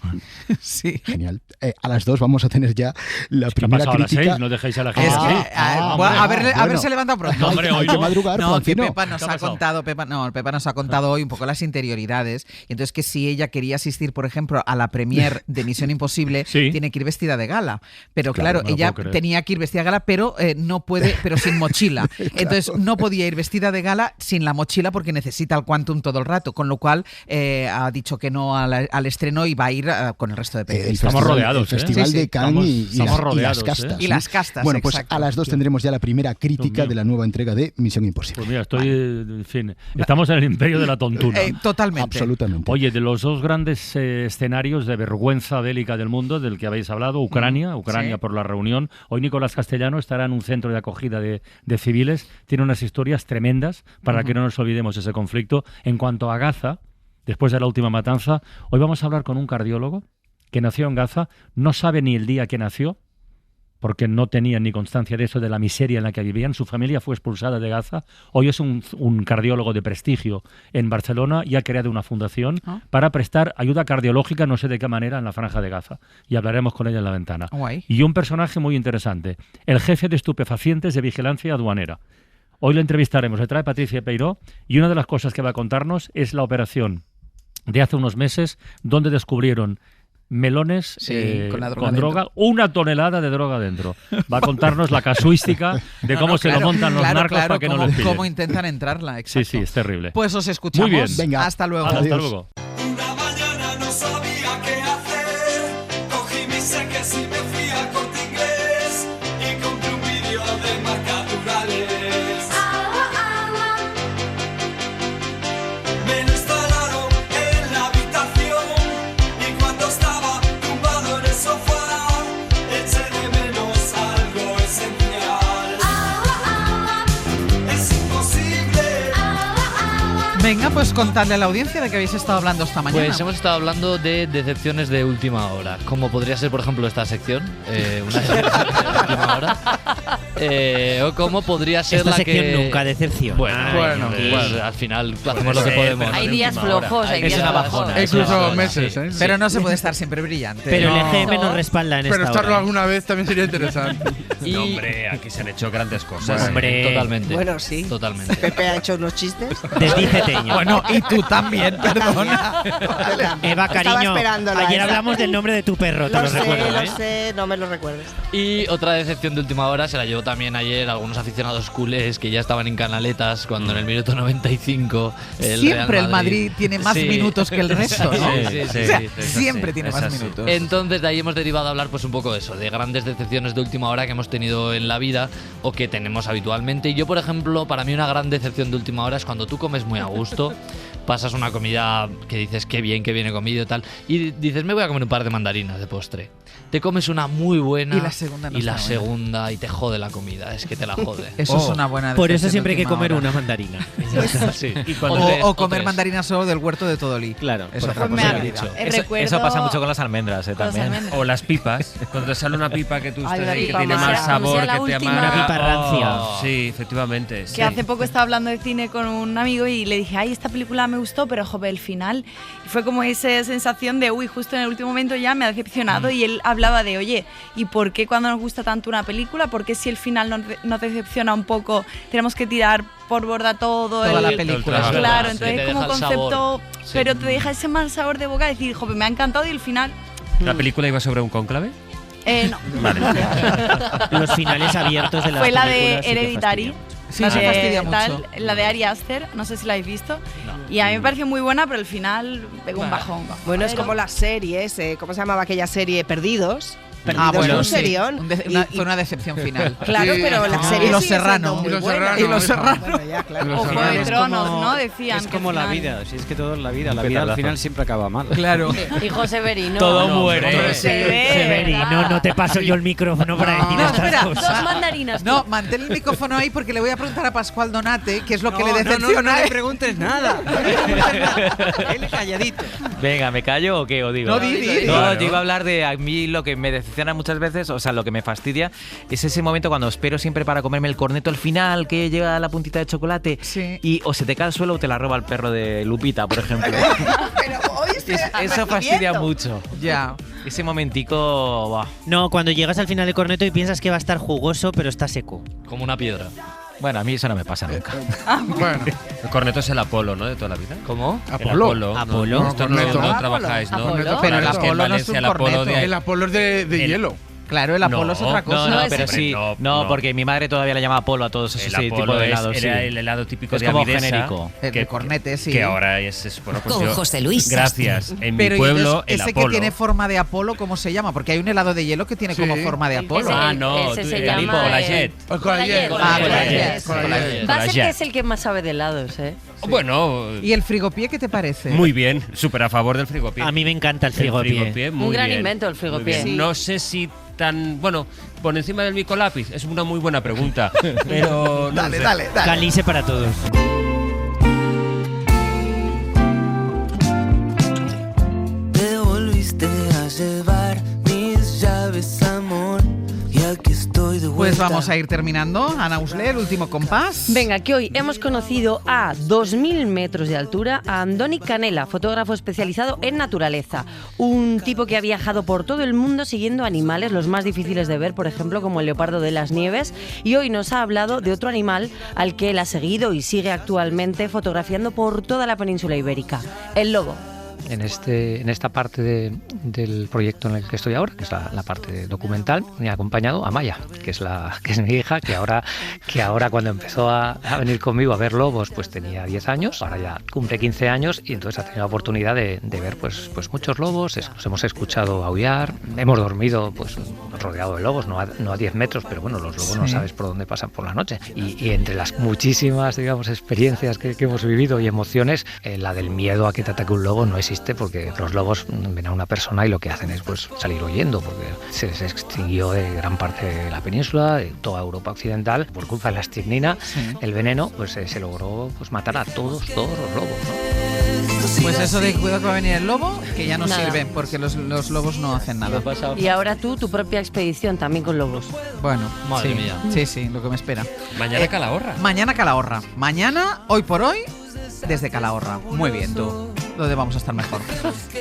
Speaker 3: Sí.
Speaker 7: Genial. A las 2 vamos a tener ya la primera crítica.
Speaker 6: A las 6, no dejéis a la gente.
Speaker 3: Haberse levantado pronto.
Speaker 7: No, hombre, hay que madrugar.
Speaker 3: No, que Pepa nos ha contado hoy un poco las interioridades. Y entonces que si ella quería asistir, por ejemplo, a la premier de Misión Imposible, tiene que ir vestida de gala. Pero claro, ella tenía que ir vestida de gala, pero no puede, pero sin mochila. Entonces no podía ir vestida de gala sin la mochila porque necesita el Quantum todo el rato, con lo cual ha dicho que no al estreno y va a ir con el resto de periodistas.
Speaker 6: Estamos rodeados.
Speaker 7: El Festival de Cannes y las castas.
Speaker 3: Y las castas,
Speaker 7: bueno, pues
Speaker 3: exacto.
Speaker 7: A las 2 tendremos ya la primera crítica de la nueva entrega de Misión Imposible.
Speaker 6: Pues mira, estamos en el imperio de la tontuna.
Speaker 3: Totalmente.
Speaker 7: Absolutamente.
Speaker 6: Oye, de los dos grandes escenarios de vergüenza bélica del mundo, del que habéis hablado, Ucrania por la reunión. Hoy Nicolás Castellano estará en un centro de acogida de civiles. Tiene unas historias tremendas para que no nos olvidemos ese conflicto. En cuanto a Gaza, después de la última matanza, hoy vamos a hablar con un cardiólogo que nació en Gaza, no sabe ni el día que nació, porque no tenían ni constancia de eso, de la miseria en la que vivían. Su familia fue expulsada de Gaza. Hoy es un cardiólogo de prestigio en Barcelona y ha creado una fundación para prestar ayuda cardiológica, no sé de qué manera, en la Franja de Gaza. Y hablaremos con ella en la ventana.
Speaker 3: Guay.
Speaker 6: Y un personaje muy interesante, el jefe de estupefacientes de vigilancia aduanera. Hoy lo entrevistaremos, le trae Patricia Peiró, y una de las cosas que va a contarnos es la operación de hace unos meses donde descubrieron melones con droga, 1 tonelada de droga dentro. Va a contarnos la casuística de cómo se lo montan los narcos para que no les pillen.
Speaker 3: Cómo intentan entrarla, exacto.
Speaker 6: Sí, es terrible.
Speaker 3: Pues os escuchamos.
Speaker 6: Muy bien.
Speaker 7: Venga,
Speaker 3: hasta luego.
Speaker 6: Hasta luego.
Speaker 9: Una mañana no sabía qué hacer, cogí mis seques y me fui al Corte Inglés y compré un vídeo de marcas naturales. Me lo instalaron en la habitación y cuando estaba tumbado en el sofá eché de menos algo esencial. Es imposible.
Speaker 3: Venga, pues contadle a la audiencia de que habéis estado hablando esta mañana.
Speaker 10: Pues hemos estado hablando de decepciones de última hora, como podría ser, por ejemplo, esta sección, una decepción de última hora, o como podría ser
Speaker 24: esta
Speaker 10: la
Speaker 24: sección
Speaker 10: que...
Speaker 24: nunca decepción.
Speaker 10: Bueno, al final hacemos lo que podemos.
Speaker 18: Hay días flojos, hay días flojos.
Speaker 25: Incluso meses, ¿eh?
Speaker 3: Pero no se puede estar siempre brillante.
Speaker 24: Pero el EGM nos respalda en esta
Speaker 25: Pero estarlo
Speaker 24: hora.
Speaker 25: alguna vez también sería interesante.
Speaker 10: Y...
Speaker 24: hombre,
Speaker 10: aquí se han hecho grandes cosas.
Speaker 24: Hombre.
Speaker 10: Totalmente.
Speaker 26: Bueno, sí.
Speaker 10: Totalmente.
Speaker 26: Pepe ha hecho unos chistes.
Speaker 24: Desdíceteño.
Speaker 3: Bueno, y tú también, perdona.
Speaker 24: Eva, cariño,
Speaker 26: esperándola
Speaker 24: ayer
Speaker 26: esa.
Speaker 24: hablamos del nombre de tu perro, te lo recuerdo,
Speaker 26: Lo
Speaker 24: ¿eh?
Speaker 26: sé, no me lo recuerdes.
Speaker 10: Y otra decepción de última hora se la llevó también ayer algunos aficionados culés que ya estaban en canaletas cuando en el minuto 95
Speaker 3: siempre el Madrid tiene más
Speaker 10: Sí.
Speaker 3: minutos que el resto, ¿no?
Speaker 10: Sí,
Speaker 3: Siempre tiene más minutos.
Speaker 10: Entonces de ahí hemos derivado a hablar pues un poco de eso, de grandes decepciones de última hora que hemos tenido en la vida o que tenemos habitualmente. Y yo, por ejemplo, para mí una gran decepción de última hora es cuando tú comes muy a gusto, pasas una comida que dices qué bien que viene comido y tal, y dices me voy a comer un par de mandarinas de postre. Te comes una muy buena
Speaker 3: y la segunda no está
Speaker 10: segunda y te jode la comida, es que te la jode.
Speaker 3: Eso es una buena
Speaker 24: Por
Speaker 3: decepción
Speaker 24: eso siempre
Speaker 3: de
Speaker 24: hay que
Speaker 3: última
Speaker 24: comer
Speaker 3: hora.
Speaker 24: una mandarina.
Speaker 10: Sí.
Speaker 3: O comer mandarinas solo del huerto de Todolí.
Speaker 24: Claro.
Speaker 3: Es otra
Speaker 18: Pues
Speaker 3: posibilidad.
Speaker 24: Eso pasa mucho con las almendras, también.
Speaker 27: O las pipas. Cuando te sale una pipa que tú
Speaker 18: Ay,
Speaker 27: estás
Speaker 18: una
Speaker 27: ahí, que
Speaker 18: pipa
Speaker 27: tiene
Speaker 18: mala.
Speaker 27: más sabor,
Speaker 18: Cuando sea
Speaker 27: que
Speaker 18: la
Speaker 27: te
Speaker 18: última.
Speaker 27: amarga.
Speaker 24: Una pipa rancia.
Speaker 27: Sí, efectivamente.
Speaker 18: Que hace poco estaba hablando de cine con un amigo y le dije, ay, esta película me gustó, pero joder, el final. Y fue como esa sensación de, uy, justo en el último momento ya me ha decepcionado. Y él hablaba de, oye, ¿y por qué cuando nos gusta tanto una película, por qué si el final nos decepciona un poco, tenemos que tirar por borda todo?
Speaker 3: Toda la película.
Speaker 18: Claro,
Speaker 10: Sí,
Speaker 18: entonces
Speaker 10: te
Speaker 18: como
Speaker 10: deja el
Speaker 18: concepto,
Speaker 10: sabor. Sí.
Speaker 18: pero te deja ese mal sabor de boca, decir, joder, me ha encantado y el final...
Speaker 27: ¿La película iba sobre un cónclave?
Speaker 18: No.
Speaker 27: Vale.
Speaker 24: Los finales abiertos de las
Speaker 18: Fue la de
Speaker 24: películas sí que
Speaker 18: Hereditary.
Speaker 3: Sí,
Speaker 18: la
Speaker 3: se
Speaker 18: de
Speaker 3: fastidia mucho.
Speaker 18: La de Ari Aster, no sé si la habéis visto. Y a mí me pareció muy buena, pero al final pegó un bajón.
Speaker 26: Bueno, es como las series, ¿cómo se llamaba aquella serie? Perdidos. Perdidos
Speaker 3: bueno,
Speaker 26: un
Speaker 3: sí.
Speaker 26: serión.
Speaker 3: Fue una decepción final.
Speaker 26: Claro, pero la serie
Speaker 3: Y Los
Speaker 26: sigue siendo
Speaker 3: Serrano.
Speaker 26: muy
Speaker 3: Y Los
Speaker 26: buena.
Speaker 3: Serrano. Y Los Serrano.
Speaker 26: Bueno, ya, claro.
Speaker 18: O Juego de Tronos, ¿no? Decían
Speaker 2: Es
Speaker 18: que
Speaker 2: como
Speaker 18: al
Speaker 2: la
Speaker 18: final-
Speaker 2: vida, si es que todo es la vida. La
Speaker 24: Un
Speaker 2: vida al
Speaker 24: petardazo.
Speaker 2: final siempre acaba mal.
Speaker 3: Claro.
Speaker 11: Hijo Severino.
Speaker 24: Todo muere. Severino, no te paso yo el micrófono para decir
Speaker 3: No,
Speaker 24: estas
Speaker 3: espera.
Speaker 24: cosas.
Speaker 11: Dos mandarinas.
Speaker 3: No, mantén el micrófono ahí porque le voy a preguntar a Pascual Donate qué es lo que le
Speaker 2: No,
Speaker 3: decepciona.
Speaker 2: no le preguntes nada. Él calladito.
Speaker 24: Venga, ¿me callo o qué? ¿O digo?
Speaker 3: No, di.
Speaker 24: No,
Speaker 27: Claro.
Speaker 24: yo iba a hablar de a mí lo que me decepciona muchas veces, o sea, lo que me fastidia, es ese momento cuando espero siempre para comerme el corneto al final, que llega la puntita de chocolate, y o se te cae al suelo o te la roba el perro de Lupita, por ejemplo. Eso fastidia mucho.
Speaker 3: Ya.
Speaker 24: Ese momentico, buah.
Speaker 13: No, cuando llegas al final del corneto y piensas que va a estar jugoso, pero está seco.
Speaker 10: Como una piedra.
Speaker 24: Bueno, a mí eso no me pasa nunca.
Speaker 25: Bueno,
Speaker 27: El corneto es el Apolo, ¿no? De toda la vida.
Speaker 10: ¿Cómo?
Speaker 27: El
Speaker 25: Apolo.
Speaker 13: Apolo.
Speaker 27: No, esto no trabajáis, ¿no?
Speaker 11: Apolo.
Speaker 3: Pero el
Speaker 27: Claro, es que en
Speaker 3: Apolo no es
Speaker 27: Valencia
Speaker 3: un
Speaker 27: el Apolo
Speaker 3: corneto.
Speaker 27: de-
Speaker 25: El Apolo es de hielo.
Speaker 3: Claro, el Apolo es otra cosa.
Speaker 24: No,
Speaker 11: No,
Speaker 24: pero
Speaker 27: ese-
Speaker 24: sí.
Speaker 27: no,
Speaker 24: No,
Speaker 27: no.
Speaker 24: porque mi madre todavía le llama Apolo a todos esos
Speaker 27: El
Speaker 24: tipos
Speaker 27: Apolo
Speaker 24: de helados.
Speaker 27: era
Speaker 24: sí.
Speaker 27: el helado típico
Speaker 24: Es
Speaker 27: de
Speaker 24: como
Speaker 27: Avidesa,
Speaker 24: genérico.
Speaker 3: El cornete, sí.
Speaker 27: Que ahora es bueno, pues
Speaker 1: Con
Speaker 27: yo-
Speaker 1: José Luis
Speaker 27: Gracias. En
Speaker 3: Pero
Speaker 27: mi
Speaker 3: y
Speaker 27: pueblo,
Speaker 3: entonces,
Speaker 27: el
Speaker 3: ese
Speaker 27: Apolo.
Speaker 3: que tiene forma de Apolo, ¿cómo se llama? Porque hay un helado de hielo que tiene como forma de Apolo.
Speaker 11: Ese-
Speaker 27: Ah, no,
Speaker 11: ese
Speaker 27: tú-
Speaker 11: se
Speaker 27: el
Speaker 11: llama,
Speaker 27: Collaget.
Speaker 11: Collaget.
Speaker 3: Ah,
Speaker 11: Collaget.
Speaker 3: Collaget.
Speaker 11: Va a ser que es el que más sabe de helados, ¿eh?
Speaker 27: Bueno,
Speaker 3: ¿Y el frigopié qué te parece?
Speaker 27: muy bien. Súper a favor del frigopié.
Speaker 13: A mí me encanta el frigopié.
Speaker 27: muy
Speaker 11: Un gran
Speaker 27: bien,
Speaker 11: invento el
Speaker 27: muy
Speaker 11: frigopié.
Speaker 27: bien.
Speaker 11: Sí.
Speaker 27: No sé si tan... Bueno, por encima del micolápiz. Es una muy buena pregunta. Pero no
Speaker 3: Dale,
Speaker 27: sé.
Speaker 3: dale, dale.
Speaker 13: Calice para todos.
Speaker 9: Te volviste a llevar mis llaves, amor, y aquí estoy de vuelta.
Speaker 3: Pues vamos a ir terminando. Ana Usle, el último compás.
Speaker 11: Venga, que hoy hemos conocido a 2.000 metros de altura a Andoni Canela, fotógrafo especializado en naturaleza. Un tipo que ha viajado por todo el mundo siguiendo animales, los más difíciles de ver, por ejemplo, como el leopardo de las nieves. Y hoy nos ha hablado de otro animal al que él ha seguido y sigue actualmente fotografiando por toda la península ibérica, el lobo.
Speaker 15: En esta parte del proyecto en el que estoy ahora, que es la parte documental, me ha acompañado Amaya, que es mi hija, que ahora cuando empezó a venir conmigo a ver lobos, pues tenía 10 años, ahora ya cumple 15 años y entonces ha tenido la oportunidad de ver pues muchos lobos, los hemos escuchado aullar, hemos dormido pues rodeado de lobos, no a 10 metros, pero bueno, los lobos no sabes por dónde pasan por la noche. Y entre las muchísimas, digamos, experiencias que hemos vivido y emociones, la del miedo a que te ataque un lobo no existe, porque los lobos ven a una persona y lo que hacen es pues salir huyendo, porque se extinguió de gran parte de la península, de toda Europa occidental, por culpa de la estricnina, el veneno, pues se logró pues matar a todos los lobos, ¿no?
Speaker 3: Pues eso de cuidado que va a venir el lobo, que ya no
Speaker 11: Nada.
Speaker 3: sirve, porque los lobos no hacen nada.
Speaker 11: Y ahora tú, tu propia expedición también con lobos.
Speaker 3: Bueno,
Speaker 10: Madre
Speaker 3: sí,
Speaker 10: mía.
Speaker 3: sí, lo que me espera.
Speaker 27: Mañana Calahorra.
Speaker 3: Mañana Calahorra. Mañana, hoy por hoy, desde Calahorra. Muy bien, tú. ¿Dónde vamos a estar mejor?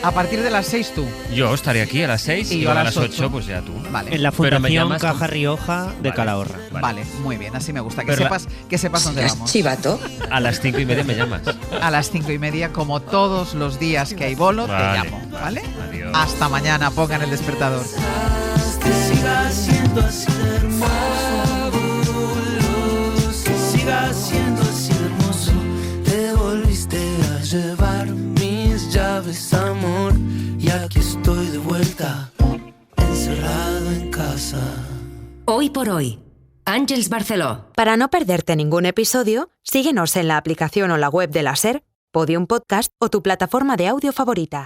Speaker 3: A partir de las 6 tú.
Speaker 27: Yo estaré aquí a las 6
Speaker 3: Y
Speaker 27: y
Speaker 3: yo a
Speaker 27: a
Speaker 3: las
Speaker 27: las 8,
Speaker 3: 8,
Speaker 27: pues ya tú.
Speaker 3: Vale.
Speaker 13: En la
Speaker 27: Pero me
Speaker 13: Fundación
Speaker 27: llamas
Speaker 13: Caja
Speaker 27: con-
Speaker 13: Rioja de
Speaker 27: Vale.
Speaker 13: Calahorra.
Speaker 3: Vale, muy bien, así me gusta.
Speaker 27: Pero
Speaker 3: Que sepas dónde vamos.
Speaker 1: Chivato.
Speaker 27: A las 5:30 me llamas.
Speaker 3: A las 5:30, como todos los días que hay bolo,
Speaker 27: Vale,
Speaker 3: te llamo, ¿vale?
Speaker 27: Adiós.
Speaker 3: Hasta mañana, pongan el despertador.
Speaker 9: Que siga siendo así de hermoso, que siga siendo así de hermoso. Te volviste a llevar mis llaves, amor, y aquí estoy de vuelta, encerrado en casa.
Speaker 1: Hoy por hoy. Àngels Barceló.
Speaker 17: Para no perderte ningún episodio, síguenos en la aplicación o la web de la SER, Podium Podcast o tu plataforma de audio favorita.